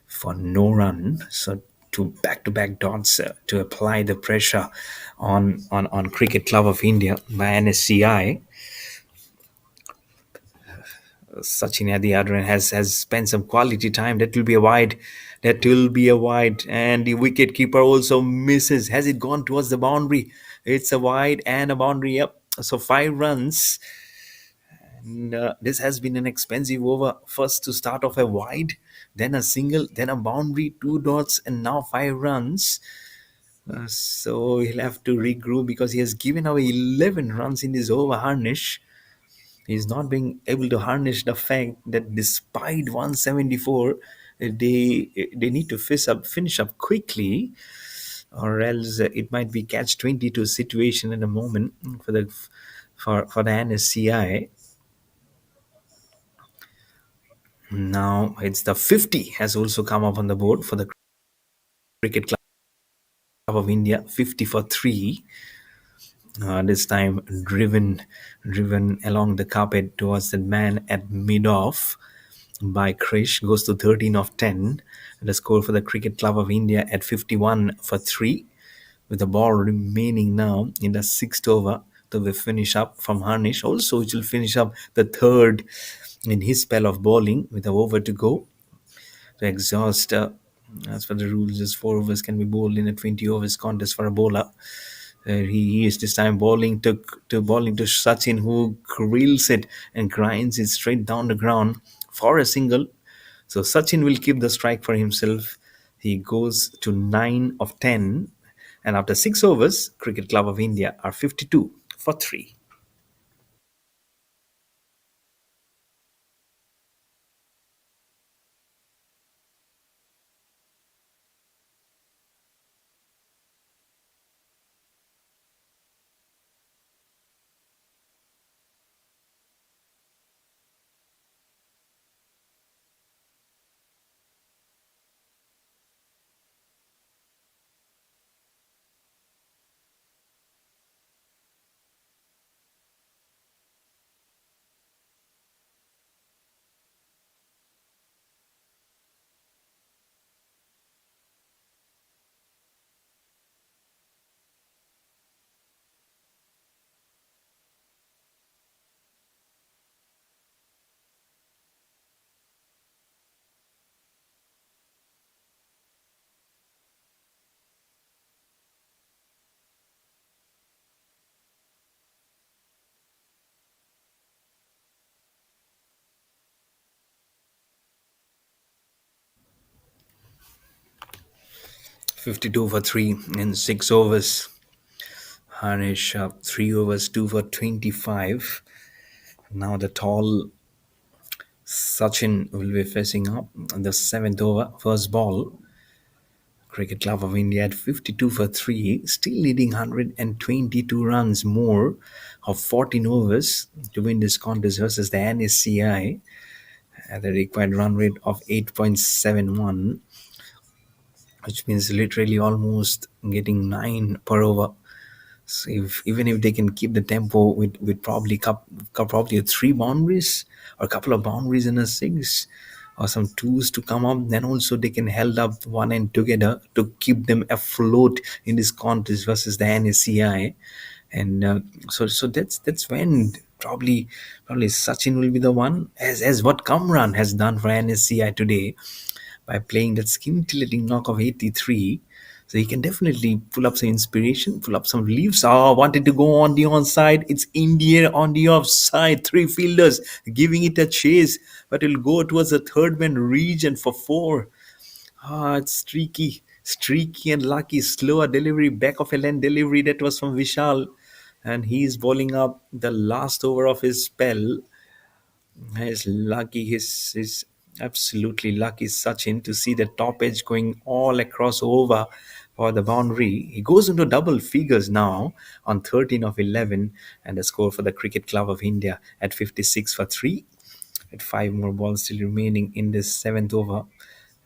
for no run. So to back dots to apply the pressure on Cricket Club of India by NSCI. Sachin at the other end has spent some quality time. That will be a wide. That will be a wide. And the wicket keeper also misses. Has it gone towards the boundary? It's a wide and a boundary. Yep. So 5 runs. This has been an expensive over. First to start off a wide, then a single, then a boundary, two dots, and now 5 runs. So he'll have to regroup because he has given away 11 runs in this over harnish. He's not being able to harness the fact that despite 174, they need to finish up quickly, or else it might be catch 22 situation in a moment for the NSCI. Now it's the 50 has also come up on the board for the Cricket Club of India. 50 for 3. This time driven along the carpet towards the man at mid-off by Krish, goes to 13 of 10. The score for the Cricket Club of India at 51 for 3, with the ball remaining now in the sixth over. So we finish up from Harnish. Also, which will finish up the third in his spell of bowling with a over to go to exhaust. As for the rules, just 4 overs can be bowled in a 20 overs contest for a bowler. He is this time bowling to Sachin, who grills it and grinds it straight down the ground for a single. So Sachin will keep the strike for himself. He goes to 9 of 10. And after 6 overs, Cricket Club of India are 52 for 3. 52 for 3 in 6 overs. Harnish 3 overs, 2 for 25. Now the tall Sachin will be facing up on the seventh over, first ball. Cricket Club of India at 52 for 3, still needing 122 runs more of 14 overs to win this contest versus the NSCI at the required run rate of 8.71, which means literally almost getting 9 per over. So even if they can keep the tempo with probably 3 boundaries or a couple of boundaries in a 6 or some twos to come up, then also they can held up one end together to keep them afloat in this contest versus the NSCI. And so that's when probably Sachin will be the one, as what Kamran has done for NSCI today by playing that scintillating knock of 83. So he can definitely pull up some inspiration, pull up some reliefs. Wanted to go on the onside. It's India on the offside. 3 fielders giving it a chase, but it'll go towards the third man region for 4. It's streaky and lucky. Slower delivery, back of a lane delivery that was from Vishal. And he's bowling up the last over of his spell. He's lucky. He's absolutely lucky, Sachin, to see the top edge going all across over for the boundary. He goes into double figures now on 13 of 11, and the score for the Cricket Club of India at 56 for 3. At 5 more balls still remaining in this seventh over.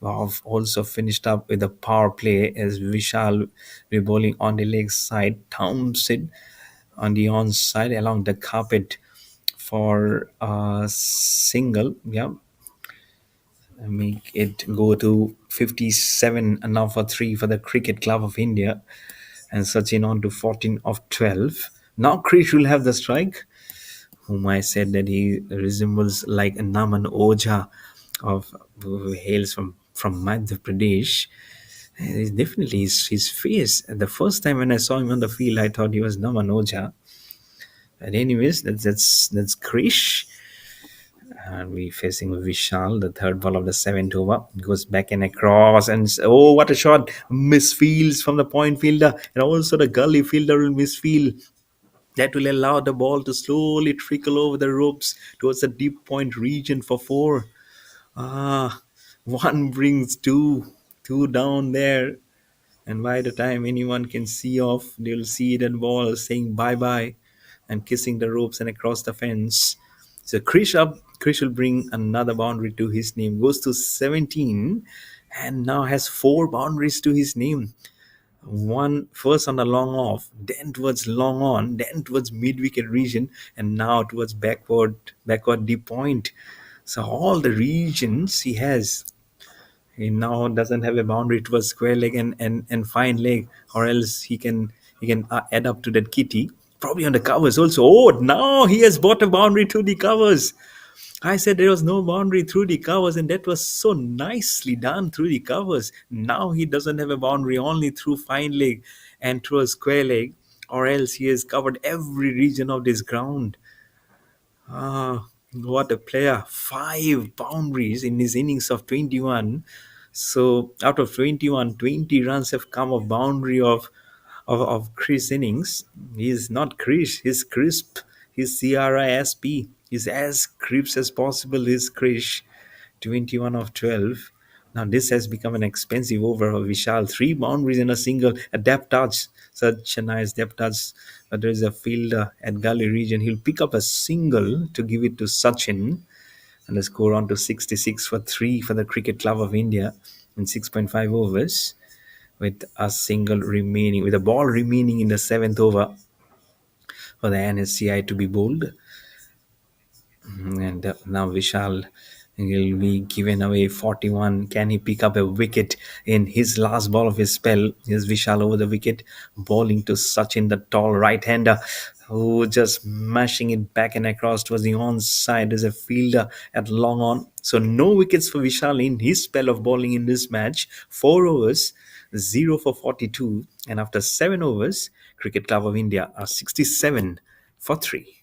Vav also finished up with a power play as Vishal will bowling on the leg side. Townsend on the onside along the carpet for a single. Yeah, make it go to 57 and now for 3 for the Cricket Club of India, and Sachin on to 14 of 12. Now Krish will have the strike, whom I said that he resembles like a Naman Oja of who hails from Madhya Pradesh. He's definitely his face. The first time when I saw him on the field, I thought he was Naman Oja. But anyways, that's Krish. And we facing Vishal, the third ball of the seventh over. Goes back and across, and oh, what a shot! Misfields from the point fielder, and also the gully fielder will misfield. That will allow the ball to slowly trickle over the ropes towards the deep point region for four. Ah, one brings two, two down there. And by the time anyone can see off, they'll see that ball saying bye bye and kissing the ropes and across the fence. So Krish up, Krish will bring another boundary to his name, goes to 17 and now has four boundaries to his name. One first on the long off, then towards long on, then towards mid wicket region, and now towards backward deep point. So all the regions he has. He now doesn't have a boundary towards square leg and fine leg, or else he can add up to that kitty. Probably on the covers also. Oh, now he has bought a boundary to the covers. I said there was no boundary through the covers, and that was so nicely done through the covers. Now he doesn't have a boundary only through fine leg and through a square leg, or else he has covered every region of this ground. Ah, what a player. Five boundaries in his innings of 21. So out of 21, 20 runs have come of boundary of Chris innings. He's not Chris, he's crisp. He's CRISP. He's as crisp as possible. He's Krish. 21 of 12. Now this has become an expensive over of Vishal. Three boundaries in a single, a depth touch. Such a nice depth touch. But there is a fielder at Gully region. He'll pick up a single to give it to Sachin. And the score on to 66 for 3 for the Cricket Club of India in 6.5 overs. With a single remaining, with a ball remaining in the seventh over for the NSCI to be bowled. And now Vishal will be given away 41. Can he pick up a wicket in his last ball of his spell? Here's Vishal over the wicket, bowling to Sachin, the tall right-hander, who just mashing it back and across towards the onside. There's a fielder at long on. So no wickets for Vishal in his spell of bowling in this match. 4 overs, 0 for 42. And after 7 overs, Cricket Club of India are 67 for 3.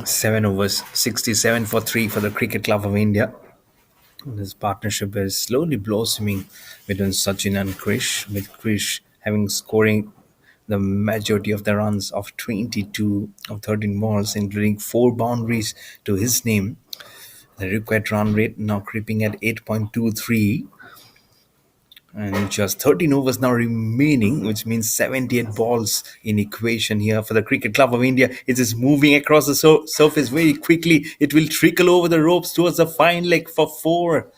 7 overs, 67 for 3 for the Cricket Club of India. This partnership is slowly blossoming between Sachin and Krish, with Krish having scoring the majority of the runs of 22 of 13 balls, including 4 boundaries to his name. The required run rate now creeping at 8.23, and just 13 overs now remaining, which means 78 balls in equation here for the Cricket Club of India. It is moving across the surface very quickly. It will trickle over the ropes towards the fine leg for 4.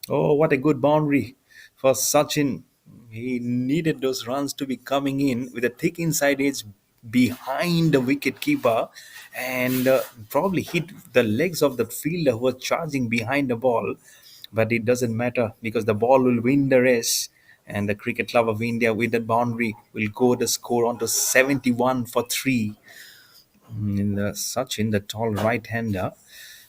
Oh, what a good boundary for Sachin. He needed those runs to be coming in with a thick inside edge behind the wicket keeper, and probably hit the legs of the fielder who was charging behind the ball. But it doesn't matter because the ball will win the race. And the Cricket Club of India with that boundary will go the score on to 71 for 3. In the Sachin, the tall right-hander,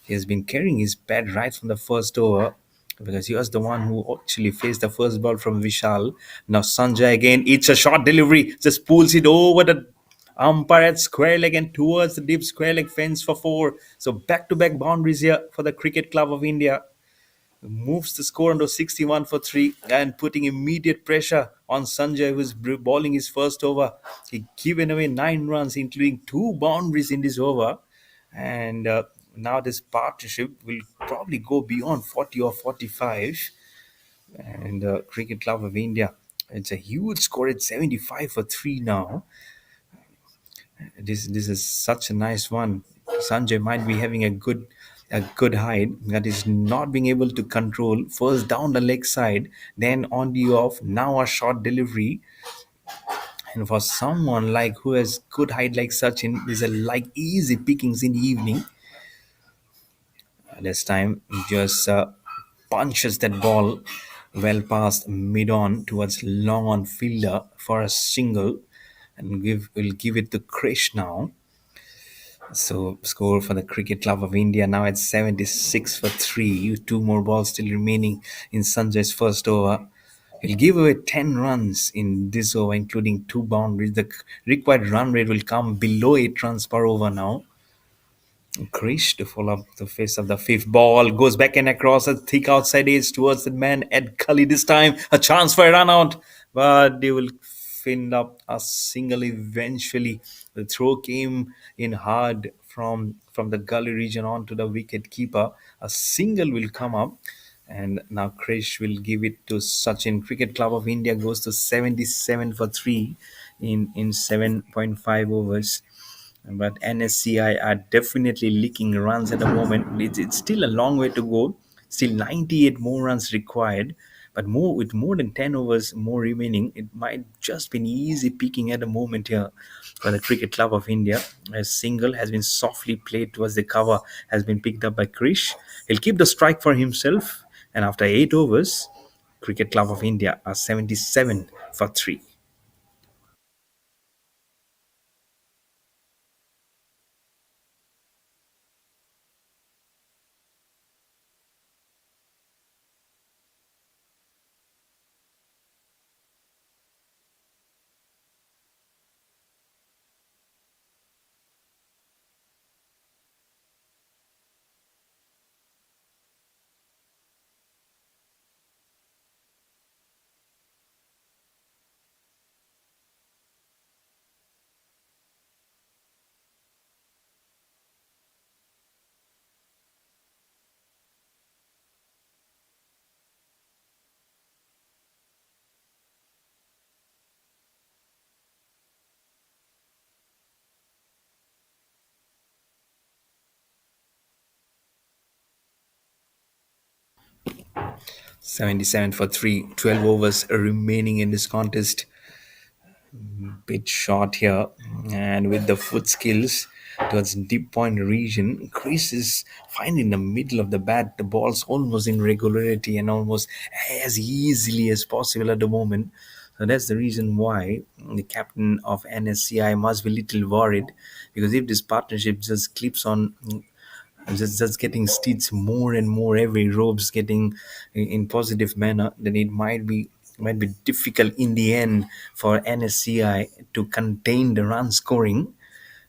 he has been carrying his bat right from the first over because he was the one who actually faced the first ball from Vishal. Now Sanjay again, it's a short delivery, just pulls it over the umpire at square leg and towards the deep square leg fence for 4. So back-to-back boundaries here for the Cricket Club of India, moves the score onto 61 for 3 and putting immediate pressure on Sanjay, who is bowling his first over. He given away 9 runs, including 2 boundaries in this over. And now this partnership will probably go beyond 40 or 45. And Cricket Club of India, it's a huge score at 75 for 3 now. This is such a nice one. Sanjay might be having a good height that is not being able to control. First down the leg side, then on the off. Now a short delivery, and for someone like who has good height like Sachin, these are like easy pickings in the evening. This time, just punches that ball well past mid on towards long on fielder for a single, and will give it to Krish now. So score for the Cricket Club of India now at 76 for 3. 2 more balls still remaining in Sanjay's first over. He'll give away 10 runs in this over, including 2 boundaries. The required run rate will come below 8 runs per over now. Krish to follow up the face of the fifth ball. Goes back and across a thick outside edge towards the man Ed Cully this time. A chance for a run out. But they will find up a single eventually. The throw came in hard from the gully region onto the wicket keeper. A single will come up. And now Krish will give it to Sachin. Cricket Club of India goes to 77 for 3 in 7.5 overs. But NSCI are definitely leaking runs at the moment. It's still a long way to go. Still 98 more runs required. But more than 10 overs more remaining, it might just be an easy picking at the moment here for the Cricket Club of India. A single has been softly played towards the cover, has been picked up by Krish. He'll keep the strike for himself. And after 8 overs, Cricket Club of India are 77 for 3. 77 for 3. 12 overs remaining in this contest. Bit short here, and with the foot skills towards deep point region, Chris is fine in the middle of the bat. The ball's almost in regularity and almost as easily as possible at the moment. So that's the reason why the captain of NSCI must be little worried, because if this partnership just keeps on just getting stitched more and more, every rope's getting in positive manner, then it might be difficult in the end for NSCI to contain the run scoring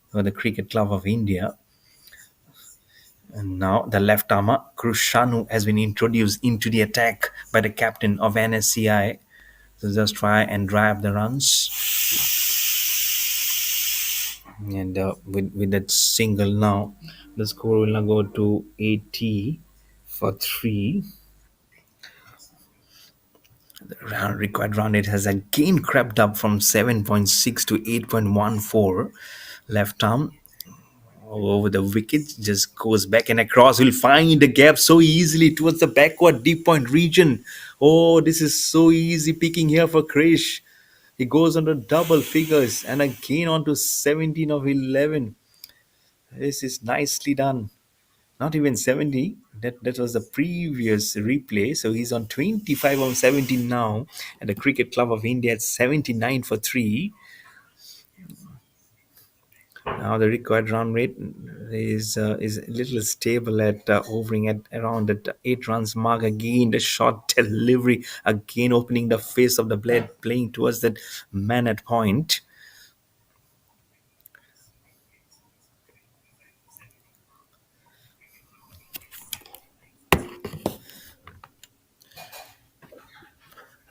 for the Cricket Club of India. And now the left armer Krushanu has been introduced into the attack by the captain of NSCI to just try and drive the runs. And with that single now, the score will now go to 80 for 3. Required run rate has again crept up from 7.6 to 8.14. Left arm over the wicket, just goes back and across. Will find the gap so easily towards the backward deep point region. Oh, this is so easy picking here for Krish. He goes on to double figures and again on to 17 of 11. This is nicely done. Not even 70. That was the previous replay. So he's on 25 of 17 now. And the Cricket Club of India at 79 for 3. Now the required run rate is a little stable at hovering at around the 8 runs mark. Again, the short delivery again opening the face of the blade, playing towards that man at point.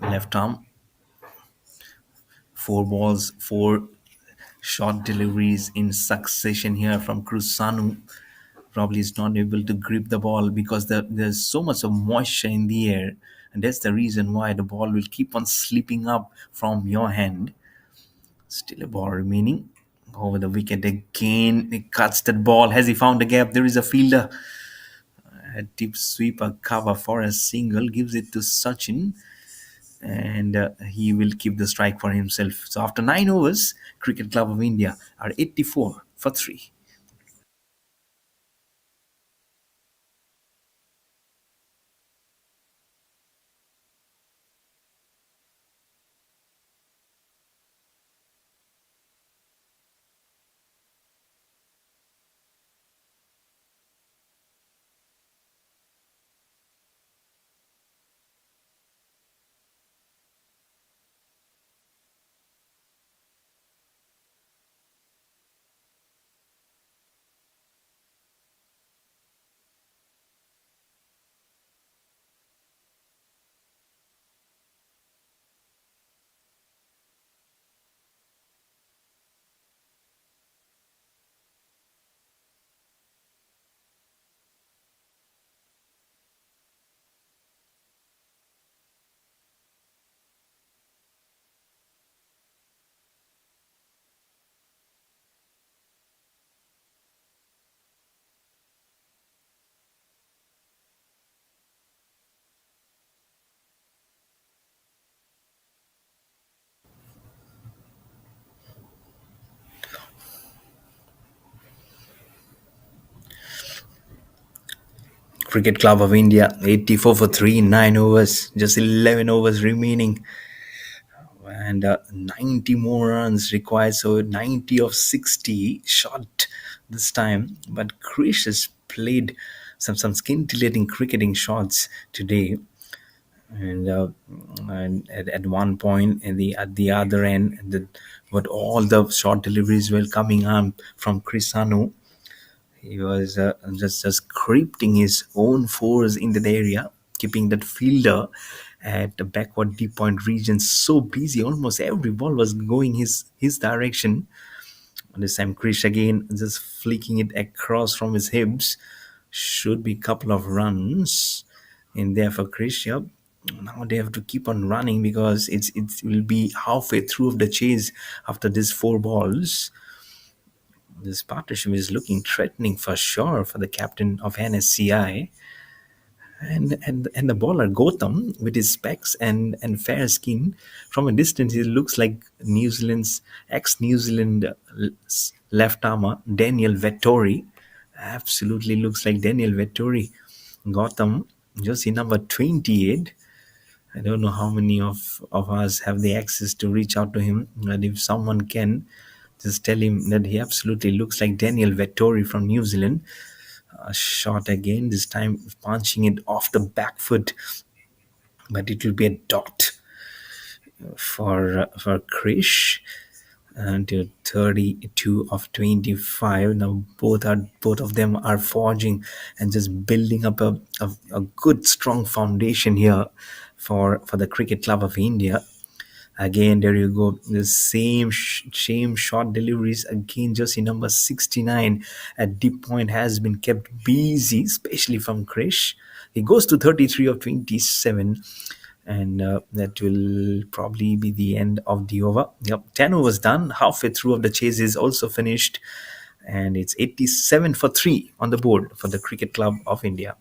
Left arm, 4 balls, 4 short deliveries in succession here from Krusanu. Probably is not able to grip the ball because there's so much of moisture in the air, and that's the reason why the ball will keep on slipping up from your hand. Still a ball remaining over the wicket again. He cuts that ball. Has he found a gap? There is a fielder. A deep sweeper cover for a single, gives it to Sachin, and he will keep the strike for himself. So after 9 overs, Cricket Club of India are 84 for 3. Cricket Club of India 84 for 3 in 9 overs. Just 11 overs remaining. And 90 more runs required. So 90 of 60 shot this time. But Krish has played some scintillating cricketing shots today. And at one point at the other end, but all the short deliveries were coming on from Krisanu. He was just creeping his own fours into the area, keeping that fielder at the backward deep point region so busy. Almost every ball was going his direction. And this time, Krish again just flicking it across from his hips. Should be a couple of runs in there for Krish. Yep. Now they have to keep on running because it will be halfway through of the chase after these 4 balls. This partnership is looking threatening for sure for the captain of NSCI. And the bowler Gotham with his specs and fair skin, from a distance he looks like New Zealand's ex-New Zealand left armer Daniel Vettori. Absolutely looks like Daniel Vettori. Gotham, just in number 28. I don't know how many of us have the access to reach out to him, and if someone can, just tell him that he absolutely looks like Daniel Vettori from New Zealand. A shot again, this time punching it off the back foot, but it will be a dot for Krish. Until 32 of 25. Now both of them are forging and just building up a good strong foundation here for the Cricket Club of India. Again, there you go. The same short deliveries again. Just in number 69 at deep point has been kept busy, especially from Krish. He goes to 33 of 27, and that will probably be the end of the over. Yep, 10 overs done. Halfway through of the chase is also finished, and it's 87 for 3 on the board for the Cricket Club of India.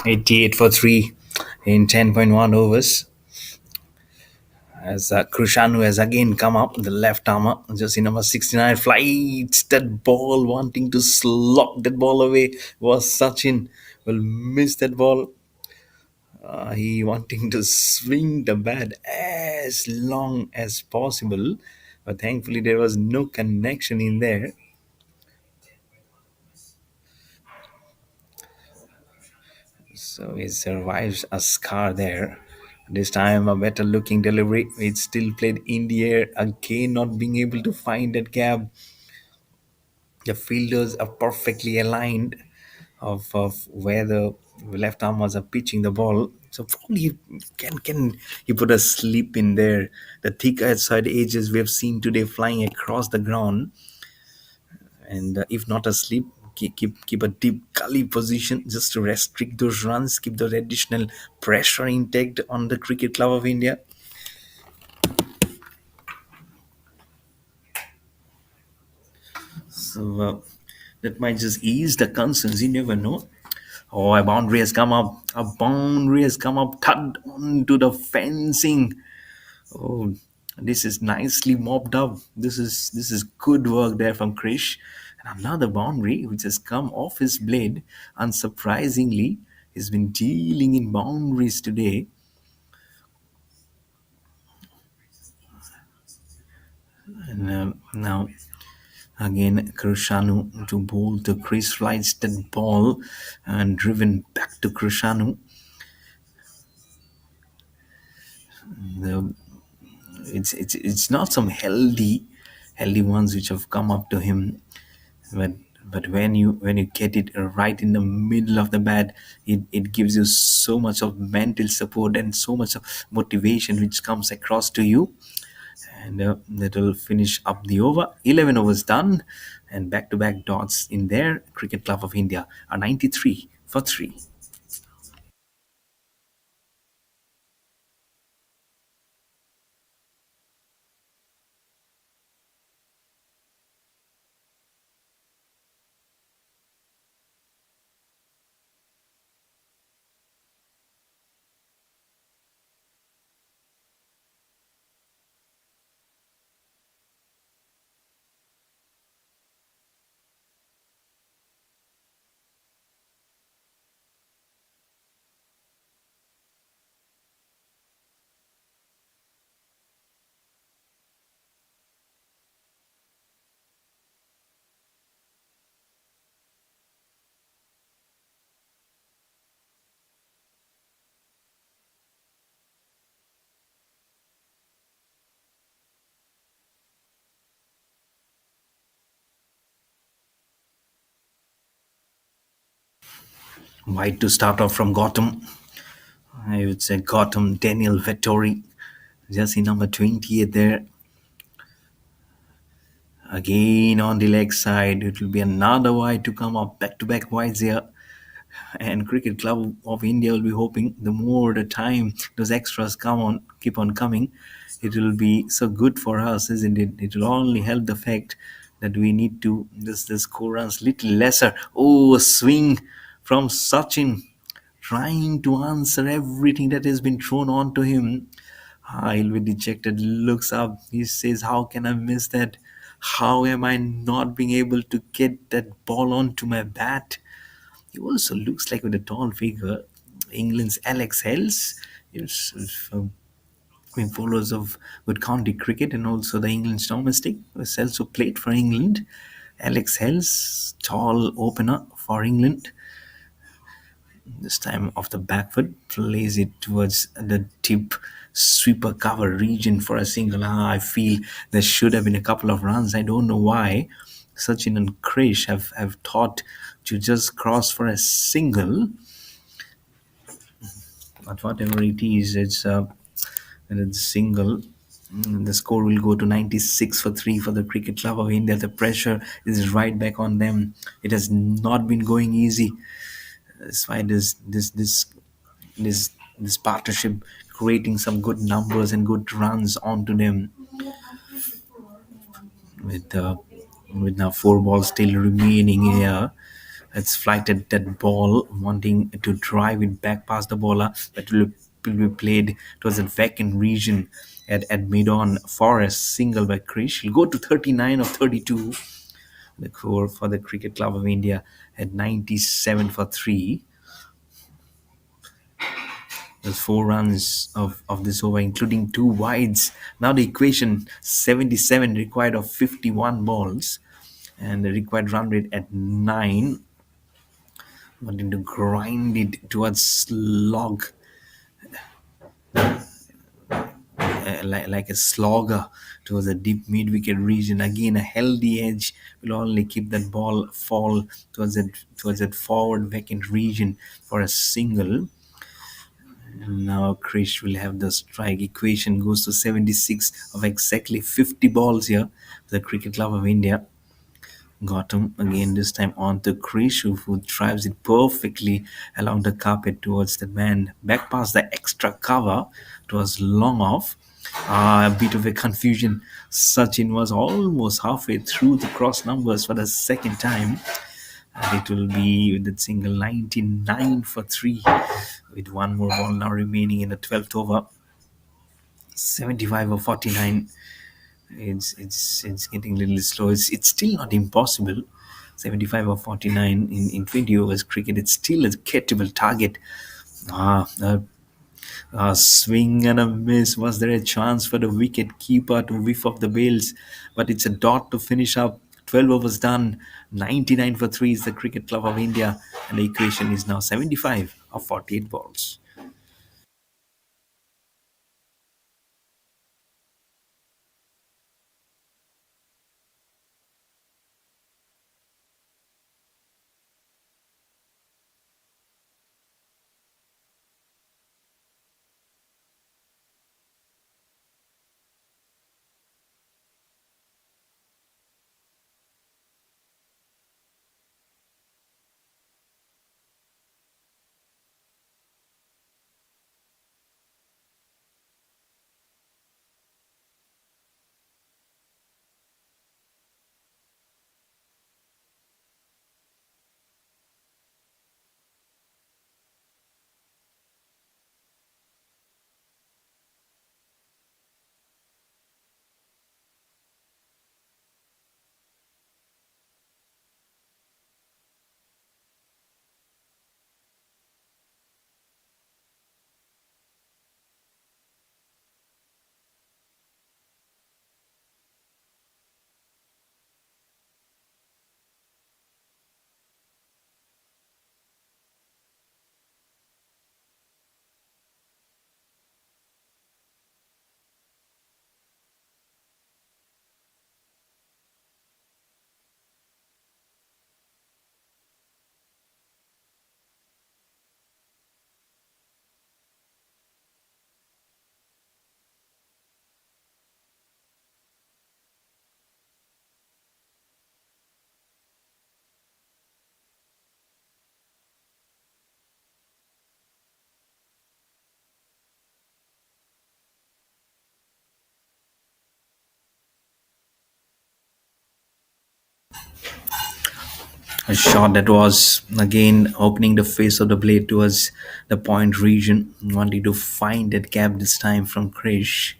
88 for 3 in 10.1 overs. As Krishanu has again come up, the left armour, just in number 69, flights that ball, wanting to slot that ball away. Was Sachin will miss that ball. He wanting to swing the bat as long as possible, but thankfully there was no connection in there. So he survives a scar there. This time a better looking delivery. It still played in the air again, not being able to find that gap. The fielders are perfectly aligned of where the left armers are pitching the ball. So probably can he put a slip in there. The thick outside edges we have seen today flying across the ground, and if not a slip, keep a deep gully position just to restrict those runs, keep those additional pressure intact on the Cricket Club of India. So that might just ease the concerns. You never know. Oh, a boundary has come up. A boundary has come up, tugged onto the fencing. Oh, this is nicely mopped up. This is good work there from Krish. And another boundary which has come off his blade. Unsurprisingly, he's been dealing in boundaries today. And now again, Krishanu to bowl the Chris flights that ball and driven back to Krishanu. The it's not some healthy ones which have come up to him, but when you get it right in the middle of the bat, it gives you so much of mental support and so much of motivation which comes across to you, and that will finish up the over. 11 overs done, and back-to-back dots in there. Cricket Club of India are 93 for 3. Wide to start off from Gotham. I would say Gotham Daniel Vettori, jersey number 28 there. Again on the leg side, it will be another wide to come up, back-to-back wides here. And Cricket Club of India will be hoping the more the time those extras come on, keep on coming, it will be so good for us, isn't it? It will only help the fact that we need to this score runs little lesser. Oh, a swing from Sachin, trying to answer everything that has been thrown onto him. He'll be dejected, looks up, he says, how can I miss that? How am I not being able to get that ball onto my bat? He also looks like with a tall figure. England's Alex Hales is being followers of good county cricket and also the England's domestic, who's also played for England. Alex Hales, tall opener for England. This time off the back foot, plays it towards the tip sweeper cover region for a single. I feel there should have been a couple of runs. I don't know why Sachin and Krish have thought to just cross for a single. But whatever it is, it's single. The score will go to 96 for 3 for the Cricket Club of India. The pressure is right back on them. It has not been going easy. That's why this this partnership creating some good numbers and good runs onto them with with now 4 balls still remaining here. It's flighted that ball, wanting to drive it back past the bowler, but will be played towards a vacant region at mid-on for a single by Krish. He'll go to 39 of 32. The score for the Cricket Club of India at 97 for 3. There's 4 runs of this over, including 2 wides. Now the equation 77 required of 51 balls, and the required run rate at 9. Wanting to grind it towards slog, like a slogger towards the deep mid wicket region. Again, a healthy edge will only keep that ball fall towards that forward vacant region for a single. And now Krish will have the strike. Equation goes to 76 of exactly 50 balls here. The Cricket Club of India. Got him again, this time on to Krish, who drives it perfectly along the carpet towards the man. Back past the extra cover. It was long off. A bit of a confusion. Sachin was almost halfway through the cross numbers for the second time. And it will be with that single 99 for 3, with one more ball now remaining in the 12th over. 75 or 49. It's getting a little slow. It's still not impossible. 75 or 49 in 20 overs cricket. It's still a gettable target. Ah, a swing and a miss. Was there a chance for the wicket keeper to whiff off the bails? But it's a dot to finish up. 12 overs done. 99 for 3 is the Cricket Club of India. And the equation is now 75 of 48 balls. A shot that was again opening the face of the blade towards the point region, wanting to find that gap this time from Krish,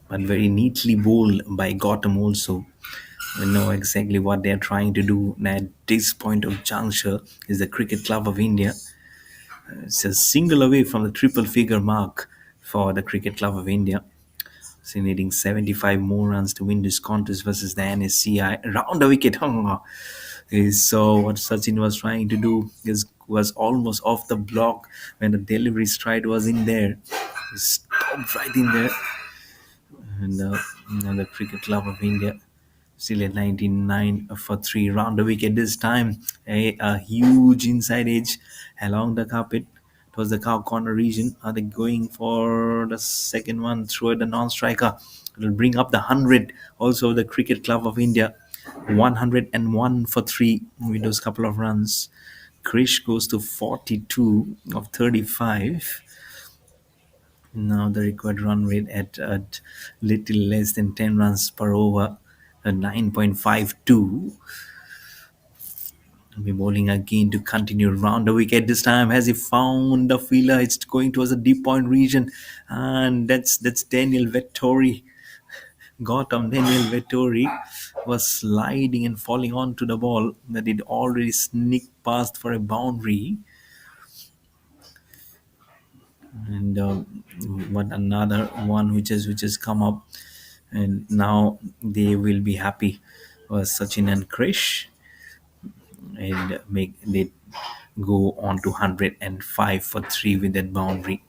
but very neatly bowled by Gautam also. We know exactly what they're trying to do at this point of juncture. Is the Cricket Club of India. It's a single away from the triple figure mark for the Cricket Club of India. So needing 75 more runs to win this contest versus the NSCI. Round the wicket. So what Sachin was trying to do was almost off the block when the delivery stride was in there. He stopped right in there. And the Cricket Club of India still at 99 for 3. Round the wicket this time. A huge inside edge along the carpet towards the cow corner region. Are they going for the second one through at the non-striker? It'll bring up the 100. Also the Cricket Club of India 101 for 3 with those couple of runs. Krish goes to 42 of 35. Now the required run rate at little less than 10 runs per over. A 9.52. Be bowling again to continue round the wicket. This time has he found the fielder? It's going towards the deep point region, and that's Daniel Vettori. Gautam Daniel Vettori was sliding and falling onto the ball that it already sneaked past for a boundary. And what another one which has come up, and now they will be happy was Sachin and Krish, and make they go on to 105 for 3 with that boundary.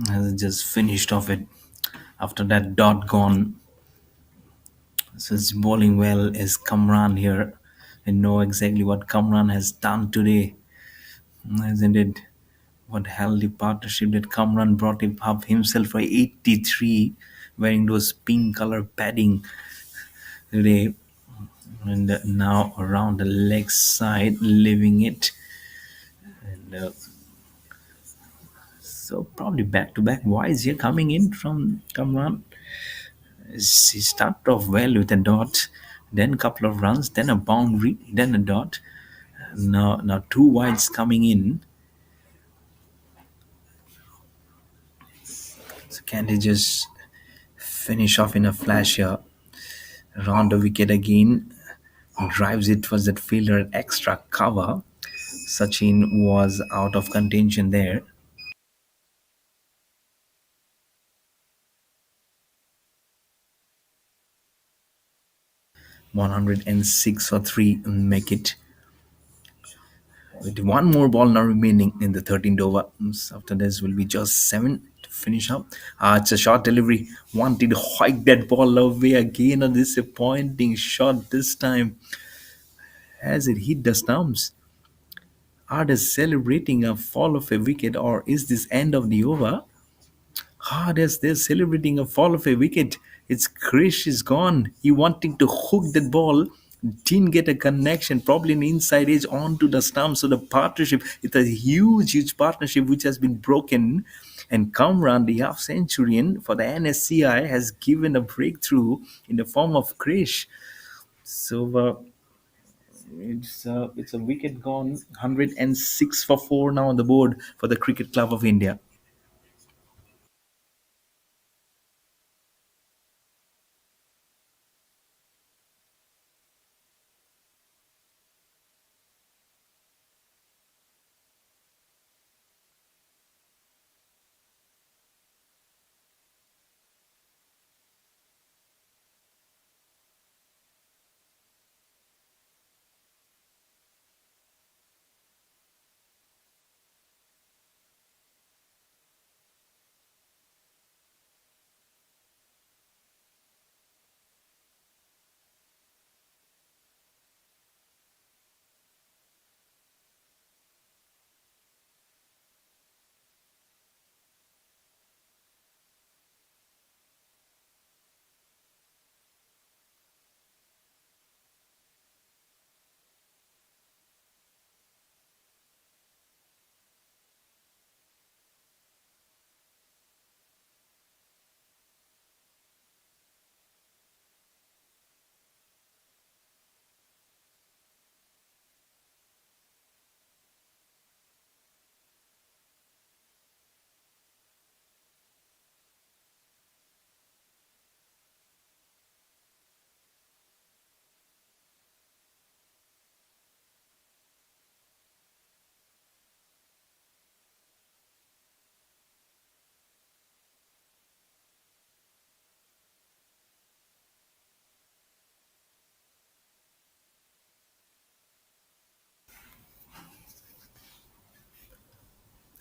Has just finished off it after that dot gone. So it's bowling well is Kamran here, and know exactly what Kamran has done today, isn't it? What healthy partnership that Kamran brought him up himself for 83, wearing those pink color padding today, and now around the leg side, leaving it. And so probably back to back wise here coming in from Kamran. He started off well with a dot, then a couple of runs, then a boundary, then a dot. Now two wides coming in. So can they just finish off in a flash here? Round the wicket again, drives it towards that fielder, extra cover. Sachin was out of contention there. 106 for 3 make it. With one more ball now remaining in the 13th over. After this will be just 7 to finish up. It's a short delivery. Wanted to hike that ball away again. A disappointing shot this time as it hit the stumps. Are they celebrating a fall of a wicket, or is this end of the over? Hard as they're celebrating a fall of a wicket. Its Krish is gone. He wanting to hook that ball, didn't get a connection, probably an inside edge onto the stump. So the partnership, it's a huge partnership which has been broken. And Kamran, the half centurion for the NSCI, has given a breakthrough in the form of Krish. So it's a wicket gone. 106 for 4 now on the board for the Cricket Club of India.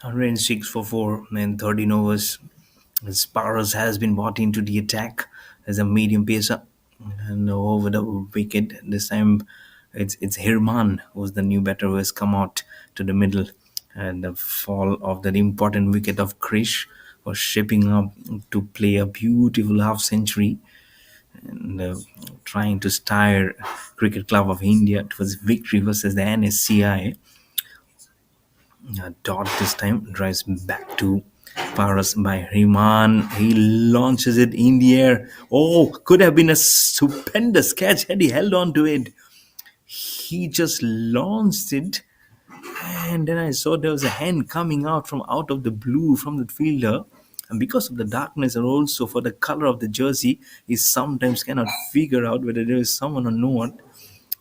106 for 4 in 13 overs. Sparrows has been brought into the attack as a medium pacer. And over the wicket, this time it's Hirman who's the new batter who has come out to the middle. And the fall of that important wicket of Krish was shaping up to play a beautiful half century and trying to steer Cricket Club of India towards victory versus the NSCI. Dot this time drives back to Paras by Rehman. He launches it in the air. Oh, could have been a stupendous catch had he held on to it. He just launched it, and then I saw there was a hand coming out from out of the blue from the fielder. And because of the darkness and also for the color of the jersey, he sometimes cannot figure out whether there is someone or not.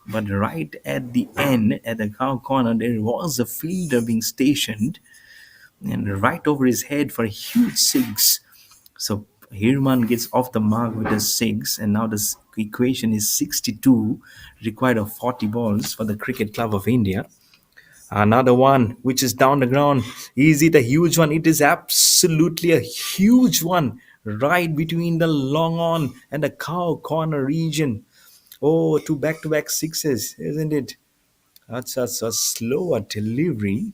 But right at the end, at the cow corner, there was a fielder being stationed and right over his head for a huge six. So Hirman gets off the mark with a six, and now the equation is 62, required of 40 balls for the Cricket Club of India. Another one which is down the ground. Is it a huge one? It is absolutely a huge one, right between the long on and the cow corner region. Oh, two back to back sixes, isn't it? That's a slower delivery,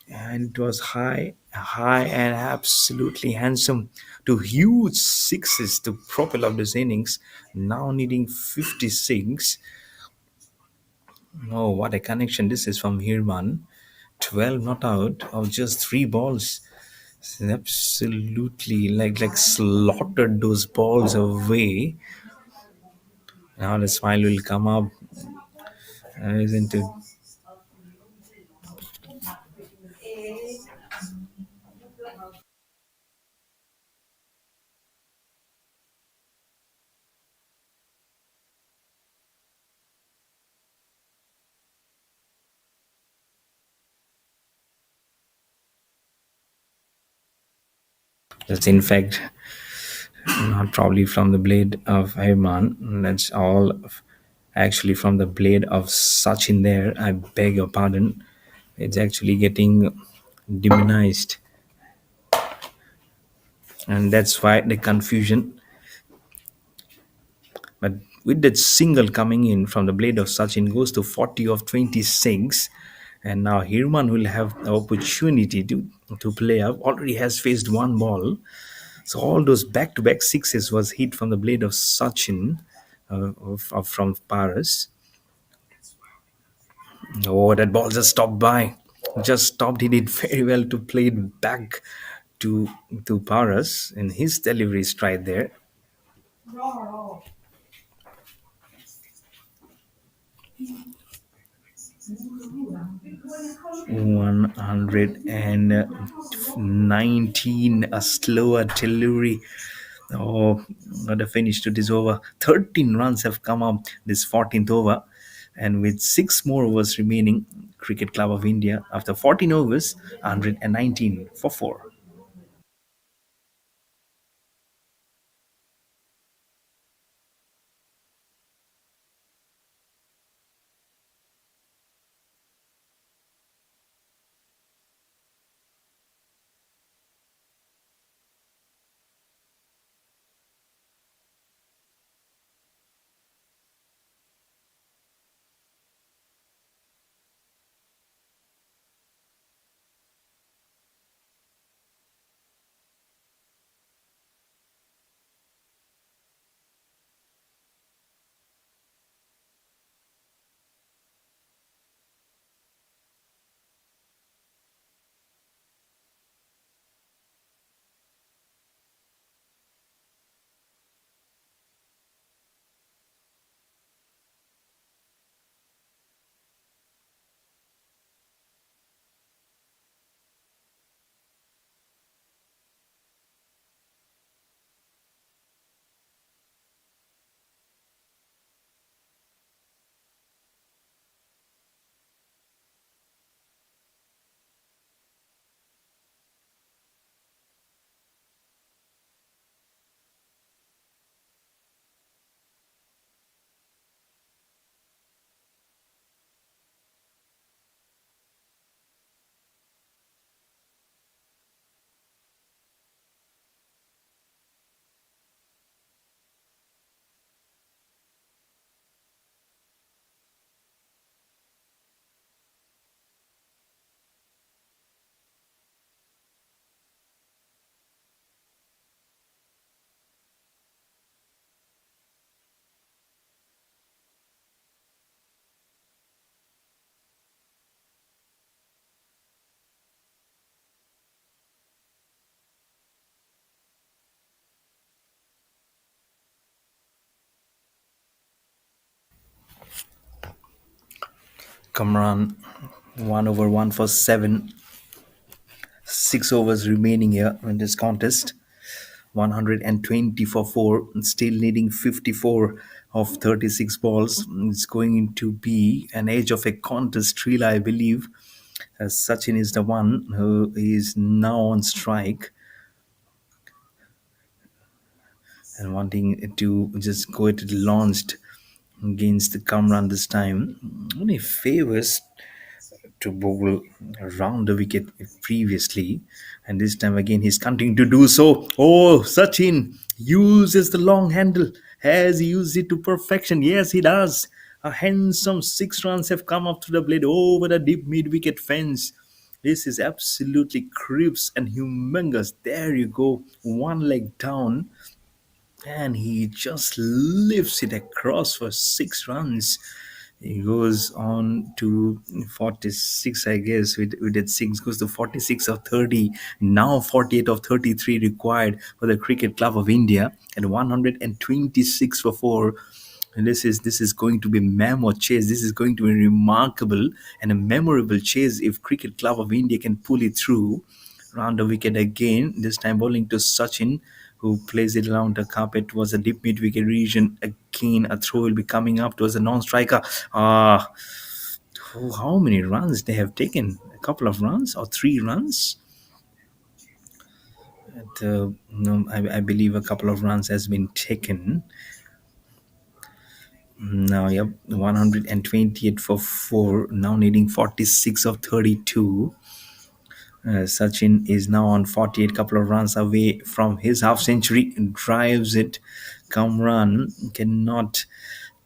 and it was high, and absolutely handsome. Two huge sixes to propel up this innings. Now needing 56. Oh, what a connection this is from Hirman. 12 not out of just three balls. Absolutely like slaughtered those balls away. Now the smile will come up, isn't it? That's in fact not probably from the blade of Ayman. That's all actually from the blade of Sachin there. I beg your pardon. It's actually getting demonized. And that's why the confusion. But with that single coming in from the blade of Sachin goes to 40 of 26. And now Hirman will have the opportunity to play up. Already has faced one ball. So all those back-to-back sixes was hit from the blade of Sachin from Paris. Oh, that ball just stopped by. Just stopped. He did very well to play it back to Paris, and his delivery stride there. 119, a slower delivery. Oh, what a finish to this over. 13 runs have come up this 14th over, and with six more overs remaining, Cricket Club of India, after 14 overs, 119 for 4. Kamran, 1 over 1 for 7, 6 overs remaining here in this contest. 120 for 4, still needing 54 of 36 balls. It's going to be an edge of a contest thriller, I believe. As Sachin is the one who is now on strike and wanting to just go it launched against the Kamran this time. Only favors to bowl around the wicket previously, and this time again he's continuing to do so. Oh, Sachin uses the long handle. Has he used it to perfection? Yes, he does. A handsome 6 runs have come up to the blade over the deep mid-wicket fence. This is absolutely crisp and humongous. There you go, one leg down, and he just lifts it across for 6 runs. He goes on to 46, I guess. We did six, goes to 46 of 30. Now 48 of 33 required for the Cricket Club of India, and 126 for 4. And this is going to be mammoth chase. This is going to be remarkable and a memorable chase if Cricket Club of India can pull it through. Round the wicket again, this time bowling to Sachin, who plays it around the carpet towards the deep mid wicket region. Again, a throw will be coming up towards the non striker. How many runs they have taken? A couple of runs or 3 runs? No, I believe a couple of runs has been taken. Now, yep, 128 for 4, now needing 46 of 32. Sachin is now on 48, couple of runs away from his half century, drives it. Kamran cannot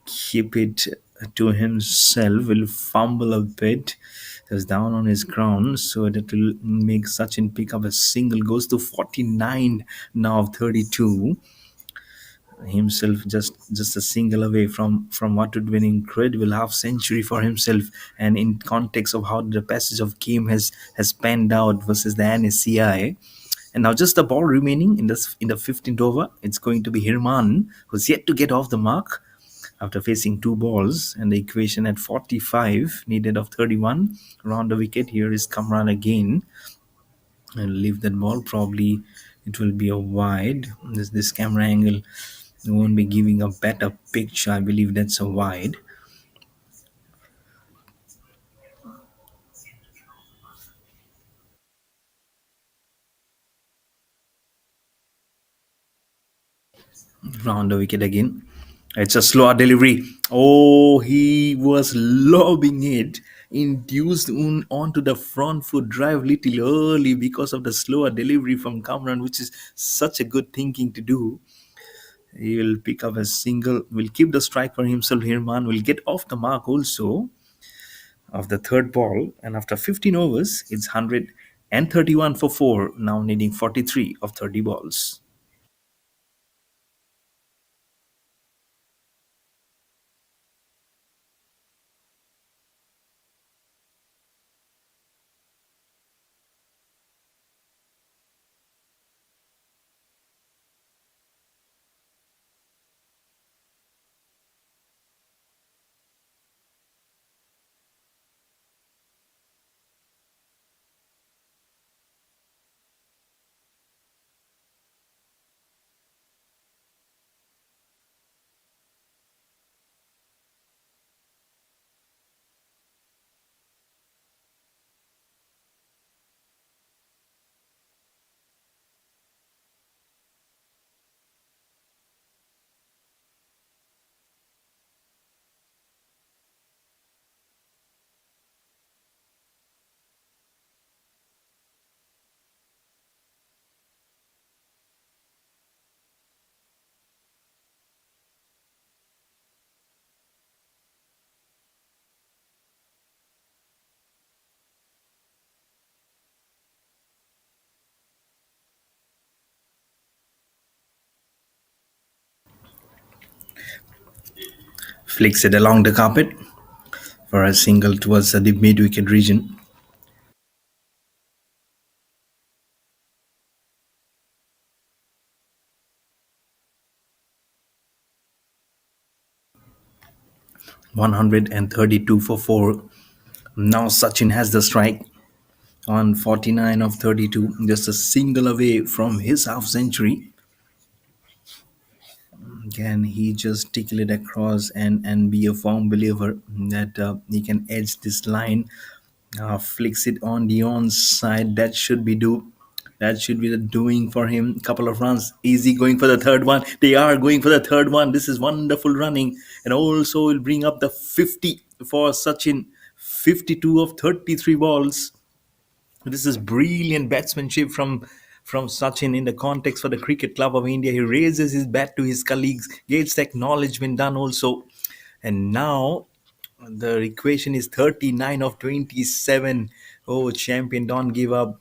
keep it to himself, will fumble a bit. He's down on his ground, so that will make Sachin pick up a single. Goes to 49 now of 32. Himself just a single away from what would be an incredible half century for himself, and in context of how the passage of game has panned out versus the NSCI. And now just the ball remaining in the 15th over. It's going to be Hirman, who's yet to get off the mark after facing 2 balls, and the equation at 45 needed of 31. Around the wicket, here is Kamran again, and leave that ball. Probably it will be a wide. This camera angle won't be giving a better picture. I believe that's a wide. Round the wicket again. It's a slower delivery. Oh, he was lobbing it, induced onto the front foot drive little early because of the slower delivery from Kamran, which is such a good thinking to do. He will pick up a single, will keep the strike for himself. Hirman will get off the mark also of the third ball, and after 15 overs, it's 131 for 4, now needing 43 of 30 balls. Flicks it along the carpet for a single towards the mid wicket region. 132 for 4. Now Sachin has the strike on 49 of 32, just a single away from his half century. Can he just tickle it across and be a firm believer that he can edge this line, flicks it on the onside? That should be do. That should be the doing for him. Couple of runs, easy going for the third one. They are going for the third one. This is wonderful running, and also will bring up the 50 for Sachin. 52 of 33 balls. This is brilliant batsmanship from Sachin in the context for the Cricket Club of India. He raises his bat to his colleagues, gets the acknowledgement done also. And now the equation is 39 of 27. Oh, champion, don't give up.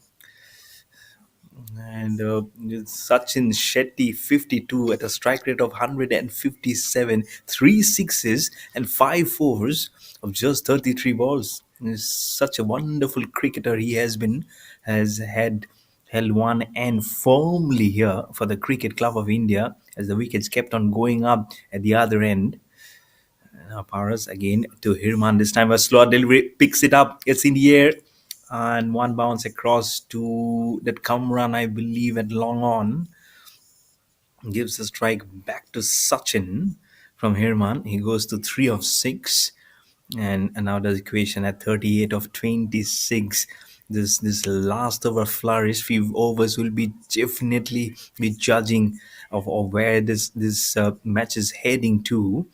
And Sachin Shetty 52 at a strike rate of 157, three sixes and five fours of just 33 balls. He's such a wonderful cricketer he has been, has had held one end firmly here for the Cricket Club of India as the wickets kept on going up at the other end. Paras again to Hirman. This time a slow delivery picks it up. It's in the air. And one bounce across to that Kamran, I believe, at long on. Gives the strike back to Sachin from Hirman. He goes to 3 of 6. And now the equation at 38 of 26. This last over flourish, few overs will be definitely be judging of where this match is heading to.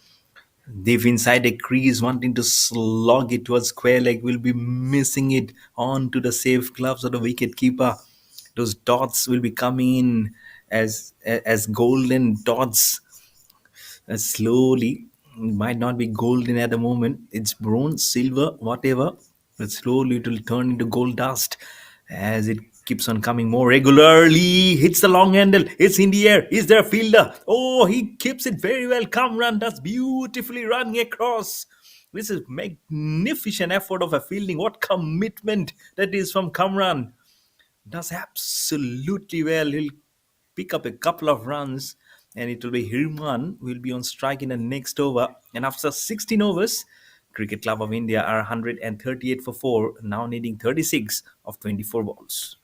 Deep inside the crease, wanting to slog it towards square leg, will be missing it onto the safe gloves of the wicket keeper. Those dots will be coming in as golden dots slowly. It might not be golden at the moment. It's bronze, silver, whatever. But slowly it will turn into gold dust as it keeps on coming more regularly. Hits the long handle. It's in the air. Is there a fielder? Oh, he keeps it very well. Kamran does beautifully running across. This is magnificent effort of a fielding. What commitment that is from Kamran. Does absolutely well. He'll pick up a couple of runs, and it will be Hirman who will be on strike in the next over. And after 16 overs, Cricket Club of India are 138 for 4, now needing 36 of 24 balls.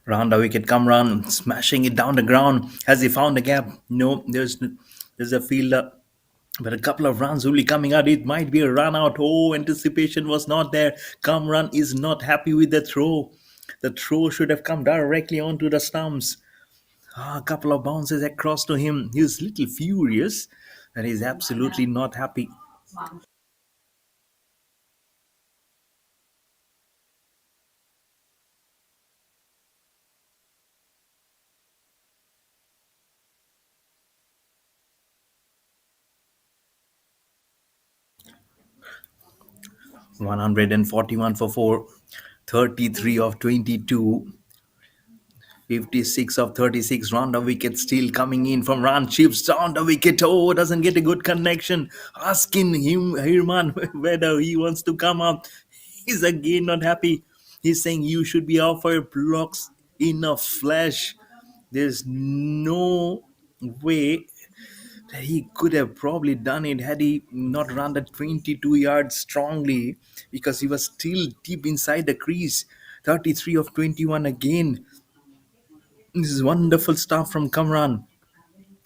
Round the wicket, come round, smashing it down the ground. Has he found a gap? No, there's a fielder. But a couple of runs will be coming out. It might be a run out. Oh, anticipation was not there. Kamran is not happy with the throw. The throw should have come directly onto the stumps. A couple of bounces across to him. He's a little furious and he's absolutely not happy. 141 for 4, 33 of 22, 56 of 36. Round the wicket still coming in from run. Chips down the wicket. Oh, doesn't get a good connection. Asking him, Hirman, whether he wants to come up. He's again not happy. He's saying you should be offered blocks in a flash. There's no way that he could have probably done it had he not run the 22 yards strongly, because he was still deep inside the crease. 33 of 21 again. This is wonderful stuff from Kamran.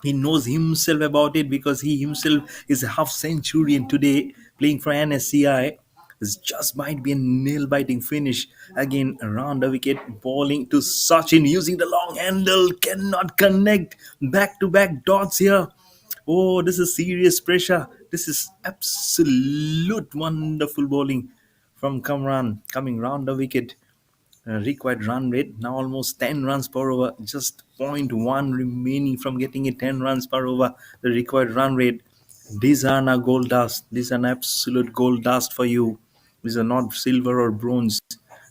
He knows himself about it, because he himself is a half centurion today playing for NSCI. This just might be a nail biting finish. Again, around the wicket, bowling to Sachin using the long handle. Cannot connect. Back to back dots here. Oh, this is serious pressure. This is absolute wonderful bowling from Kamran coming round the wicket. Required run rate now almost 10 runs per over, just point 0.1 remaining from getting it 10 runs per over. The required run rate. These are now gold dust. These are an absolute gold dust for you. These are not silver or bronze.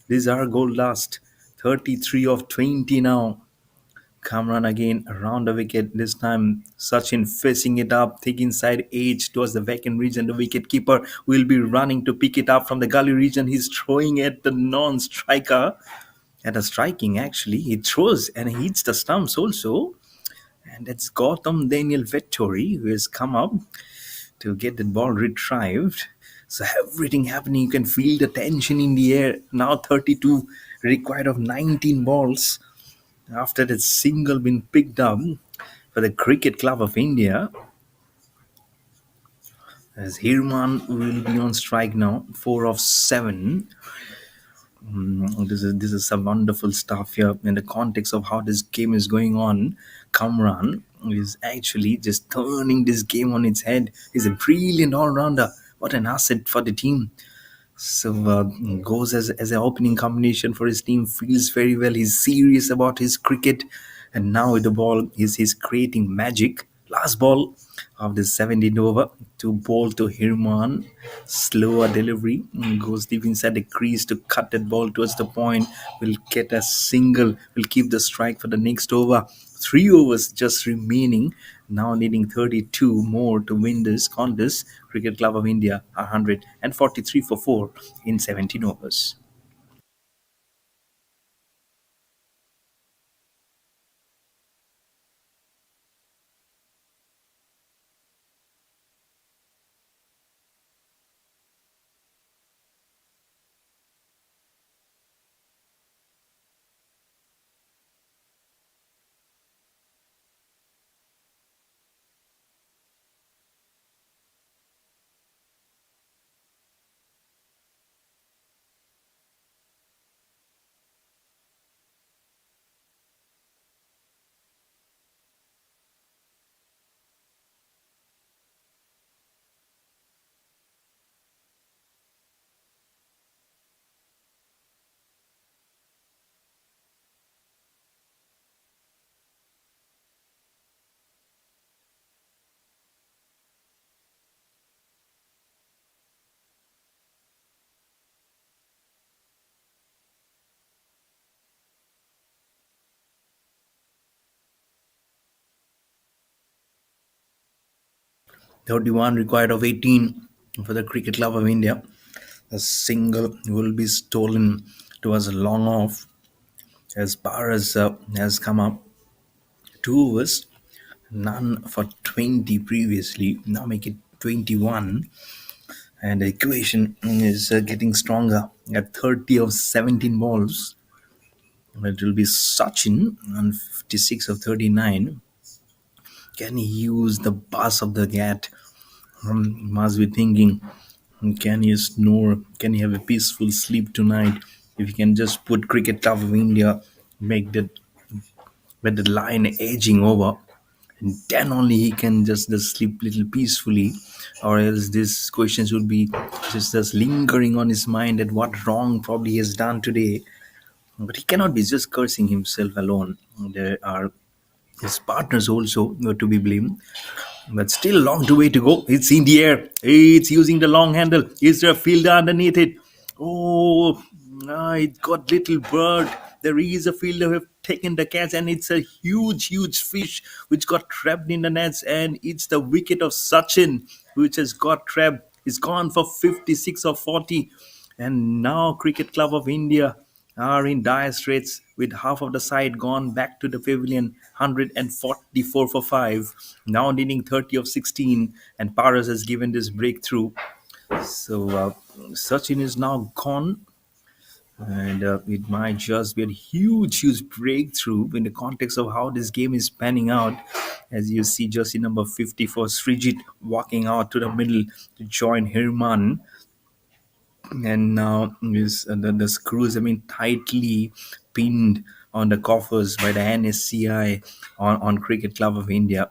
These are gold dust. 33 of 20 now. Kamran again around the wicket. This time Sachin facing it up, thick inside edge towards the vacant region. The wicket keeper will be running to pick it up from the gully region. He's throwing at the non-striker. At a striking, actually, he throws and he hits the stumps also. And that's Gautam Daniel Vettori who has come up to get the ball retrieved. So everything happening, you can feel the tension in the air. Now 32 required of 19 balls after that single been picked up for the Cricket Club of India. As Hirman will be on strike now, 4 of 7. This is some wonderful stuff here in the context of how this game is going on. Kamran is actually just turning this game on its head. He's a brilliant all-rounder. What an asset for the team. So goes as an opening combination for his team. Feels very well. He's serious about his cricket, and now with the ball, he's creating magic. Last ball of the 17th over to ball to Hirman. Slower delivery, goes deep inside the crease to cut that ball towards the point. Will get a single. Will keep the strike for the next over. 3 overs just remaining. Now needing 32 more to win this contest. Cricket Club of India are 143 for 4 in 17 overs. 31 required of 18 for the Cricket Club of India. A single will be stolen towards a long off as Paras has come up. 2 overs, none for 20 previously. Now make it 21. And the equation is getting stronger at 30 of 17 balls. It will be Sachin on 56 of 39. Can he use the buzz of the gat? Must be thinking, can he snore? Can he have a peaceful sleep tonight? If he can just put Cricket Club of India, make that with the line edging over, and then only he can just sleep little peacefully, or else these questions would be just lingering on his mind at what wrong probably he has done today. But he cannot be just cursing himself alone. There are his partners also to be blamed. But still long to way to go. It's in the air. It's using the long handle. Is there a fielder underneath it? Oh, it got little bird. There is a fielder who have taken the catch, and it's a huge, huge fish which got trapped in the nets, and it's the wicket of Sachin which has got trapped. He's gone for 56 or 40. And now Cricket Club of India are in dire straits with half of the side gone back to the pavilion, 144 for 5, now needing 30 of 16, and Paras has given this breakthrough. So Sachin is now gone, and it might just be a huge, huge breakthrough in the context of how this game is panning out. As you see, jersey number 54, Srijit, walking out to the middle to join Hirman, and now the screws have been tightly pinned on the coffers by the NSCI on Cricket Club of India.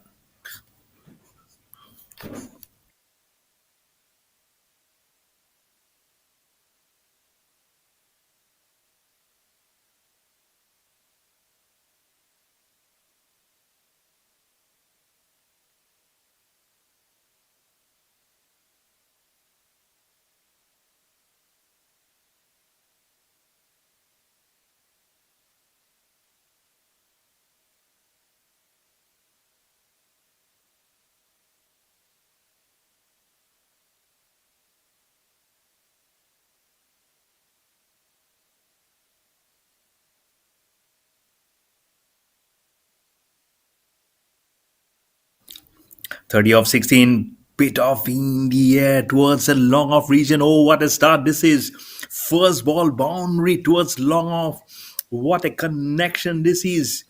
30 of 16, bit off in the air towards the long off region. Oh, what a start this is! First ball boundary towards long off. What a connection this is!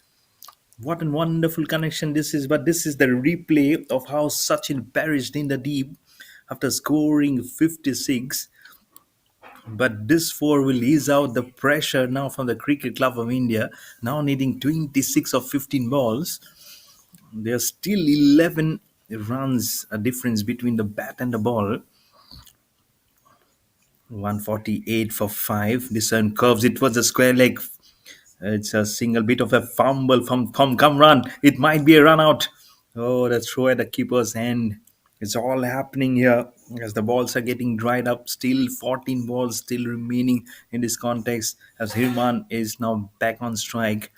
What a wonderful connection this is. But this is the replay of how Sachin perished in the deep after scoring 56. But this four will ease out the pressure now from the Cricket Club of India, now needing 26 of 15 balls. There's still 11 runs a difference between the bat and the ball. 148 for 5. This one curves. It was a square leg. It's a single bit of a fumble from Kamran. It might be a run out. Oh, the throw at the keeper's end. It's all happening here as the balls are getting dried up. Still 14 balls still remaining in this context as Hirman is now back on strike.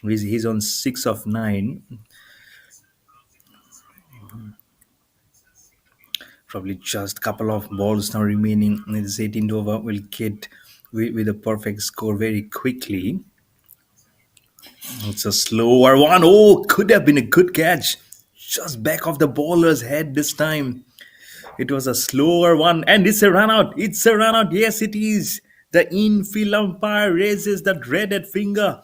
He's on 6 of 9. Probably just a couple of balls now remaining in this 18th over. Will get with a perfect score very quickly. It's a slower one. Oh, could have been a good catch. Just back of the bowler's head this time. It was a slower one, and it's a run out. It's a run out. Yes, it is. The infield umpire raises the dreaded finger.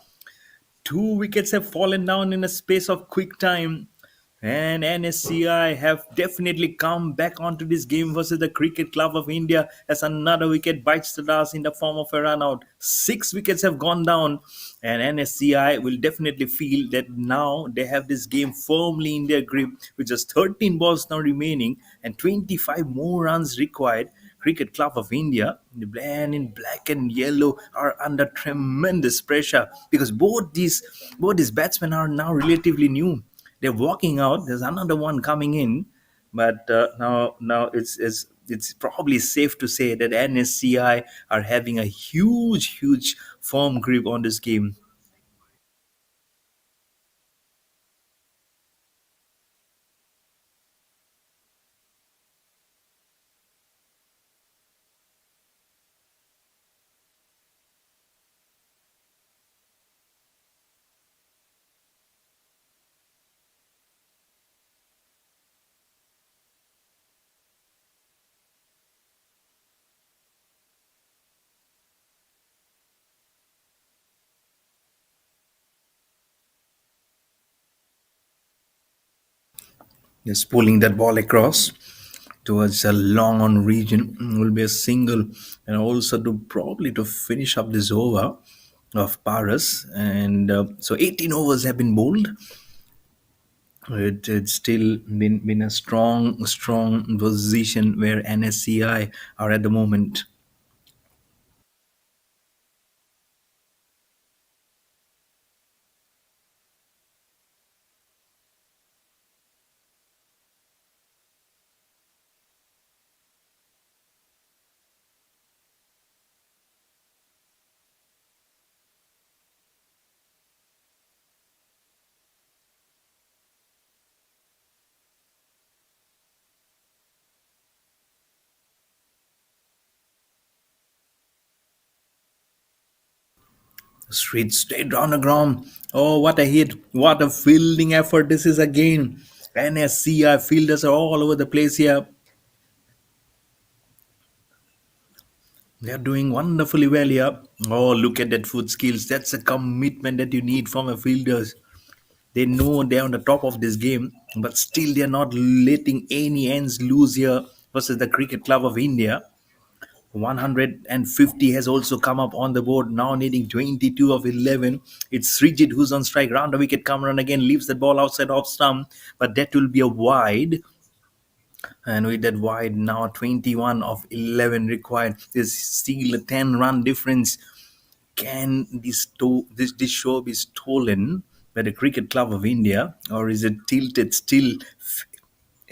Two wickets have fallen down in a space of quick time. And NSCI have definitely come back onto this game versus the Cricket Club of India as another wicket bites the dust in the form of a run out. Six wickets have gone down, and NSCI will definitely feel that now they have this game firmly in their grip with just 13 balls now remaining and 25 more runs required. Cricket Club of India, the man in black and yellow, are under tremendous pressure because both these batsmen are now relatively new. They're walking out. There's another one coming in, but now it's probably safe to say that NSCI are having a huge firm grip on this game. Just pulling that ball across towards a long on region will be a single, and also to probably to finish up this over of Paris. And so 18 overs have been bowled. It's still been a strong position where NSCI are at the moment. Straight down the ground. Oh, what a hit. What a fielding effort this is again. NSCI fielders are all over the place here. They're doing wonderfully well here. Oh, look at that foot skills. That's a commitment that you need from a fielders. They know they're on the top of this game, but still they're not letting any ends loose here versus the Cricket Club of India. 150 has also come up on the board, now needing 22 of 11. It's Srijit who's on strike. Round the wicket, Kamran again leaves the ball outside off stump, but that will be a wide. And with that wide, now 21 of 11 required. There's still a 10-run difference. Can this show be stolen by the Cricket Club of India, or is it tilted still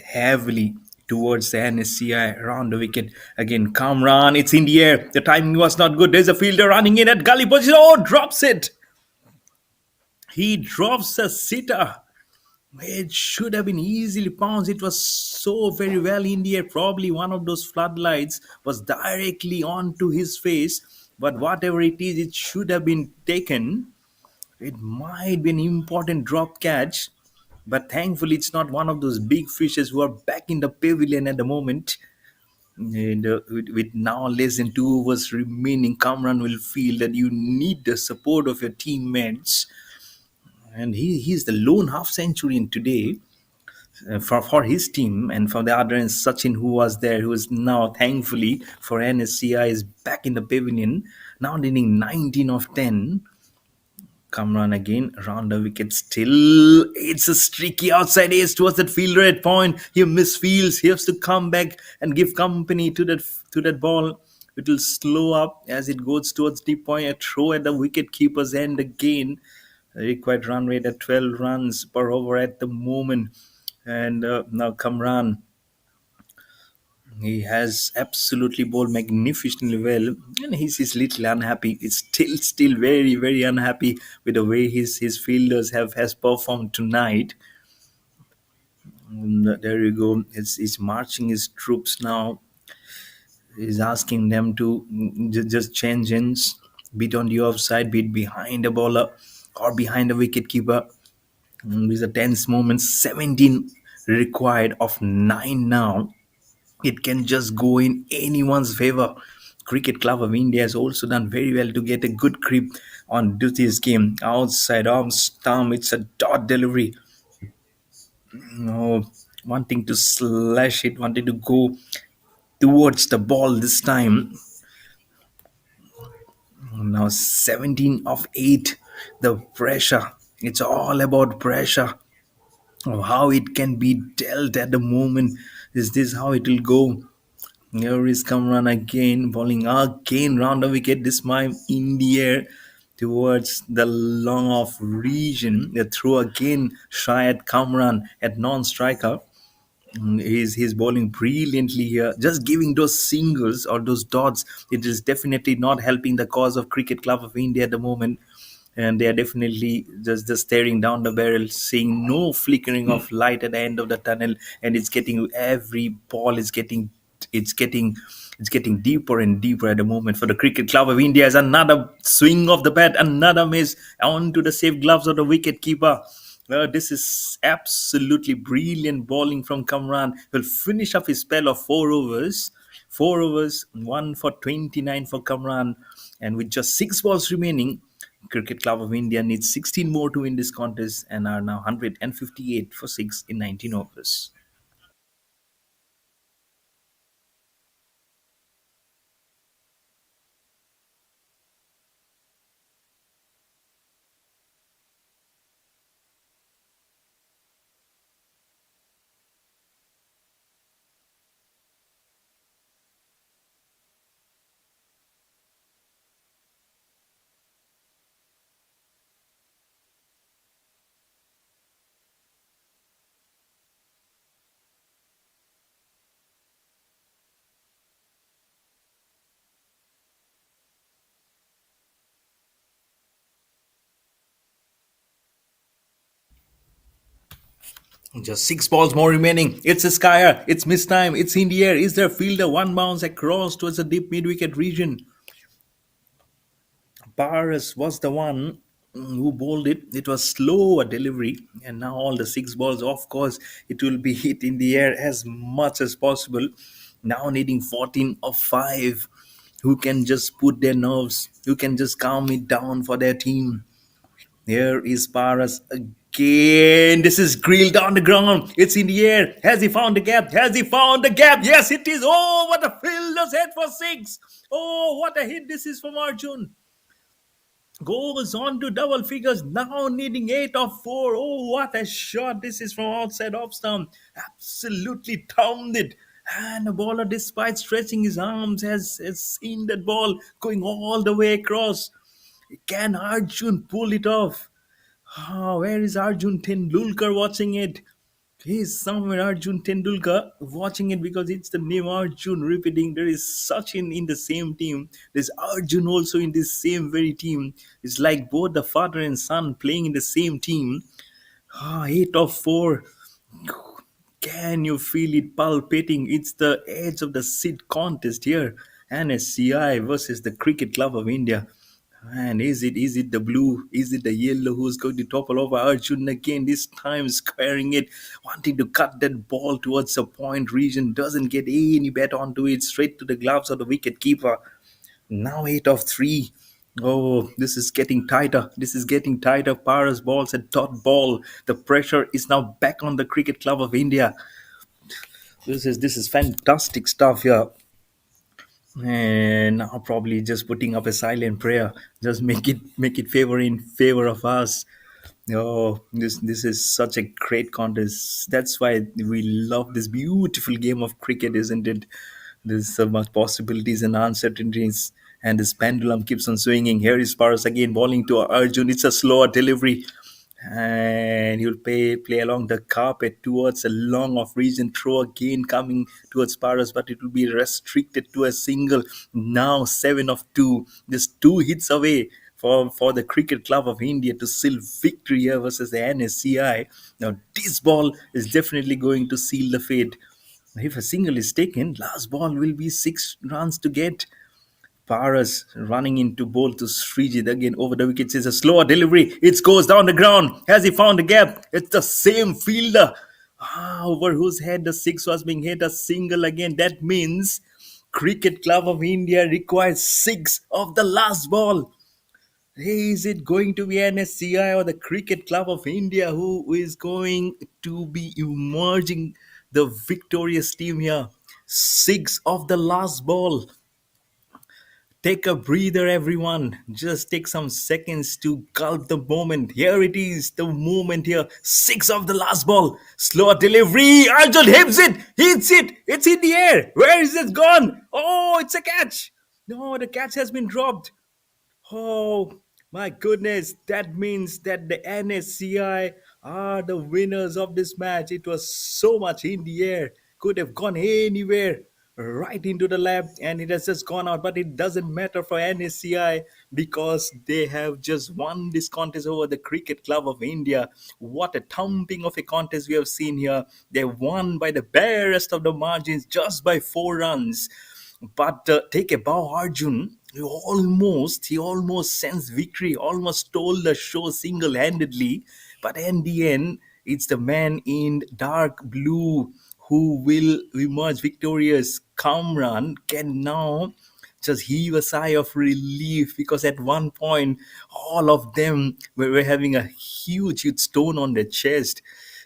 heavily towards the NSCI around the wicket? Again, Kamran, it's in the air. The timing was not good. There's a fielder running in at gully position. Oh, drops it. He drops a sitter. It should have been easily pounced. It was so very well in the air. Probably one of those floodlights was directly onto his face. But whatever it is, it should have been taken. It might be an important drop catch. But thankfully, it's not one of those big fishes who are back in the pavilion at the moment. And with now less than 2 overs remaining, Kamran will feel that you need the support of your teammates. And he's the lone half centurion today for his team, and for the other end, Sachin, who was there, who is now thankfully for NSCI is back in the pavilion, now needing 19 of 10. Kamran again around the wicket. Still, it's a streaky outside ace towards that fielder at point. He misfields. He has to come back and give company to that ball. It will slow up as it goes towards deep point. A throw at the wicket keeper's end again. The required run rate at 12 runs per over at the moment. And now Kamran, he has absolutely bowled magnificently well, and he's little unhappy. He's still very very unhappy with the way his fielders have has performed tonight. There you go. He's marching his troops now. He's asking them to just change ends, be it on the offside, be it behind the bowler or behind the wicket keeper. These are tense moments. 17 required of 9 now. It can just go in anyone's favor. Cricket Club of India has also done very well to get a good grip on this game. Outside arm stump, it's a dot delivery. No, wanting to slash it, wanting to go towards the ball this time. Now 17 of 8. The pressure. It's all about pressure. How it can be dealt at the moment. Is this how it will go? Here is Kamran again, bowling again round the wicket, this time in the air towards the long off region. The throw again shy at Kamran at non-striker. He's bowling brilliantly here. Just giving those singles or those dots, it is definitely not helping the cause of Cricket Club of India at the moment. And they are definitely just staring down the barrel, seeing no flickering of light at the end of the tunnel. And it's getting every ball is getting it's getting it's getting deeper and deeper at the moment for the Cricket Club of India. As another swing of the bat, another miss onto the safe gloves of the wicket keeper. This is absolutely brilliant bowling from Kamran. Will finish up his spell of 4 overs. 4 overs, 1 for 29 for Kamran. And with just 6 balls remaining, Cricket Club of India needs 16 more to win this contest and are now 158 for 6 in 19 overs. Just 6 balls more remaining. It's a skyer. It's miss time. It's in the air. Is there a fielder? One bounce across towards the deep mid wicket region. Paras was the one who bowled it. It was slow a delivery, and now all the six balls, of course, it will be hit in the air as much as possible. Now needing 14 of 5 who can just put their nerves, who can just calm it down for their team. Here is Paras again. This is grilled on the ground. It's in the air. Has he found the gap? Has he found the gap? Yes, it is. Oh, what a fielder's head for six. Oh, what a hit this is from Arjun. Goes on to double figures, now needing 8 of 4. Oh, what a shot this is from outside off stump. Absolutely thumped it. And the bowler, despite stretching his arms, has seen that ball going all the way across. Can Arjun pull it off? Ah, where is Arjun Tendulkar watching it? He's somewhere Arjun Tendulkar watching it because it's the name Arjun repeating. There is Sachin in the same team. There's Arjun also in this same very team. It's like both the father and son playing in the same team. Ah, 8 of 4. Can you feel it palpating? It's the edge of the Sid contest here. NSCI versus the Cricket Club of India. And is it the blue? Is it the yellow who's going to topple over Arjun again? This time squaring it, wanting to cut that ball towards the point region. Doesn't get any bet onto it. Straight to the gloves of the wicket keeper. Now 8 of 3. Oh, this is getting tighter. This is getting tighter. Paras balls at dot ball. The pressure is now back on the Cricket Club of India. This is fantastic stuff here. And now probably just putting up a silent prayer. Just make it favor in favor of us. Oh, this is such a great contest. That's why we love this beautiful game of cricket, isn't it? There's so much possibilities and uncertainties, and this pendulum keeps on swinging. Here is Paras again bowling to Arjun. It's a slower delivery, and he'll play along the carpet towards a long off region throw again coming towards Paras, but it will be restricted to a single. Now 7 of 2, just 2 hits away for the Cricket Club of India to seal victory here versus the NSCI. Now this ball is definitely going to seal the fate. If a single is taken, last ball will be 6 runs to get. Paras running into bowl to Srijit again over the wickets is a slower delivery. It goes down the ground. Has he found the gap? It's the same fielder. Over whose head the six was being hit. A single again. That means Cricket Club of India requires 6 of the last ball. Hey, is it going to be NSCI or the Cricket Club of India who is going to be emerging the victorious team here? 6 of the last ball. Take a breather, everyone. Just take some seconds to gulp the moment. Here it is, the moment here. 6 of the last ball. Slow delivery. Arjun hits it. Hits it. It's in the air. Where is it gone? Oh, it's a catch. No, the catch has been dropped. Oh my goodness, that means that the NSCI are the winners of this match. It was so much in the air, could have gone anywhere, right into the lab, and it has just gone out. But it doesn't matter for NSCI because they have just won this contest over the Cricket Club of India. What a thumping of a contest we have seen here. They won by the barest of the margins, just by 4 runs. But take a bow, Arjun. He almost sensed victory, almost stole the show single-handedly. But in the end, it's the man in dark blue who will emerge victorious. Kamran can now just heave a sigh of relief because at one point all of them were having a huge stone on their chest.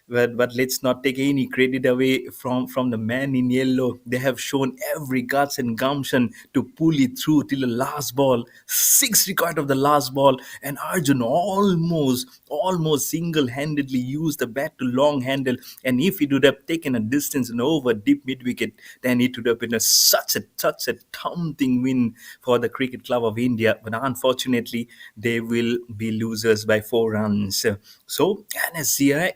But let's not take any credit away from the man in yellow. They have shown every guts and gumption to pull it through till the last ball. 6 required of the last ball, and Arjun almost single-handedly used the bat to long handle. And if he would have taken a distance and over deep mid wicket, then it would have been such a thumping win for the Cricket Club of India. But unfortunately, they will be losers by 4 runs. So NSCI,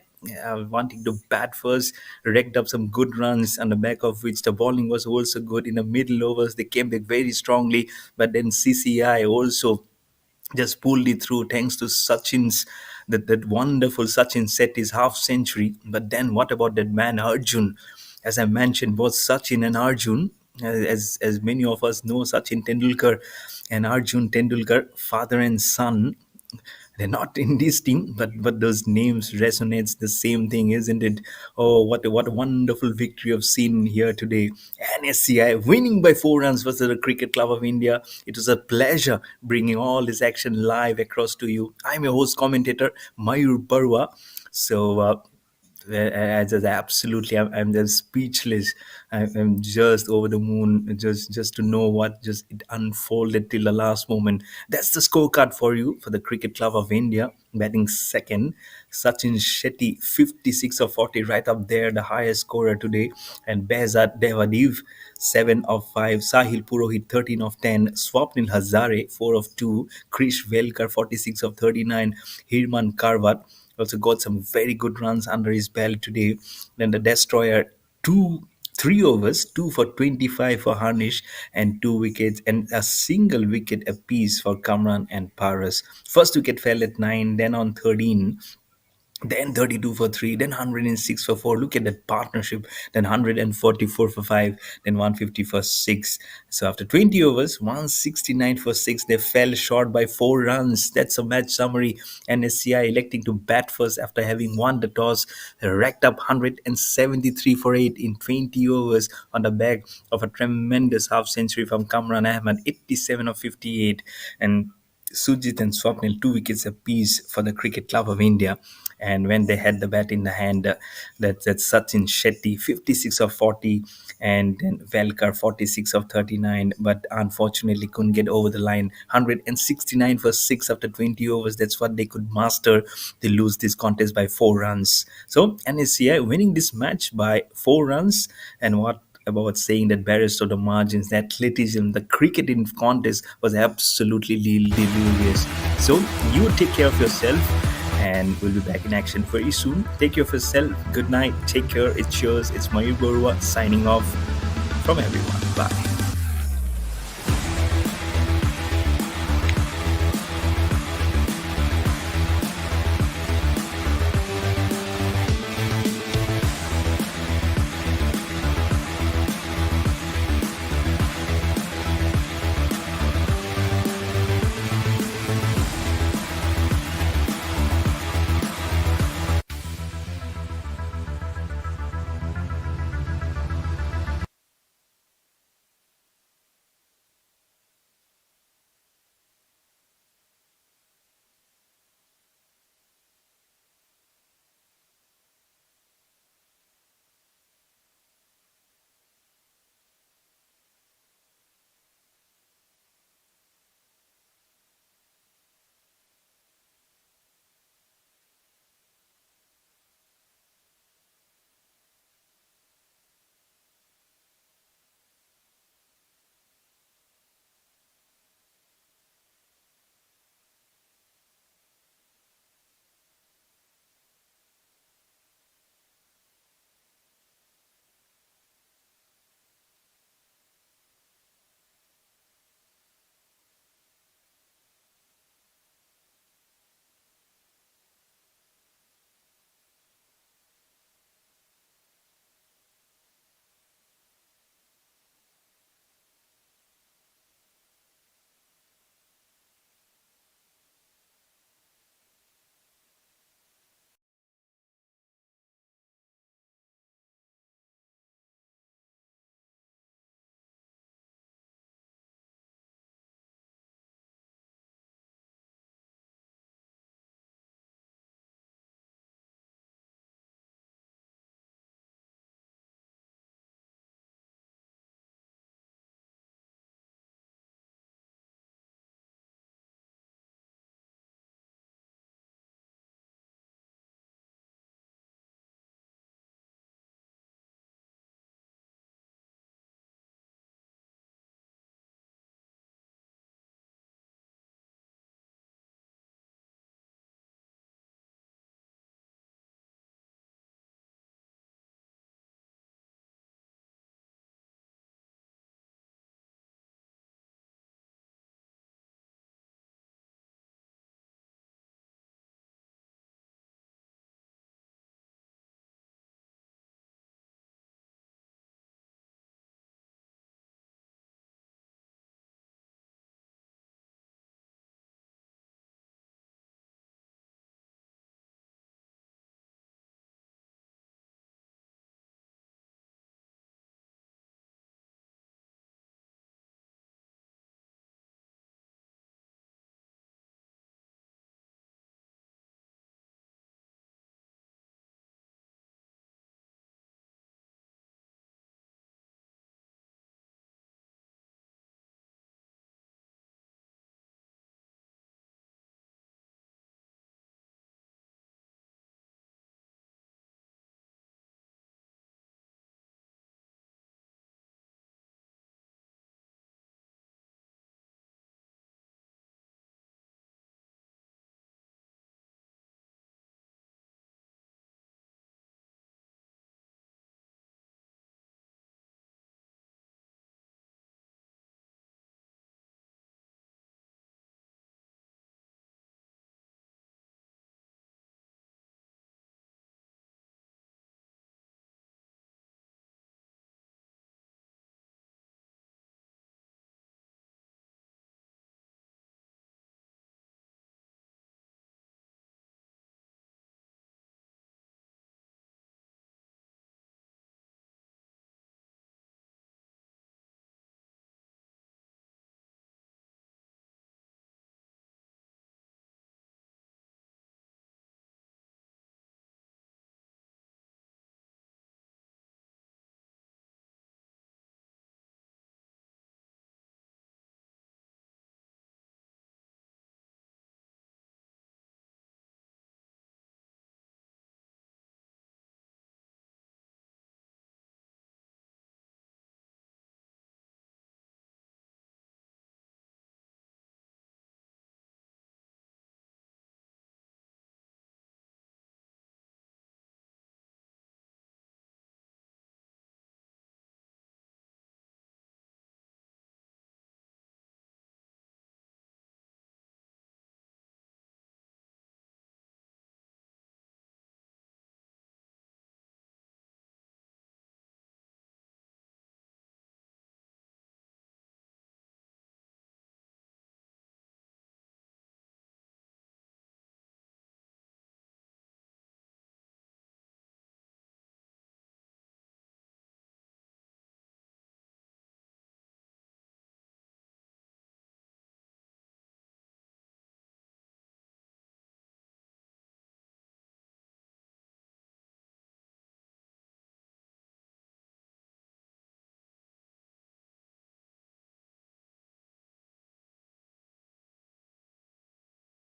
wanting to bat first, racked up some good runs on the back of which the bowling was also good. In the middle overs, they came back very strongly, but then CCI also just pulled it through thanks to Sachin's that wonderful Sachin set his half century. But then what about that man Arjun? As I mentioned, both Sachin and Arjun as many of us know, Sachin Tendulkar and Arjun Tendulkar, father and son, they're not in this team, but those names resonates the same thing, isn't it? Oh, what a wonderful victory I've seen here today. NSCI winning by 4 runs versus the Cricket Club of India. It was a pleasure bringing all this action live across to you. I'm your host commentator Mayur Barwa. So as absolutely, I'm just speechless. I'm just over the moon, just to know what just it unfolded till the last moment. That's the scorecard for you for the Cricket Club of India. Batting second, Sachin Shetty, 56 of 40, right up there, the highest scorer today. And Behzad Devadiv, 7 of 5. Sahil Purohit, 13 of 10. Swapnil Hazare, 4 of 2. Krish Velkar, 46 of 39. Hirman Karwat also got some very good runs under his belt today. Then the Destroyer, 3 overs, 2 for 25 for Harnish, and 2 wickets, and a single wicket apiece for Kamran and Paras. First wicket fell at 9, then on 13, then 32 for 3, then 106 for 4. Look at that partnership. Then 144 for 5, then 150 for 6. So after 20 overs, 169 for 6, they fell short by 4 runs. That's a match summary. NSCI electing to bat first after having won the toss. They racked up 173 for 8 in 20 overs on the back of a tremendous half century from Kamran Ahmed, 87 of 58. And Sujit and Swapnil, 2 wickets apiece for the Cricket Club of India. And when they had the bat in the hand, that's Sachin Shetty, 56 of 40, and then Velkar, 46 of 39, but unfortunately couldn't get over the line. 169 for 6 after 20 overs. That's what they could master. They lose this contest by 4 runs. So NSCI winning this match by 4 runs. And what about saying that barriers to the margins, the athleticism, the cricket in contest was absolutely delirious. So you take care of yourself, and we'll be back in action very soon. Take care of yourself. Good night. Take care. It's yours. It's Mayur Borua signing off from everyone. Bye.